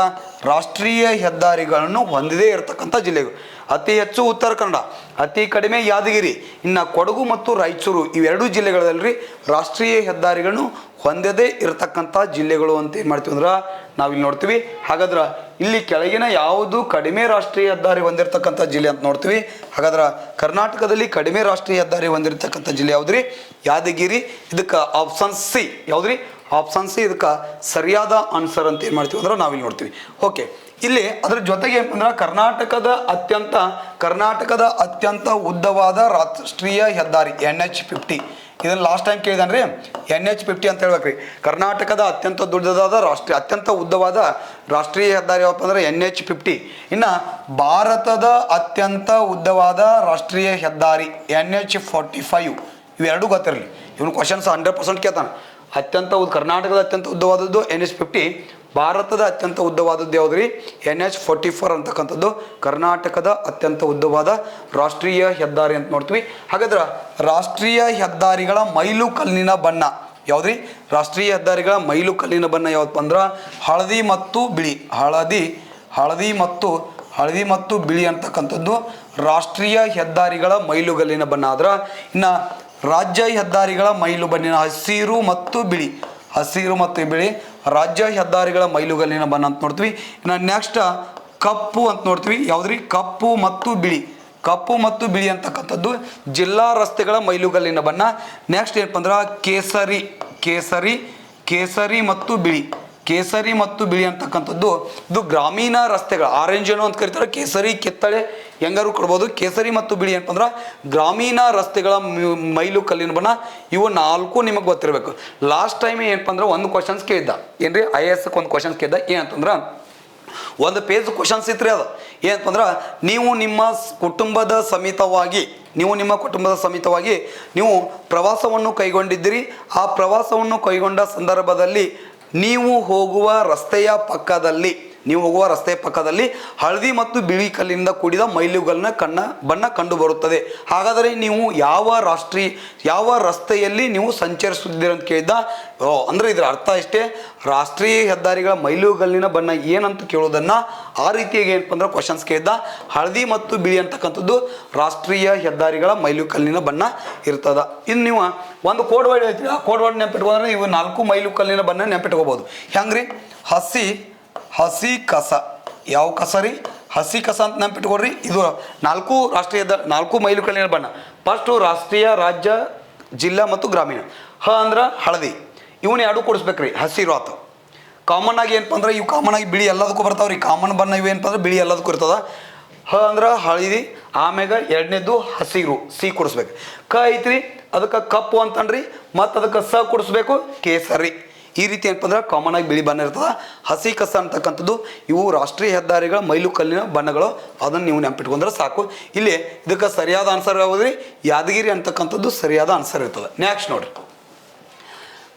ರಾಷ್ಟ್ರೀಯ ಹೆದ್ದಾರಿಗಳನ್ನು ಹೊಂದಿದೇ ಇರತಕ್ಕಂಥ ಜಿಲ್ಲೆಗಳು. ಅತಿ ಹೆಚ್ಚು ಉತ್ತರ ಕನ್ನಡ, ಅತಿ ಕಡಿಮೆ ಯಾದಗಿರಿ. ಇನ್ನು ಕೊಡಗು ಮತ್ತು ರಾಯಚೂರು ಇವೆರಡೂ ಜಿಲ್ಲೆಗಳಲ್ಲಿ ರಾಷ್ಟ್ರೀಯ ಹೆದ್ದಾರಿಗಳನ್ನು ಹೊಂದದೇ ಇರತಕ್ಕಂಥ ಜಿಲ್ಲೆಗಳು ಅಂತ ಏನು ಮಾಡ್ತೀವಿ ಅಂದ್ರೆ ನಾವಿಲ್ಲಿ ನೋಡ್ತೀವಿ. ಹಾಗಾದ್ರೆ ಇಲ್ಲಿ ಕೆಳಗಿನ ಯಾವುದು ಕಡಿಮೆ ರಾಷ್ಟ್ರೀಯ ಹೆದ್ದಾರಿ ಹೊಂದಿರತಕ್ಕಂಥ ಜಿಲ್ಲೆ ಅಂತ ನೋಡ್ತೀವಿ. ಹಾಗಾದ್ರೆ ಕರ್ನಾಟಕದಲ್ಲಿ ಕಡಿಮೆ ರಾಷ್ಟ್ರೀಯ ಹೆದ್ದಾರಿ ಹೊಂದಿರತಕ್ಕಂಥ ಜಿಲ್ಲೆ ಯಾವುದ್ರಿ? ಯಾದಗಿರಿ. ಇದಕ್ಕೆ ಆಪ್ಷನ್ ಸಿ. ಯಾವುದ್ರಿ? ಆಪ್ಷನ್ ಸಿ ಇದಕ್ಕೆ ಸರಿಯಾದ ಆನ್ಸರ್ ಅಂತ ಏನು ಮಾಡ್ತೀವಿ ಅಂದ್ರೆ ನಾವಿಲ್ಲಿ ನೋಡ್ತೀವಿ. ಓಕೆ, ಇಲ್ಲಿ ಅದ್ರ ಜೊತೆಗೆ ಏನಂದ್ರೆ ಕರ್ನಾಟಕದ ಅತ್ಯಂತ ಉದ್ದವಾದ ರಾಷ್ಟ್ರೀಯ ಹೆದ್ದಾರಿ NH50. ಇದನ್ನು ಲಾಸ್ಟ್ ಟೈಮ್ ಕೇಳಿದಾನ್ರಿ, NH50 ಅಂತ ಹೇಳ್ಬೇಕ್ರಿ. ಕರ್ನಾಟಕದ ಅತ್ಯಂತ ಉದ್ದವಾದ ರಾಷ್ಟ್ರೀಯ ಹೆದ್ದಾರಿ ಯಾವಪ್ಪ ಅಂದ್ರೆ NH50. ಇನ್ನು ಭಾರತದ ಅತ್ಯಂತ ಉದ್ದವಾದ ರಾಷ್ಟ್ರೀಯ ಹೆದ್ದಾರಿ NH45. ಇವೆರಡೂ ಗೊತ್ತಿರಲಿ. ಇವನು ಕ್ವಶನ್ಸ್ 100% ಕೇಳ್ತಾನೆ. ಕರ್ನಾಟಕದ ಅತ್ಯಂತ ಉದ್ದವಾದದ್ದು NH50, ಭಾರತದ ಅತ್ಯಂತ ಉದ್ದವಾದದ್ದು ಯಾವುದ್ರಿ? NH44 ಅಂತಕ್ಕಂಥದ್ದು ಕರ್ನಾಟಕದ ಅತ್ಯಂತ ಉದ್ದವಾದ ರಾಷ್ಟ್ರೀಯ ಹೆದ್ದಾರಿ ಅಂತ ನೋಡ್ತೀವಿ. ಹಾಗಾದ್ರೆ ರಾಷ್ಟ್ರೀಯ ಹೆದ್ದಾರಿಗಳ ಮೈಲು ಕಲ್ಲಿನ ಬಣ್ಣ ಯಾವುದ್ರಿ? ರಾಷ್ಟ್ರೀಯ ಹೆದ್ದಾರಿಗಳ ಮೈಲು ಕಲ್ಲಿನ ಬಣ್ಣ ಯಾವಪ್ಪ ಅಂದ್ರೆ ಹಳದಿ ಮತ್ತು ಬಿಳಿ ಅಂತಕ್ಕಂಥದ್ದು ರಾಷ್ಟ್ರೀಯ ಹೆದ್ದಾರಿಗಳ ಮೈಲುಗಲ್ಲಿನ ಬಣ್ಣ. ಆದ್ರೆ ಇನ್ನು ರಾಜ್ಯ ಹೆದ್ದಾರಿಗಳ ಮೈಲು ಬಣ್ಣಿನ ಹಸಿರು ಮತ್ತು ಬಿಳಿ ರಾಜ್ಯ ಹೆದ್ದಾರಿಗಳ ಮೈಲುಗಲ್ಲಿನ ಬಣ್ಣ ಅಂತ ನೋಡ್ತೀವಿ. ಇನ್ನು ನೆಕ್ಸ್ಟ್ ಕಪ್ಪು ಅಂತ ನೋಡ್ತೀವಿ. ಯಾವುದ್ರಿ? ಕಪ್ಪು ಮತ್ತು ಬಿಳಿ ಅಂತಕ್ಕಂಥದ್ದು ಜಿಲ್ಲಾ ರಸ್ತೆಗಳ ಮೈಲುಗಲ್ಲಿನ ಬಣ್ಣ. ನೆಕ್ಸ್ಟ್ ಏನಪ್ಪ ಅಂದ್ರೆ ಕೇಸರಿ ಮತ್ತು ಕೇಸರಿ ಮತ್ತು ಬಿಳಿ ಅಂತಕ್ಕಂಥದ್ದು ಇದು ಗ್ರಾಮೀಣ ರಸ್ತೆಗಳು, ಆರೆಂಜ್ ಏನು ಅಂತ ಕರೀತಾರೆ, ಕೇಸರಿ ಕಿತ್ತಳೆ ಹೆಂಗಾರು ಕೊಡ್ಬೋದು. ಕೇಸರಿ ಮತ್ತು ಬಿಳಿ ಏನಪ್ಪ ಅಂದ್ರೆ ಗ್ರಾಮೀಣ ರಸ್ತೆಗಳ ಮೈಲು ಕಲ್ಲಿನ ಬಣ್ಣ. ಇವು 4 ನಿಮಗೆ ಗೊತ್ತಿರಬೇಕು. ಲಾಸ್ಟ್ ಟೈಮ್ ಏನಪ್ಪ ಅಂದ್ರೆ ಒಂದು ಕ್ವಶನ್ಸ್ ಕೇಳಿದ್ದ ಏನ್ರಿ, IAS ಒಂದು ಕ್ವಶನ್ಸ್ ಕೇಳಿದ್ದ ಏನಂತಂದ್ರೆ ಒಂದು ಪೇಜ್ ಕ್ವಶನ್ಸ್ ಇತ್ತು ರೀ. ಅದು ಏನಂತಂದ್ರೆ ನೀವು ನಿಮ್ಮ ಕುಟುಂಬದ ಸಮೇತವಾಗಿ ನೀವು ಪ್ರವಾಸವನ್ನು ಕೈಗೊಂಡಿದ್ದೀರಿ. ಆ ಪ್ರವಾಸವನ್ನು ಕೈಗೊಂಡ ಸಂದರ್ಭದಲ್ಲಿ ನೀವು ಹೋಗುವ ರಸ್ತೆಯ ಪಕ್ಕದಲ್ಲಿ ಹಳದಿ ಮತ್ತು ಬಿಳಿ ಕಲ್ಲಿನಿಂದ ಕೂಡಿದ ಮೈಲುಗಲ್ಲಿನ ಬಣ್ಣ ಕಂಡು ಬರುತ್ತದೆ. ಹಾಗಾದರೆ ನೀವು ಯಾವ ರಸ್ತೆಯಲ್ಲಿ ನೀವು ಸಂಚರಿಸುತ್ತಿದ್ದೀರಿ ಅಂತ ಕೇಳಿದ್ದ. ಅಂದರೆ ಇದರ ಅರ್ಥ ಇಷ್ಟೇ, ರಾಷ್ಟ್ರೀಯ ಹೆದ್ದಾರಿಗಳ ಮೈಲುಗಲ್ಲಿನ ಬಣ್ಣ ಏನಂತ ಕೇಳೋದನ್ನು ಆ ರೀತಿಯಾಗಿ ಏನಪ್ಪ ಅಂದ್ರೆ ಕ್ವಶನ್ಸ್ ಕೇಳಿದ್ದ. ಹಳದಿ ಮತ್ತು ಬಿಳಿ ಅಂತಕ್ಕಂಥದ್ದು ರಾಷ್ಟ್ರೀಯ ಹೆದ್ದಾರಿಗಳ ಮೈಲುಗಲ್ಲಿನ ಬಣ್ಣ ಇರ್ತದ. ಇನ್ನು ನೀವು ಒಂದು ಕೋಡ್ ವರ್ಡ್ ಹೇಳ್ತೀವಿ, ಆ ಕೋಡ್ ವರ್ಡ್ ನೆನಪಿಟ್ಕೊಂಡ್ರೆ ನೀವು 4 ಮೈಲುಗಲ್ಲಿನ ಬಣ್ಣ ನೆನಪಿಟ್ಕೋಬೋದು. ಹೆಂಗ್ರಿ, ಹಸಿ ಕಸ. ಯಾವ ಕಸ ರೀ? ಹಸಿ ಕಸ ಅಂತ ನೆನಪಿಟ್ಕೊಡ್ರಿ. ಇದು 4 ಮೈಲುಗಲ್ಲಿನ ಬಣ್ಣ. ಫಸ್ಟು ರಾಷ್ಟ್ರೀಯ, ರಾಜ್ಯ, ಜಿಲ್ಲಾ ಮತ್ತು ಗ್ರಾಮೀಣ. ಅಂದ್ರೆ ಹಳದಿ, ಇವನ್ನ 2 ಕೊಡಿಸ್ಬೇಕ್ರಿ. ಹಸಿರು ಆತು. ಕಾಮನ್ ಆಗಿ ಏನಪ್ಪ ಅಂದ್ರೆ ಇವು ಕಾಮನ್ ಆಗಿ ಬಿಳಿ ಎಲ್ಲದಕ್ಕೂ ಬರ್ತಾವ್ರಿ. ಕಾಮನ್ ಬಣ್ಣ ಇವೇನಪ್ಪ ಅಂದ್ರೆ ಬಿಳಿ ಎಲ್ಲದಕ್ಕೂ ಇರ್ತದ. ಅಂದ್ರೆ ಹಳದಿ, ಆಮ್ಯಾಗ 2ನೇದು ಹಸಿರು, ಸಿ ಕೊಡಿಸ್ಬೇಕು. ಐತ್ರಿ, ಅದಕ್ಕೆ ಕಪ್ಪು ಅಂತನ್ರಿ, ಮತ್ತು ಅದಕ್ಕೆ ಸ ಕೊಡಿಸ್ಬೇಕು, ಕೇಸರಿ. ಈ ರೀತಿ ಏನಪ್ಪ ಅಂದ್ರೆ ಕಾಮನ್ ಆಗಿ ಬಿಳಿ ಬಣ್ಣ ಇರ್ತದ. ಹಸಿ ಕಸ ಅಂತಕ್ಕಂಥದ್ದು ಇವು ರಾಷ್ಟ್ರೀಯ ಹೆದ್ದಾರಿಗಳ ಮೈಲುಕಲ್ಲಿನ ಬಣ್ಣಗಳು. ಅದನ್ನು ನೀವು ನೆನಪಿಟ್ಕೊಂಡ್ರೆ ಸಾಕು. ಇಲ್ಲಿ ಇದಕ್ಕೆ ಸರಿಯಾದ ಆನ್ಸರ್ ಯಾವುದ್ರಿ? ಯಾದಗಿರಿ ಅಂತಕ್ಕಂಥದ್ದು ಸರಿಯಾದ ಆನ್ಸರ್ ಇರ್ತದೆ. ನೆಕ್ಸ್ಟ್ ನೋಡ್ರಿ,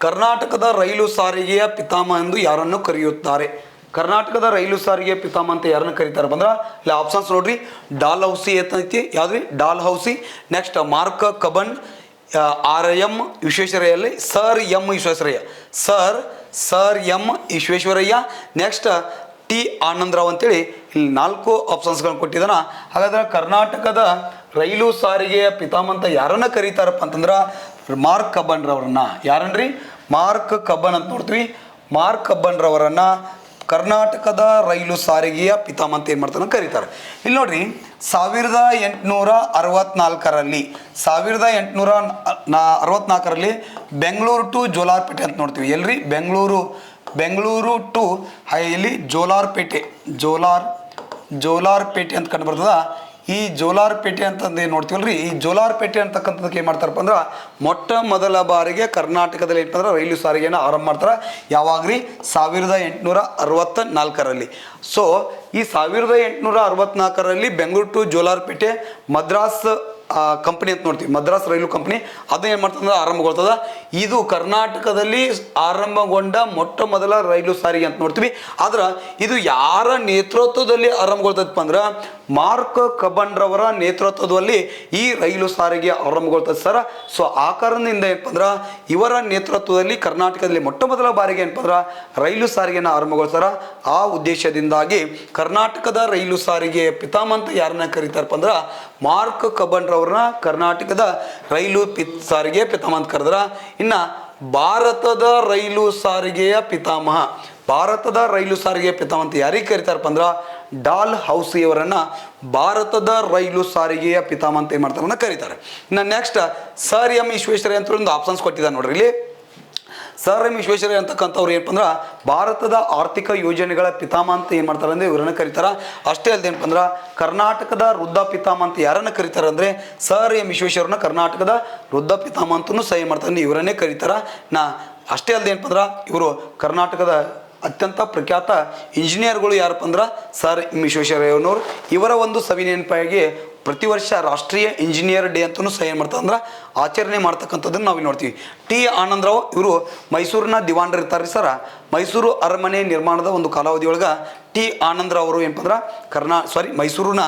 ಕರ್ನಾಟಕದ ರೈಲು ಸಾರಿಗೆಯ ಪಿತಾಮಹ ಎಂದು ಯಾರನ್ನು ಕರೆಯುತ್ತಾರೆ? ಕರ್ನಾಟಕದ ರೈಲು ಸಾರಿಗೆ ಪಿತಾಮಹ ಅಂತ ಯಾರನ್ನು ಕರೀತಾರೆ ಬಂದ್ರೆ ಇಲ್ಲಿ ಆಪ್ಷನ್ಸ್ ನೋಡ್ರಿ. ಡಾಲ್ ಹೌಸಿ ಐತಿ, ಯಾವ್ದ್ರಿ? Dalhousie. Next Mark Cubbon, RM ವಿಶ್ವೇಶ್ವರಯ್ಯಲ್ಲಿ sir M Visvesvaraya, sir M Visvesvaraya. Next T Anandarao ಅಂತೇಳಿ ಇಲ್ಲಿ 4 ಆಪ್ಷನ್ಸ್ಗಳನ್ನ ಕೊಟ್ಟಿದ್ದಾನ. ಹಾಗಾದ್ರೆ ಕರ್ನಾಟಕದ ರೈಲು ಸಾರಿಗೆಯ ಪಿತಾಮಹ ಅಂತ ಯಾರನ್ನ ಕರೀತಾರಪ್ಪ ಅಂತಂದ್ರೆ ಮಾರ್ಕ್ ಕಬ್ಬನ್ ರವರನ್ನ. ಯಾರನ್ರಿ? ಮಾರ್ಕ್ ಕಬ್ಬನ್ ಅಂತ ನೋಡ್ತೀವಿ. ಮಾರ್ಕ್ ಕಬ್ಬನ್ ರವರನ್ನ ಕರ್ನಾಟಕದ ರೈಲು ಸಾರಿಗೆಯ ಪಿತಾಮಹ ಅಂತ ಏನು ಮಾಡ್ತಾರೆ ಕರೀತಾರೆ. ಇಲ್ಲಿ ನೋಡ್ರಿ, 1864ರಲ್ಲಿ ಬೆಂಗಳೂರು ಟು ಜೋಲಾರ್ಪೇಟೆ ಅಂತ ನೋಡ್ತೀವಿ. ಎಲ್ರಿ? ಬೆಂಗಳೂರು ಟು ಇಲ್ಲಿ ಜೋಲಾರ್ಪೇಟೆ ಅಂತ ಕಂಡು ಬರ್ತದ. ಈ ಜೋಲಾರ್ಪೇಟೆ ಅಂತಂದು ಏನು ನೋಡ್ತೀವಲ್ರಿ, ಈ ಜೋಲಾರ್ಪೇಟೆ ಅಂತಕ್ಕಂಥದಕ್ಕೆ ಏನು ಮಾಡ್ತಾರಪ್ಪ ಅಂದ್ರೆ ಮೊಟ್ಟ ಮೊದಲ ಬಾರಿಗೆ ಕರ್ನಾಟಕದಲ್ಲಿ ಏನಂತಂದ್ರೆ ರೈಲು ಸಾರಿಗೆಯನ್ನು ಆರಂಭ ಮಾಡ್ತಾರೆ. ಯಾವಾಗ್ರಿ? 1864ರಲ್ಲಿ. ಸೊ ಈ 1864ರಲ್ಲಿ ಬೆಂಗಳೂರು ಟು ಜೋಲಾರ್ಪೇಟೆ ಮದ್ರಾಸ್ ಕಂಪ್ನಿ ಅಂತ ನೋಡ್ತೀವಿ. ಮದ್ರಾಸ್ ರೈಲು ಕಂಪ್ನಿ ಅದು ಏನು ಮಾಡ್ತಂದ್ರೆ ಆರಂಭಗೊಳ್ತದ. ಇದು ಕರ್ನಾಟಕದಲ್ಲಿ ಆರಂಭಗೊಂಡ ಮೊಟ್ಟ ಮೊದಲ ರೈಲು ಸಾರಿಗೆ ಅಂತ ನೋಡ್ತೀವಿ. ಆದ್ರೆ ಇದು ಯಾರ ನೇತೃತ್ವದಲ್ಲಿ ಆರಂಭಗೊಳ್ತದಪ್ಪ ಅಂದ್ರೆ ಮಾರ್ಕ್ ಕಬ್ಬನ್ ರವರ ನೇತೃತ್ವದಲ್ಲಿ ಈ ರೈಲು ಸಾರಿಗೆ ಆರಂಭಗೊಳ್ತದೆ ಸರ್. ಸೊ ಆ ಕಾರಣದಿಂದ ಏನಪ್ಪ ಅಂದ್ರೆ ಇವರ ನೇತೃತ್ವದಲ್ಲಿ ಕರ್ನಾಟಕದಲ್ಲಿ ಮೊಟ್ಟ ಮೊದಲ ಬಾರಿಗೆ ಏನಪ್ಪ ಅಂದ್ರೆ ರೈಲು ಸಾರಿಗೆಯನ್ನು ಆರಂಭಗೊಳ್ತಾರ. ಆ ಉದ್ದೇಶದಿಂದಾಗಿ ಕರ್ನಾಟಕದ ರೈಲು ಸಾರಿಗೆ ಪಿತಾಮಹ ಅಂತ ಯಾರನ್ನ ಕರೀತಾರಪ್ಪ ಅಂದ್ರೆ ಮಾರ್ಕ್ ಕಬ್ಬನ್ ರವರನ್ನ ಕರ್ನಾಟಕದ ರೈಲು ಸಾರಿಗೆ ಪಿತಾಮಹ ಅಂತ ಕರೆದ್ರ. ಇನ್ನು ಭಾರತದ ರೈಲು ಸಾರಿಗೆಯ ಪಿತಾಮಹ ಅಂತ ಯಾರಿಗೆ ಕರೀತಾರಪ್ಪ ಅಂದ್ರೆ ಡಾಲ್ ಹೌಸಿಯವರನ್ನ ಭಾರತದ ರೈಲು ಸಾರಿಗೆಯ ಪಿತಾಮಹ ಅಂತ ಏನು ಮಾಡ್ತಾರನ್ನ ಕರೀತಾರೆ. ಇನ್ನು ನೆಕ್ಸ್ಟ್ ಸರ್ ಎಂ ವಿಶ್ವೇಶ್ವರಯ್ಯ ಅಂತ ಒಂದು ಆಪ್ಷನ್ಸ್ ಕೊಟ್ಟಿದ್ದಾರೆ ನೋಡ್ರಿ. ಇಲ್ಲಿ ಸರ್ ಎಂ ವಿಶ್ವೇಶ್ವರಯ್ಯ ಅಂತಕ್ಕಂಥವ್ರು ಏನಪ್ಪ ಅಂದ್ರೆ ಭಾರತದ ಆರ್ಥಿಕ ಯೋಜನೆಗಳ ಪಿತಾಮಹ ಅಂತ ಏನು ಮಾಡ್ತಾರೆ ಅಂದರೆ ಇವರನ್ನ ಕರೀತಾರೆ. ಅಷ್ಟೇ ಅಲ್ಲದೆ ಏನಪ್ಪ ಅಂದ್ರೆ ಕರ್ನಾಟಕದ ವೃದ್ಧ ಪಿತಾಮಹ ಅಂತ ಯಾರನ್ನ ಕರೀತಾರೆ ಅಂದರೆ ಸರ್ ಎಂ ವಿಶ್ವೇಶ್ವರಯ್ಯನ ಕರ್ನಾಟಕದ ವೃದ್ಧ ಪಿತಾಮಹ ಅಂತಲೂ ಸಹಿ ಮಾಡ್ತಾರೆ, ಇವರನ್ನೇ ಕರೀತಾರೆ. ಅಷ್ಟೇ ಅಲ್ಲದೆ ಏನಪ್ಪ ಅಂದ್ರೆ ಇವರು ಕರ್ನಾಟಕದ ಅತ್ಯಂತ ಪ್ರಖ್ಯಾತ ಇಂಜಿನಿಯರ್ಗಳು ಯಾರಪ್ಪ ಅಂದ್ರೆ ಸರ್ ಎಂ ವಿಶ್ವೇಶ್ವರಯ್ಯನವರು. ಇವರ ಒಂದು ಸವಿನೆನಪಾಗಿ ಪ್ರತಿ ವರ್ಷ ರಾಷ್ಟ್ರೀಯ ಇಂಜಿನಿಯರ್ ಡೇ ಅಂತಲೂ ಸಹ ಏನು ಮಾಡ್ತಾರೆ ಅಂದ್ರೆ ಆಚರಣೆ ಮಾಡ್ತಕ್ಕಂಥದ್ದನ್ನು ನಾವು ನೋಡ್ತೀವಿ. T ಆನಂದರಾವ್ ಇವರು ಮೈಸೂರಿನ ದಿವಾನರು ಇರ್ತಾರೆ ಸರ. ಮೈಸೂರು ಅರಮನೆ ನಿರ್ಮಾಣದ ಒಂದು ಕಾಲಾವಧಿ ಒಳಗೆ T ಆನಂದರಾವ್ ಅವರು ಏನಪ್ಪ ಅಂದ್ರೆ ಮೈಸೂರಿನ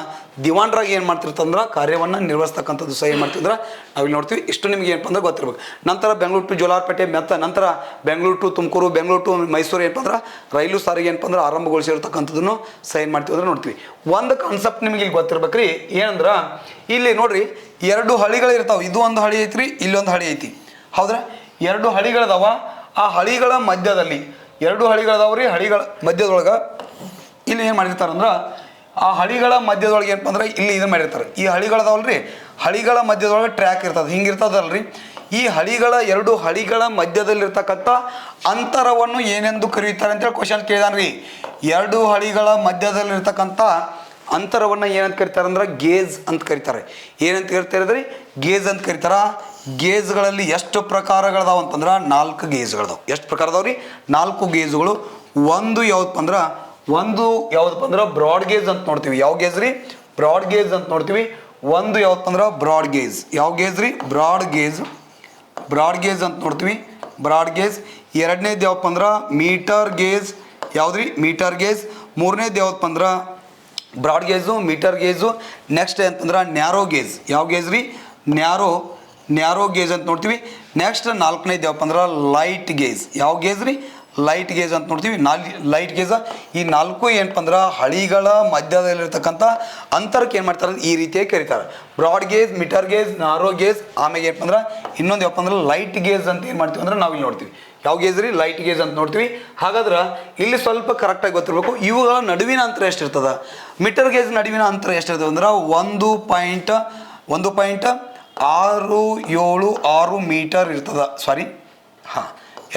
ದಿವಾನರಾಗಿ ಏನು ಮಾಡ್ತಿರ್ತಂದ್ರೆ ಕಾರ್ಯವನ್ನು ನಿರ್ವಹಿಸ್ತಕ್ಕಂಥದ್ದು ಸಹ ಏನು ಮಾಡ್ತಿದ್ರೆ ನಾವಿಲ್ಲಿ ನೋಡ್ತೀವಿ. ಇಷ್ಟು ನಿಮ್ಗೆ ಏನಪ್ಪ ಅಂದ್ರೆ ಗೊತ್ತಿರ್ಬೇಕು. ನಂತರ ಬೆಂಗಳೂರು ಟು ಜೋಲಾರ್ಪೇಟೆ ನಂತರ ಬೆಂಗಳೂರು ಟು ತುಮಕೂರು, ಬೆಂಗಳೂರು ಟು ಮೈಸೂರು ಏನಪ್ಪ ಅಂದ್ರೆ ರೈಲು ಸಾರಿಗೆ ಏನಪ್ಪ ಅಂದ್ರೆ ಆರಂಭಗೊಳಿಸಿರ್ತಕ್ಕಂಥದ್ದನ್ನು ಸಹ ಏನು ಮಾಡ್ತೀವಿ ಅಂದ್ರೆ ನೋಡ್ತೀವಿ. ಒಂದು ಕಾನ್ಸೆಪ್ಟ್ ನಿಮಗೆ ಇಲ್ಲಿ ಗೊತ್ತಿರ್ಬೇಕ್ರಿ. ಏನಂದ್ರೆ ಇಲ್ಲಿ ನೋಡ್ರಿ, 2 ಹಳಿಗಳಿರ್ತಾವೆ. ಇದು ಒಂದು ಹಳಿ ಐತ್ರಿ, ಇಲ್ಲೊಂದು ಹಳಿ ಐತಿ. ಹೌದ್ರಾ? 2 ಹಳಿಗಳದಾವ. ಆ ಹಳಿಗಳ ಮಧ್ಯದಲ್ಲಿ 2 ಹಳಿಗಳದಾವ್ರಿ. ಹಳಿಗಳ ಮಧ್ಯದೊಳಗೆ ಇಲ್ಲಿ ಏನು ಮಾಡಿರ್ತಾರಂದ್ರೆ ಆ ಹಳಿಗಳ ಮಧ್ಯದೊಳಗೆ ಏನಪ್ಪ ಅಂದ್ರೆ ಇಲ್ಲಿ ಇದನ್ನು ಮಾಡಿರ್ತಾರೆ. ಈ ಹಳಿಗಳದಾವಲ್ರಿ, ಹಳಿಗಳ ಮಧ್ಯದೊಳಗೆ ಟ್ರ್ಯಾಕ್ ಇರ್ತದೆ, ಹಿಂಗಿರ್ತದಲ್ರಿ. ಈ ಹಳಿಗಳ ಎರಡು ಹಳಿಗಳ ಮಧ್ಯದಲ್ಲಿರ್ತಕ್ಕಂಥ ಅಂತರವನ್ನು ಏನೆಂದು ಕರೆಯುತ್ತಾರೆ ಅಂತೇಳಿ ಕ್ವಶನ್ ಕೇಳಿದಾನ್ರಿ. ಎರಡು ಹಳಿಗಳ ಮಧ್ಯದಲ್ಲಿರ್ತಕ್ಕಂಥ ಅಂತರವನ್ನು ಏನಂತ ಕರಿತಾರೆ ಅಂದ್ರೆ ಗೇಜ್ ಅಂತ ಕರೀತಾರೆ. ಏನಂತ ಕರಿತಾರೆ? ಗೇಜ್ ಅಂತ ಕರೀತಾರ. ಗೇಜ್ಗಳಲ್ಲಿ ಎಷ್ಟು ಪ್ರಕಾರಗಳದಾವ ಅಂತಂದ್ರೆ 4 ಗೇಜ್ಗಳದಾವ. ಎಷ್ಟು ಪ್ರಕಾರ ಅದಾವ್ರಿ? 4 ಗೇಜ್ಗಳು. ಒಂದು ಯಾವ್ದಪ್ಪ ಅಂದ್ರೆ ಬ್ರಾಡ್ ಗೇಜ್ ಅಂತ ನೋಡ್ತೀವಿ. ಯಾವ ಗೇಜ್ ರೀ? ಬ್ರಾಡ್ ಗೇಜ್ ಅಂತ ನೋಡ್ತೀವಿ. ಒಂದು ಯಾವ್ದಪ್ಪ ಅಂದ್ರೆ ಬ್ರಾಡ್ ಗೇಜ್. ಯಾವ ಗೇಜ್ ರೀ? ಬ್ರಾಡ್ ಗೇಜ್ ಅಂತ ನೋಡ್ತೀವಿ. Broad gauge. ಎರಡನೇದು ಯಾವಪ್ಪ ಅಂದ್ರೆ ಮೀಟರ್ ಗೇಜ್. ಯಾವ್ದ್ರಿ? Metre gauge. ಮೂರನೇದು ಯಾವಪ್ಪ ಅಂದ್ರೆ broad gauge, metre gauge. Next ಅಂತಂದ್ರೆ ನ್ಯಾರೋ ಗೇಜ್. ಯಾವ ಗೇಜ್ ರೀ? ನ್ಯಾರೋ ಗೇಜ್ ಅಂತ ನೋಡ್ತೀವಿ. ನೆಕ್ಸ್ಟ್ 4ನೇದು ಯಾವಪ್ಪ ಅಂದ್ರೆ ಲೈಟ್ ಗೇಜ್. ಯಾವ ಗೇಜ್ ರೀ? ಲೈಟ್ ಗೇಜ್ ಅಂತ ನೋಡ್ತೀವಿ. Light gauge. ಈ 4 ಏನಪ್ಪ ಅಂದ್ರೆ ಹಳಿಗಳ ಮಧ್ಯದಲ್ಲಿರ್ತಕ್ಕಂಥ ಅಂತರಕ್ಕೆ ಏನು ಮಾಡ್ತಾರೆ? ಈ ರೀತಿಯಾಗಿ ಕರೀತಾರೆ. Broad gauge, metre gauge, narrow gauge. ಆಮೇಲೆ ಏನಪ್ಪ ಅಂದ್ರೆ ಇನ್ನೊಂದು ಯಾವಪ್ಪ ಅಂದ್ರೆ ಲೈಟ್ ಗೇಜ್ ಅಂತ ಏನು ಮಾಡ್ತೀವಿ ಅಂದ್ರೆ ನಾವಿಲ್ಲಿ ನೋಡ್ತೀವಿ. ಯಾವ ಗೇಜ್ ರೀ? ಲೈಟ್ ಗೇಜ್ ಅಂತ ನೋಡ್ತೀವಿ. ಹಾಗಾದ್ರೆ ಇಲ್ಲಿ ಸ್ವಲ್ಪ ಕರೆಕ್ಟಾಗಿ ಗೊತ್ತಿರಬೇಕು. ಇವುಗಳ ನಡುವಿನ ಅಂತರ ಎಷ್ಟಿರ್ತದೆ? ಮೀಟರ್ ಗೇಜ್ ನಡುವಿನ ಅಂತರ ಎಷ್ಟಿರ್ತದೆ ಅಂದ್ರೆ 1.676 ಮೀಟರ್ ಇರ್ತದೆ.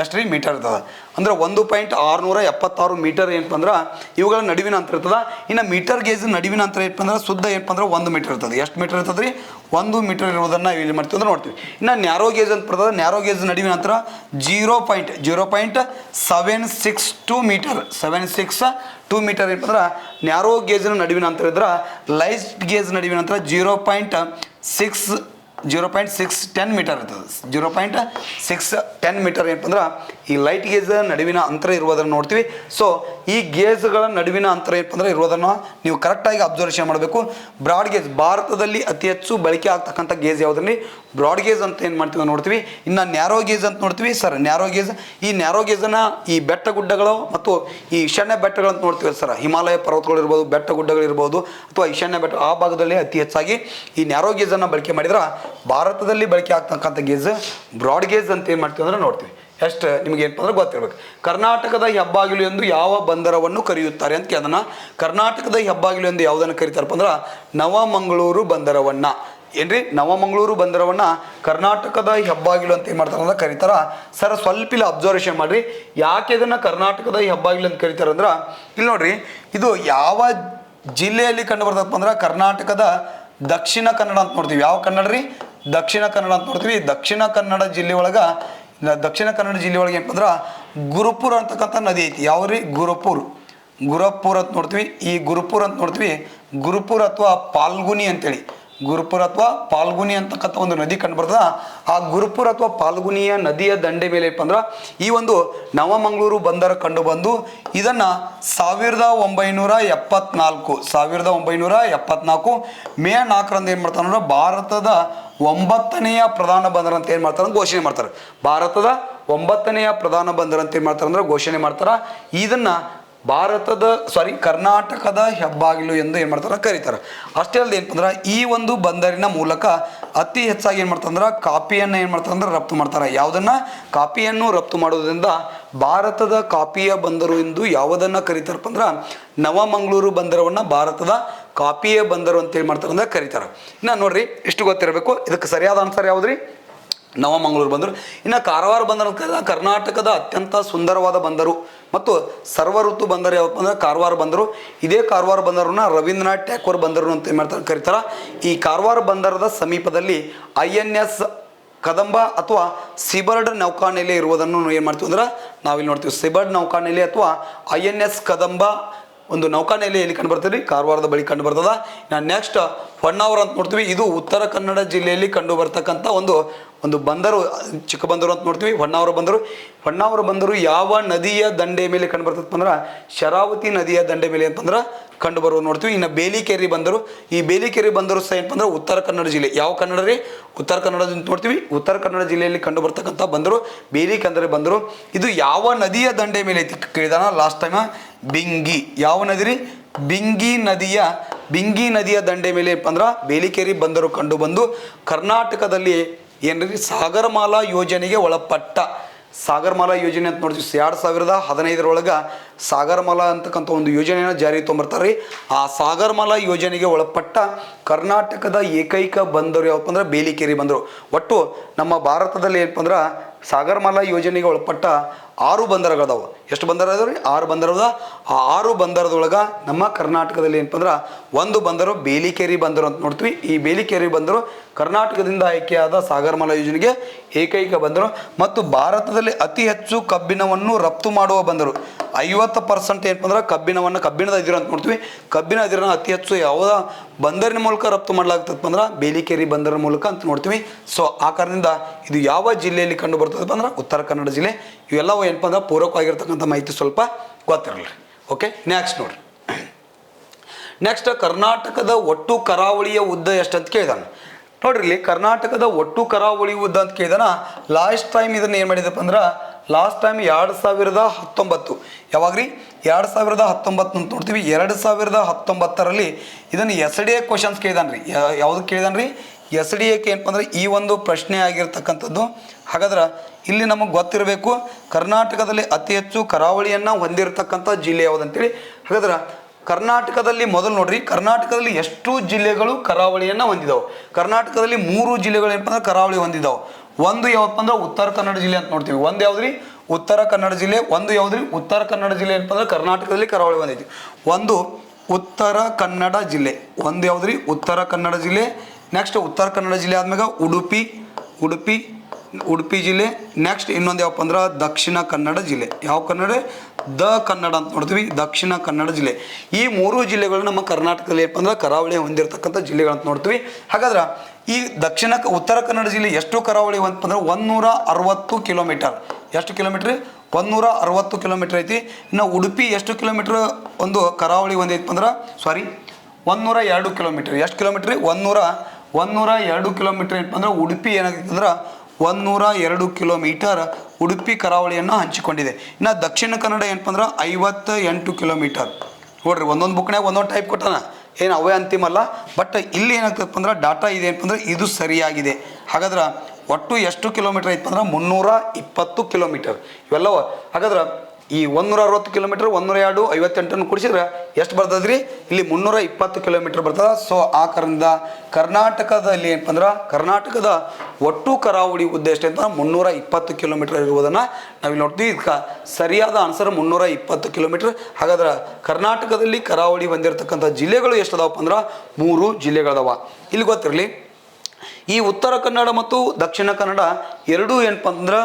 ಎಷ್ಟು ರೀ? ಮೀಟರ್ ಇರ್ತದೆ. ಅಂದ್ರೆ 1.676 ಮೀಟರ್ ಏನಪ್ಪ ಅಂದ್ರೆ ಇವುಗಳ ನಡುವಿನ ಅಂತರ ಇರ್ತದೆ. ಇನ್ನು ಮೀಟರ್ ಗೇಜ್ ನಡುವಿನ ಅಂತರ ಏನಪ್ಪ ಅಂದ್ರೆ ಶುದ್ಧ ಏನಪ್ಪ ಅಂದ್ರೆ 1 ಮೀಟರ್ ಇರ್ತದೆ. ಎಷ್ಟು ಮೀಟರ್ ಇರ್ತದೆ ರೀ? 1 ಮೀಟರ್ ಇರುವುದನ್ನು ಇಲ್ಲಿ ಮಾಡ್ತೀವಿ ಅಂದ್ರೆ ನೋಡ್ತೀವಿ. ಇನ್ನು ನ್ಯಾರೋ ಗೇಜ್ ಅಂತ ಬರ್ತದೆ. ನ್ಯಾರೋ ಗೇಜ್ ನಡುವಿನ ಅಂತರ 0.762 ಮೀಟರ್. 762 ಮೀಟರ್ ಏನಪ್ಪ ಅಂದ್ರೆ ನ್ಯಾರೋ ಗೇಜ್ನ ನಡುವಿನ ಅಂತರ ಇದ್ರೆ, ಲೈಟ್ ಗೇಜ್ ನಡುವಿನ ಅಂತರ 0.610 ಮೀಟರ್ ಇರ್ತದೆ. 0.610 ಮೀಟರ್ ಏನಪ್ಪ ಅಂದ್ರೆ ಈ ಲೈಟ್ ಗೇಜ್ ನಡುವಿನ ಅಂತರ ಇರುವುದನ್ನು ನೋಡ್ತೀವಿ. ಸೊ ಈ ಗೇಜ್ಗಳ ನಡುವಿನ ಅಂತರ ಏನಪ್ಪ ಅಂದ್ರೆ ಇರುವುದನ್ನು ನೀವು ಕರೆಕ್ಟಾಗಿ ಅಬ್ಸರ್ವೇಷನ್ ಮಾಡಬೇಕು. ಬ್ರಾಡ್ ಗೇಜ್ ಭಾರತದಲ್ಲಿ ಅತಿ ಹೆಚ್ಚು ಬಳಕೆ ಆಗ್ತಕ್ಕಂಥ ಗೇಜ್ ಯಾವುದ್ರಲ್ಲಿ? ಬ್ರಾಡ್ ಗೇಜ್ ಅಂತ ಏನು ಮಾಡ್ತೀವಿ ನೋಡ್ತೀವಿ. ಇನ್ನು ನ್ಯಾರೋ ಗೇಜ್ ಅಂತ ನೋಡ್ತೀವಿ. Narrow gauge. ಈ ನ್ಯಾರೋ ಗೇಜನ್ನು ಈ ಬೆಟ್ಟ ಗುಡ್ಡಗಳು ಮತ್ತು ಈ ಈಶಾನ್ಯ ಬೆಟ್ಟಗಳು ಅಂತ ನೋಡ್ತೀವಿ ಸರ್. ಹಿಮಾಲಯ ಪರ್ವತಗಳು ಇರ್ಬೋದು, ಬೆಟ್ಟ ಗುಡ್ಡಗಳು ಇರ್ಬೋದು, ಅಥವಾ ಈಶಾನ್ಯ ಬೆಟ್ಟ ಆ ಭಾಗದಲ್ಲಿ ಅತಿ ಹೆಚ್ಚಾಗಿ ಈ ನ್ಯಾರೋ ಗೇಜನ್ನು ಬಳಕೆ ಮಾಡಿದ್ರೆ ಭಾರತದಲ್ಲಿ ಬಳಕೆ ಆಗ್ತಕ್ಕಂಥ ಗೇಜ್ ಬ್ರಾಡ್ ಗೇಜ್ ಅಂತ ಏನು ಮಾಡ್ತೀವಿ ಅಂದ್ರೆ ನೋಡ್ತೀವಿ. ಎಷ್ಟು ನಿಮ್ಗೆ ಏನಪ್ಪ ಅಂದ್ರೆ ಗೊತ್ತಿರ್ಬೇಕು. ಕರ್ನಾಟಕದ ಹೆಬ್ಬಾಗಿಲು ಎಂದು ಯಾವ ಬಂದರವನ್ನು ಕರೆಯುತ್ತಾರೆ ಅಂತ ಅದನ್ನು ಕರ್ನಾಟಕದ ಹೆಬ್ಬಾಗಿಲು ಎಂದು ಯಾವುದನ್ನು ಕರೀತಾರಪ್ಪ ಅಂದ್ರೆ ನವಮಂಗಳೂರು ಬಂದರವನ್ನು. ಏನ್ರಿ? ನವಮಂಗಳೂರು ಬಂದರವನ್ನು ಕರ್ನಾಟಕದ ಹೆಬ್ಬಾಗಿಲು ಅಂತ ಏನು ಮಾಡ್ತಾರೆ ಅಂದ್ರೆ ಕರೀತಾರ. ಸರ್ ಸ್ವಲ್ಪ ಇಲ್ಲಿ ಅಬ್ಸರ್ವೇಷನ್ ಮಾಡ್ರಿ. ಯಾಕೆ ಇದನ್ನು ಕರ್ನಾಟಕದ ಹೆಬ್ಬಾಗಿಲು ಅಂತ ಕರೀತಾರೆ ಅಂದ್ರೆ ಇಲ್ಲಿ ನೋಡ್ರಿ, ಇದು ಯಾವ ಜಿಲ್ಲೆಯಲ್ಲಿ ಕಂಡು ಬರ್ತದಪ್ಪ ಅಂದ್ರೆ ಕರ್ನಾಟಕದ ದಕ್ಷಿಣ ಕನ್ನಡ ಅಂತ ನೋಡ್ತೀವಿ. ಯಾವ ಕನ್ನಡ ರೀ? ದಕ್ಷಿಣ ಕನ್ನಡ ಅಂತ ನೋಡ್ತೀವಿ. ದಕ್ಷಿಣ ಕನ್ನಡ ಜಿಲ್ಲೆ ಒಳಗೆ ಏನಪ್ಪ ಅಂದ್ರೆ ಗುರುಪುರ ಅಂತಕ್ಕಂಥ ನದಿ ಐತಿ. ಯಾವ್ರಿ? ಗುರುಪುರ ಅಂತ ನೋಡ್ತೀವಿ. ಈ ಗುರುಪುರ ಅಂತ ನೋಡ್ತೀವಿ. ಗುರುಪುರ ಅಥವಾ ಪಾಲ್ಗುನಿ ಅಂತೇಳಿ, ಗುರುಪುರ ಅಥವಾ ಪಾಲ್ಗುನಿ ಅಂತಕ್ಕಂಥ ಒಂದು ನದಿ ಕಂಡು ಬರ್ತದ. ಆ ಗುರುಪುರ ಅಥವಾ ಪಾಲ್ಗುನಿಯ ನದಿಯ ದಂಡೆ ಮೇಲೆ ಏನಪ್ಪ ಅಂದ್ರೆ ಈ ಒಂದು ನವಮಂಗಳೂರು ಬಂದರ ಕಂಡು ಬಂದು ಇದನ್ನು 1974 ಮೇ 4ರಂದು ಏನು ಮಾಡ್ತಾರೆ ಅಂದ್ರೆ ಭಾರತದ 9ನೆಯ ಪ್ರಧಾನ ಬಂದರ ಅಂತ ಏನು ಮಾಡ್ತಾರೆ ಅಂದ್ರೆ ಘೋಷಣೆ ಮಾಡ್ತಾರೆ. ಭಾರತದ 9ನೆಯ ಪ್ರಧಾನ ಬಂದರ ಅಂತ ಏನು ಮಾಡ್ತಾರೆ ಅಂದ್ರೆ ಘೋಷಣೆ ಮಾಡ್ತಾರೆ. ಇದನ್ನು ಕರ್ನಾಟಕದ ಹೆಬ್ಬಾಗಿಲು ಎಂದು ಏನು ಮಾಡ್ತಾರೆ ಕರೀತಾರೆ. ಅಷ್ಟೇ ಅಲ್ಲದೆ ಏನಂದ್ರೆ ಈ ಒಂದು ಬಂದರಿನ ಮೂಲಕ ಅತಿ ಹೆಚ್ಚಾಗಿ ಏನು ಮಾಡ್ತಾರೆ ಅಂದ್ರೆ ಕಾಫಿಯನ್ನು ಏನು ಮಾಡ್ತಾರೆ ಅಂದ್ರೆ ರಫ್ತು ಮಾಡ್ತಾರೆ. ಯಾವುದನ್ನು? ಕಾಫಿಯನ್ನು ರಫ್ತು ಮಾಡೋದ್ರಿಂದ ಭಾರತದ ಕಾಫಿಯ ಬಂದರು ಎಂದು ಯಾವುದನ್ನು ಕರೀತಾರಪ್ಪ ಅಂದ್ರೆ ನವಮಂಗಳೂರು ಬಂದರವನ್ನು ಭಾರತದ ಕಾಫಿಯ ಬಂದರು ಅಂತ ಏನು ಮಾಡ್ತಾರೆ ಅಂದ್ರೆ ಕರೀತಾರೆ. ಇನ್ನು ನೋಡ್ರಿ, ಇಷ್ಟು ಗೊತ್ತಿರಬೇಕು. ಇದಕ್ಕೆ ಸರಿಯಾದ ಆನ್ಸರ್ ಯಾವುದ್ರಿ? ನವಮಂಗಳೂರು ಬಂದರು. ಇನ್ನು ಕಾರವಾರ ಬಂದರು ಅಂತ ಕರ್ನಾಟಕದ ಅತ್ಯಂತ ಸುಂದರವಾದ ಬಂದರು ಮತ್ತು ಸರ್ವ ಋತು ಬಂದರು ಯಾವಪ್ಪ ಅಂದ್ರೆ ಕಾರವಾರ ಬಂದರು. ಇದೇ ಕಾರವಾರ ಬಂದರನ್ನ ರವೀಂದ್ರನಾಥ್ ಟ್ಯಾಗೋರ್ ಬಂದರು ಅಂತ ಏನು ಮಾಡ್ತಾರೆ ಕರೀತಾರೆ. ಈ ಕಾರವಾರ ಬಂದರದ ಸಮೀಪದಲ್ಲಿ INS ಕದಂಬ ಅಥವಾ ಸಿಬರ್ಡ್ ನೌಕಾನೆಲೆ ಇರುವುದನ್ನು ಏನು ಮಾಡ್ತೀವಿ ಅಂದ್ರೆ ನಾವಿಲ್ಲಿ ನೋಡ್ತೀವಿ. ಸಿಬರ್ಡ್ ನೌಕಾನೆಲೆ ಅಥವಾ INS ಕದಂಬ ಒಂದು ನೌಕಾನೆಲೆ ಎಲ್ಲಿ ಕಂಡು ಬರ್ತದೆ? ಕಾರವಾರದ ಬಳಿ ಕಂಡು ಬರ್ತದ. ನೆಕ್ಸ್ಟ್ ಹೊನ್ನಾವರ ಅಂತ ನೋಡ್ತೀವಿ. ಇದು ಉತ್ತರ ಕನ್ನಡ ಜಿಲ್ಲೆಯಲ್ಲಿ ಕಂಡು ಬರ್ತಕ್ಕಂಥ ಒಂದು ಬಂದರು, ಚಿಕ್ಕ ಬಂದರು ಅಂತ ನೋಡ್ತೀವಿ. ಹೊನ್ನಾವರ ಬಂದರು ಯಾವ ನದಿಯ ದಂಡೆ ಮೇಲೆ ಕಂಡು ಬರ್ತದೆ ಅಂದ್ರೆ ಶರಾವತಿ ನದಿಯ ದಂಡೆ ಮೇಲೆ ಅಂತಂದ್ರೆ ಕಂಡು ಬರುವ ನೋಡ್ತೀವಿ. ಇನ್ನು ಬೇಲಿಕೇರಿ ಬಂದರು. ಈ ಬೇಲಿಕೇರಿ ಬಂದರು ಸಹ ಏನಪ್ಪ ಅಂದ್ರೆ ಉತ್ತರ ಕನ್ನಡ ಜಿಲ್ಲೆ. ಯಾವ ಕನ್ನಡ ರೀ? ಉತ್ತರ ಕನ್ನಡ ನೋಡ್ತೀವಿ. ಉತ್ತರ ಕನ್ನಡ ಜಿಲ್ಲೆಯಲ್ಲಿ ಕಂಡು ಬರ್ತಕ್ಕಂಥ ಬಂದರು ಬೇಲಿಕೇರಿ ಬಂದರು. ಇದು ಯಾವ ನದಿಯ ದಂಡೆ ಮೇಲೆ ಐತಿ ಕೇಳಿದಾನ ಲಾಸ್ಟ್ ಟೈಮ್? ಬಿಂಗಿ. ಯಾವ ನದಿ ರೀ? ಬಿಂಗಿ ನದಿಯ ದಂಡೆ ಮೇಲೆ ಏನಪ್ಪ ಅಂದ್ರೆ ಬೇಲಿಕೇರಿ ಬಂದರು ಕಂಡು ಬಂದು ಕರ್ನಾಟಕದಲ್ಲಿ ಏನ್ರಿ ಸಾಗರಮಾಲಾ ಯೋಜನೆಗೆ ಒಳಪಟ್ಟ ಸಾಗರಮಾಲಾ ಯೋಜನೆ ಅಂತ ನೋಡ್ತೀವಿ. 2015 ಸಾಗರಮಾಲಾ ಅಂತಕ್ಕಂಥ ಒಂದು ಯೋಜನೆಯನ್ನು ಜಾರಿಗೆ ತೊಗೊಂಬರ್ತಾರೆ ರೀ. ಆ ಸಾಗರಮಾಲಾ ಯೋಜನೆಗೆ ಒಳಪಟ್ಟ ಕರ್ನಾಟಕದ ಏಕೈಕ ಬಂದರು ಯಾವಪ್ಪ ಅಂದ್ರೆ ಬೇಲಿಕೇರಿ ಬಂದರು. ಒಟ್ಟು ನಮ್ಮ ಭಾರತದಲ್ಲಿ ಏನಪ್ಪ ಅಂದ್ರೆ ಸಾಗರಮಾಲಾ ಯೋಜನೆಗೆ ಒಳಪಟ್ಟ 6 ಬಂದರಗಳದಾವು. ಎಷ್ಟು ಬಂದರ ಅದಾವ ರೀ? 6 ಬಂದರದ. ಆ 6 ಬಂದರದೊಳಗೆ ನಮ್ಮ ಕರ್ನಾಟಕದಲ್ಲಿ ಏನಪ್ಪ ಅಂದ್ರೆ ಒಂದು ಬಂದರು ಬೇಲಿಕೇರಿ ಬಂದರು ಅಂತ ನೋಡ್ತೀವಿ. ಈ ಬೇಲಿಕೇರಿ ಬಂದರು ಕರ್ನಾಟಕದಿಂದ ಆಯ್ಕೆಯಾದ ಸಾಗರಮಾಲಾ ಯೋಜನೆಗೆ ಏಕೈಕ ಬಂದರು ಮತ್ತು ಭಾರತದಲ್ಲಿ ಅತಿ ಹೆಚ್ಚು ಕಬ್ಬಿಣವನ್ನು ರಫ್ತು ಮಾಡುವ ಬಂದರು. 50% ಏನಪ್ಪ ಅಂದ್ರೆ ಕಬ್ಬಿಣದ ಅದಿರು ಅಂತ ನೋಡ್ತೀವಿ. ಕಬ್ಬಿನ ಅದಿರನ್ನು ಅತಿ ಹೆಚ್ಚು ಯಾವುದ ಬಂದರಿನ ಮೂಲಕ ರಫ್ತು ಮಾಡಲಾಗ್ತದಪ್ಪ ಅಂದ್ರೆ ಬೇಲಿಕೇರಿ ಬಂದರ ಮೂಲಕ ಅಂತ ನೋಡ್ತೀವಿ. ಸೊ ಆ ಕಾರಣದಿಂದ ಇದು ಯಾವ ಜಿಲ್ಲೆಯಲ್ಲಿ ಕಂಡು ಬರ್ತದಪ್ಪ ಅಂದ್ರೆ ಉತ್ತರ ಕನ್ನಡ ಜಿಲ್ಲೆ. ಇವೆಲ್ಲವೂ ಏನಪ್ಪ ಅಂದ್ರೆ ಪೂರಕವಾಗಿರ್ತಕ್ಕಂಥ ಮಾಹಿತಿ ಸ್ವಲ್ಪ ಗೊತ್ತಿರಲಿ. ಓಕೆ, ನೆಕ್ಸ್ಟ್ ನೋಡ್ರಿ. ನೆಕ್ಸ್ಟ್ ಕರ್ನಾಟಕದ ಒಟ್ಟು ಕರಾವಳಿಯ ಉದ್ದ ಎಷ್ಟು ಅಂತ ಕೇಳಿದಾನೆ ನೋಡ್ರಿ. ಇಲ್ಲಿ ಕರ್ನಾಟಕದ ಒಟ್ಟು ಕರಾವಳಿ ಉದ್ದ ಅಂತ ಕೇಳಿದಾನ. ಲಾಸ್ಟ್ ಟೈಮ್ ಇದನ್ನ ಏನು ಮಾಡಿದಪ್ಪ ಅಂದ್ರೆ ಲಾಸ್ಟ್ ಟೈಮ್ 2019 ಯಾವಾಗ್ರಿ 2019 ಅಂತ ನೋಡ್ತೀವಿ. 2019ರಲ್ಲಿ ಇದನ್ನು SDA ಕ್ವಶನ್ಸ್ ಕೇಳಿದಾನ್ರಿ. ಯಾವ್ದು ಕೇಳಿದಾನ್ರಿ? SDA ಏನಪ್ಪ ಅಂದ್ರೆ ಈ ಒಂದು ಪ್ರಶ್ನೆ ಆಗಿರ್ತಕ್ಕಂಥದ್ದು. ಹಾಗಾದ್ರೆ ಇಲ್ಲಿ ನಮಗೆ ಗೊತ್ತಿರಬೇಕು ಕರ್ನಾಟಕದಲ್ಲಿ ಅತಿ ಹೆಚ್ಚು ಕರಾವಳಿಯನ್ನು ಹೊಂದಿರತಕ್ಕಂಥ ಜಿಲ್ಲೆ ಯಾವುದಂತೇಳಿ. ಹಾಗಾದ್ರೆ ಕರ್ನಾಟಕದಲ್ಲಿ ಮೊದಲು ನೋಡ್ರಿ, ಕರ್ನಾಟಕದಲ್ಲಿ ಎಷ್ಟು ಜಿಲ್ಲೆಗಳು ಕರಾವಳಿಯನ್ನು ಹೊಂದಿದಾವೆ? ಕರ್ನಾಟಕದಲ್ಲಿ 3 ಜಿಲ್ಲೆಗಳು ಏನಪ್ಪ ಅಂದ್ರೆ ಕರಾವಳಿ ಹೊಂದಿದಾವೆ. ಒಂದು ಯಾವಪ್ಪ ಅಂದ್ರೆ ಉತ್ತರ ಕನ್ನಡ ಜಿಲ್ಲೆ ಅಂತ ನೋಡ್ತೀವಿ. ಒಂದು ಯಾವ್ದ್ರಿ? ಉತ್ತರ ಕನ್ನಡ ಜಿಲ್ಲೆ. ಒಂದು ಯಾವ್ದ್ರಿ? ಉತ್ತರ ಕನ್ನಡ ಜಿಲ್ಲೆ ಏನಪ್ಪ ಅಂದ್ರೆ ಕರ್ನಾಟಕದಲ್ಲಿ ಕರಾವಳಿ ಹೊಂದೈತಿ. ಒಂದು ಉತ್ತರ ಕನ್ನಡ ಜಿಲ್ಲೆ. ಒಂದು ಯಾವ್ದ್ರಿ? ಉತ್ತರ ಕನ್ನಡ ಜಿಲ್ಲೆ. ನೆಕ್ಸ್ಟ್ ಉತ್ತರ ಕನ್ನಡ ಜಿಲ್ಲೆ ಆದ್ಮೇಲೆ ಉಡುಪಿ ಜಿಲ್ಲೆ. ನೆಕ್ಸ್ಟ್ ಇನ್ನೊಂದು ಯಾವಪ್ಪ ಅಂದ್ರೆ ದಕ್ಷಿಣ ಕನ್ನಡ ಜಿಲ್ಲೆ. ಯಾವ ಕನ್ನಡ? ಕನ್ನಡ ಅಂತ ನೋಡ್ತೀವಿ. ದಕ್ಷಿಣ ಕನ್ನಡ ಜಿಲ್ಲೆ. ಈ 3 ಜಿಲ್ಲೆಗಳು ನಮ್ಮ ಕರ್ನಾಟಕದಲ್ಲಿ ಏನಪ್ಪ ಅಂದ್ರೆ ಕರಾವಳಿ ಹೊಂದಿರತಕ್ಕಂಥ ಜಿಲ್ಲೆಗಳಂತ ನೋಡ್ತೀವಿ. ಹಾಗಾದ್ರೆ ಈ ಉತ್ತರ ಕನ್ನಡ ಜಿಲ್ಲೆ ಎಷ್ಟು ಕರಾವಳಿ ಅಂತಂದ್ರೆ 160 ಕಿಲೋಮೀಟರ್. ಎಷ್ಟು ಕಿಲೋಮೀಟ್ರ್? 160 ಕಿಲೋಮೀಟರ್ ಐತಿ. ಇನ್ನು ಉಡುಪಿ ಎಷ್ಟು ಕಿಲೋಮೀಟರ್ ಒಂದು ಕರಾವಳಿ ಹೊಂದೈತಿ ಅಂದ್ರೆ 102 ಕಿಲೋಮೀಟರ್. ಎಷ್ಟು ಕಿಲೋಮೀಟ್ರ್? 102 ಕಿಲೋಮೀಟರ್ ಏನಪ್ಪ ಅಂದ್ರೆ ಉಡುಪಿ ಏನಾಗೈತೆ ಅಂದ್ರೆ 102 ಕಿಲೋಮೀಟರ್ ಉಡುಪಿ ಕರಾವಳಿಯನ್ನು ಹಂಚಿಕೊಂಡಿದೆ. ಇನ್ನು ದಕ್ಷಿಣ ಕನ್ನಡ ಏನಪ್ಪ ಅಂದ್ರೆ 58 ಕಿಲೋಮೀಟರ್. ನೋಡ್ರಿ, ಒಂದೊಂದು ಬುಕ್ನಾಗ ಒಂದೊಂದು ಟೈಪ್ ಕೊಟ್ಟಾನ, ಏನು ಅವೇ ಅಂತಿಮಲ್ಲ. ಬಟ್ ಇಲ್ಲಿ ಏನಾಗ್ತದಪ್ಪ ಅಂದ್ರೆ ಡಾಟಾ ಇದೆ ಏನಪ್ಪ ಅಂದ್ರೆ ಇದು ಸರಿಯಾಗಿದೆ. ಹಾಗಾದ್ರೆ ಒಟ್ಟು ಎಷ್ಟು ಕಿಲೋಮೀಟರ್ ಐತಪ್ಪ ಅಂದ್ರೆ 320 ಕಿಲೋಮೀಟರ್ ಇವೆಲ್ಲವ. ಹಾಗಾದ್ರೆ ಈ 160 ಕಿಲೋಮೀಟರ್ 102 58 ಕೂಡಿಸಿದ್ರೆ ಎಷ್ಟು ಬರ್ತದ್ರಿ? ಇಲ್ಲಿ 320 ಕಿಲೋಮೀಟರ್ ಬರ್ತದೆ. ಸೊ ಆ ಕಾರಣದಿಂದ ಕರ್ನಾಟಕದಲ್ಲಿ ಏನಪ್ಪ ಅಂದ್ರೆ ಕರ್ನಾಟಕದ ಒಟ್ಟು ಕರಾವಳಿ ಉದ್ದ ಎಷ್ಟು ಅಂತ 320 ಕಿಲೋಮೀಟರ್ ಇರುವುದನ್ನು ನಾವಿಲ್ಲಿ ನೋಡ್ತೀವಿ. ಇದಕ್ಕೆ ಸರಿಯಾದ ಆನ್ಸರ್ 320 ಕಿಲೋಮೀಟರ್. ಹಾಗಾದ್ರೆ ಕರ್ನಾಟಕದಲ್ಲಿ ಕರಾವಳಿ ಹೊಂದಿರತಕ್ಕಂಥ ಜಿಲ್ಲೆಗಳು ಎಷ್ಟು ಅದಾವಪ್ಪ ಅಂದ್ರೆ 3 ಜಿಲ್ಲೆಗಳದಾವ. ಇಲ್ಲಿ ಗೊತ್ತಿರಲಿ, ಈ ಉತ್ತರ ಕನ್ನಡ ಮತ್ತು ದಕ್ಷಿಣ ಕನ್ನಡ ಎರಡೂ ಏನಪ್ಪ ಅಂದ್ರೆ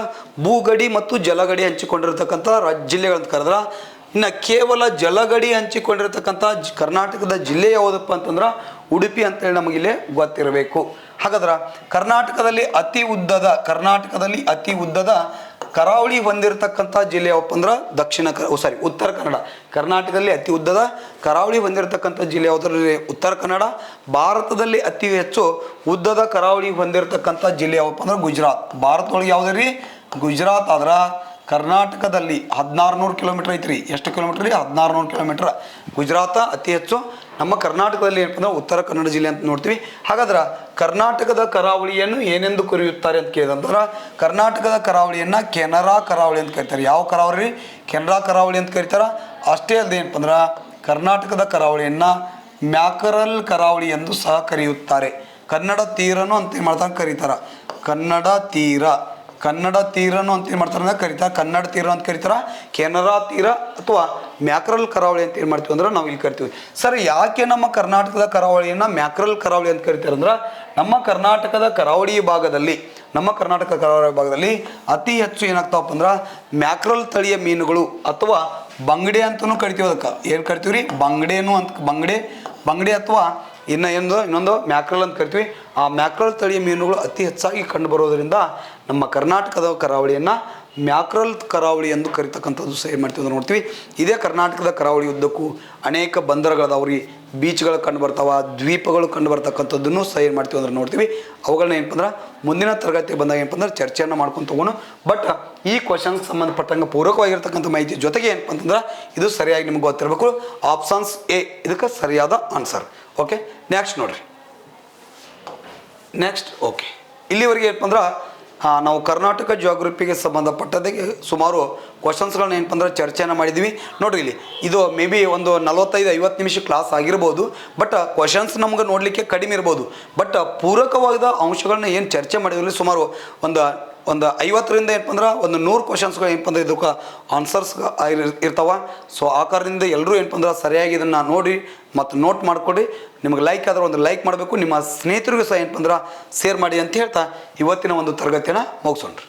ಭೂಗಡಿ ಮತ್ತು ಜಲಗಡಿ ಹಂಚಿಕೊಂಡಿರ್ತಕ್ಕಂಥ ಜಿಲ್ಲೆಗಳಂತ ಕರೆದ್ರೆ, ಇನ್ನು ಕೇವಲ ಜಲಗಡಿ ಹಂಚಿಕೊಂಡಿರ್ತಕ್ಕಂಥ ಕರ್ನಾಟಕದ ಜಿಲ್ಲೆ ಯಾವುದಪ್ಪ ಅಂತಂದ್ರೆ ಉಡುಪಿ ಅಂತೇಳಿ ನಮಗಿಲ್ಲೇ ಗೊತ್ತಿರಬೇಕು. ಹಾಗಾದ್ರೆ ಕರ್ನಾಟಕದಲ್ಲಿ ಅತಿ ಉದ್ದದ ಕರಾವಳಿ ಹೊಂದಿರತಕ್ಕಂಥ ಜಿಲ್ಲೆ ಯಾವಪ್ಪ ಅಂದ್ರೆ ಉತ್ತರ ಕನ್ನಡ. ಕರ್ನಾಟಕದಲ್ಲಿ ಅತಿ ಉದ್ದದ ಕರಾವಳಿ ಹೊಂದಿರತಕ್ಕಂಥ ಜಿಲ್ಲೆ ಯಾವುದ್ರಲ್ಲಿ? ಉತ್ತರ ಕನ್ನಡ. ಭಾರತದಲ್ಲಿ ಅತಿ ಹೆಚ್ಚು ಉದ್ದದ ಕರಾವಳಿ ಹೊಂದಿರತಕ್ಕಂಥ ಜಿಲ್ಲೆ ಯಾವಪ್ಪ ಅಂದ್ರೆ ಗುಜರಾತ್. ಭಾರತದೊಳಗೆ ಯಾವುದ್ರಿ? ಗುಜರಾತ್. ಆದ್ರೆ ಕರ್ನಾಟಕದಲ್ಲಿ 1600 ಕಿಲೋಮೀಟರ್ ಐತ್ರಿ. ಎಷ್ಟು ಕಿಲೋಮೀಟರ್ ರೀ? 1600 ಕಿಲೋಮೀಟರ್. ಗುಜರಾತ ಅತಿ ಹೆಚ್ಚು. ನಮ್ಮ ಕರ್ನಾಟಕದಲ್ಲಿ ಏನಪ್ಪ ಅಂದ್ರೆ ಉತ್ತರ ಕನ್ನಡ ಜಿಲ್ಲೆ ಅಂತ ನೋಡ್ತೀವಿ. ಹಾಗಾದ್ರೆ ಕರ್ನಾಟಕದ ಕರಾವಳಿಯನ್ನು ಏನೆಂದು ಕರೆಯುತ್ತಾರೆ ಅಂತ ಕೇಳಿದಂದ್ರೆ ಕರ್ನಾಟಕದ ಕರಾವಳಿಯನ್ನು ಕೆನರಾ ಕರಾವಳಿ ಅಂತ ಕರೀತಾರೆ. ಯಾವ ಕರಾವಳಿ? ಕೆನರಾ ಕರಾವಳಿ ಅಂತ ಕರೀತಾರೆ. ಅಷ್ಟೇ ಅಲ್ಲದೆ ಏನಪ್ಪ ಅಂದ್ರೆ ಕರ್ನಾಟಕದ ಕರಾವಳಿಯನ್ನು ಮ್ಯಾಕರಲ್ ಕರಾವಳಿ ಎಂದು ಸಹ ಕರೆಯುತ್ತಾರೆ. ಕನ್ನಡ ತೀರನು ಅಂತ ಏನು ಮಾಡ್ತಾರೆ? ಕರೀತಾರೆ. ಕನ್ನಡ ತೀರನು ಅಂತ ಏನು ಮಾಡ್ತಾರೆ ಅಂದ್ರೆ ಕರೀತಾರೆ. ಕನ್ನಡ ತೀರ ಅಂತ ಕರೀತಾರೆ. ಕೆನರಾ ತೀರ ಅಥವಾ ಮ್ಯಾಕ್ರಲ್ ಕರಾವಳಿ ಅಂತ ಏನು ಮಾಡ್ತೀವಿ ಅಂದ್ರೆ ನಾವು ಇಲ್ಲಿ ಕರಿತೀವಿ. ಸರ್, ಯಾಕೆ ನಮ್ಮ ಕರ್ನಾಟಕದ ಕರಾವಳಿಯನ್ನು ಮ್ಯಾಕ್ರಲ್ ಕರಾವಳಿ ಅಂತ ಕರಿತಾರೆ ಅಂದ್ರೆ ನಮ್ಮ ಕರ್ನಾಟಕ ಕರಾವಳಿ ಭಾಗದಲ್ಲಿ ಅತಿ ಹೆಚ್ಚು ಏನಾಗ್ತಾವಪ್ಪ ಅಂದ್ರೆ ಮ್ಯಾಕ್ರಲ್ ತಳಿಯ ಮೀನುಗಳು ಅಥವಾ ಬಂಗಡೆ ಅಂತಲೂ ಕರಿತೀವಿ. ಅದಕ್ಕೆ ಏನು ಕರಿತೀವಿ ರೀ? ಬಂಗಡೆ ಅಥವಾ ಇನ್ನೊಂದು ಮ್ಯಾಕ್ರಲ್ ಅಂತ ಕರಿತೀವಿ. ಆ ಮ್ಯಾಕ್ರಲ್ ತಳಿಯ ಮೀನುಗಳು ಅತಿ ಹೆಚ್ಚಾಗಿ ಕಂಡು ಬರೋದರಿಂದ ನಮ್ಮ ಕರ್ನಾಟಕದ ಕರಾವಳಿಯನ್ನು ಮ್ಯಾಕ್ರಲ್ ಕರಾವಳಿ ಎಂದು ಕರಿತಕ್ಕಂಥದ್ದು ಸಹ ಏನು ಮಾಡ್ತೀವಿ ಅಂದ್ರೆ ನೋಡ್ತೀವಿ. ಇದೇ ಕರ್ನಾಟಕದ ಕರಾವಳಿ ಉದ್ದಕ್ಕೂ ಅನೇಕ ಬಂದರುಗಳದಾವ್ರಿ, ಬೀಚ್ಗಳು ಕಂಡು ಬರ್ತಾವ, ದ್ವೀಪಗಳು ಕಂಡು ಬರ್ತಕ್ಕಂಥದ್ದನ್ನು ಸಹ ಏನು ಮಾಡ್ತೀವಿ ಅಂದ್ರೆ ನೋಡ್ತೀವಿ. ಅವುಗಳನ್ನ ಏನಪ್ಪ ಅಂದ್ರೆ ಮುಂದಿನ ತರಗತಿ ಬಂದಾಗ ಏನಪ್ಪ ಅಂದ್ರೆ ಚರ್ಚೆಯನ್ನು ಮಾಡ್ಕೊಂಡು ತಗೋಣ. ಬಟ್ ಈ ಕ್ವಶನ್ಗೆ ಸಂಬಂಧಪಟ್ಟಂಗೆ ಪೂರಕವಾಗಿರ್ತಕ್ಕಂಥ ಮಾಹಿತಿ ಜೊತೆಗೆ ಏನಪ್ಪ ಅಂತಂದ್ರೆ ಇದು ಸರಿಯಾಗಿ ನಿಮ್ಗೆ ಗೊತ್ತಿರಬೇಕು. ಆಪ್ಷನ್ಸ್ ಎ ಇದಕ್ಕೆ ಸರಿಯಾದ ಆನ್ಸರ್. ಓಕೆ, ನೆಕ್ಸ್ಟ್ ನೋಡ್ರಿ. ನೆಕ್ಸ್ಟ್ ಓಕೆ, ಇಲ್ಲಿವರೆಗೆ ಏನಪ್ಪ ಅಂದ್ರೆ ನಾವು ಕರ್ನಾಟಕ ಜಿಯೋಗ್ರಫಿಗೆ ಸಂಬಂಧಪಟ್ಟದಾಗೆ ಸುಮಾರು ಕ್ವಶನ್ಸ್ಗಳನ್ನ ಏನಪ್ಪ ಅಂದ್ರೆ ಚರ್ಚೆನ ಮಾಡಿದ್ವಿ. ನೋಡ್ರಿ ಇಲ್ಲಿ ಇದು ಮೇ ಬಿ ಒಂದು 45-50 ನಿಮಿಷ ಕ್ಲಾಸ್ ಆಗಿರ್ಬೋದು. ಬಟ್ ಕ್ವಶನ್ಸ್ ನಮ್ಗೆ ನೋಡಲಿಕ್ಕೆ ಕಡಿಮೆ ಇರ್ಬೋದು. ಬಟ್ ಪೂರಕವಾದ ಅಂಶಗಳನ್ನ ಏನು ಚರ್ಚೆ ಮಾಡಿದ್ವಿ ಸುಮಾರು ಒಂದು 50ರಿಂದ ಏನಪ್ಪ ಅಂದ್ರೆ ಒಂದು 100 ಕ್ವಶನ್ಸ್ಗಳು ಏನಪ್ಪ ಅಂದ್ರೆ ಇದಕ್ಕೆ ಆನ್ಸರ್ಸ್ ಇರ್ತಾವ. ಸೊ ಆ ಕಾರಣದಿಂದ ಎಲ್ಲರೂ ಏನಪ್ಪ ಅಂದ್ರೆ ಸರಿಯಾಗಿ ಇದನ್ನು ನೋಡಿ ಮತ್ತು ನೋಟ್ ಮಾಡಿಕೊಡಿ. ನಿಮಗೆ ಲೈಕ್ ಆದ್ರೆ ಒಂದು ಲೈಕ್ ಮಾಡಬೇಕು, ನಿಮ್ಮ ಸ್ನೇಹಿತರಿಗೂ ಸಹ ಏನಪ್ಪ ಅಂದ್ರೆ ಶೇರ್ ಮಾಡಿ ಅಂತ ಹೇಳ್ತಾ ಇವತ್ತಿನ ಒಂದು ತರಗತಿಯನ್ನು ಮುಗಿಸೋಣ್ರಿ.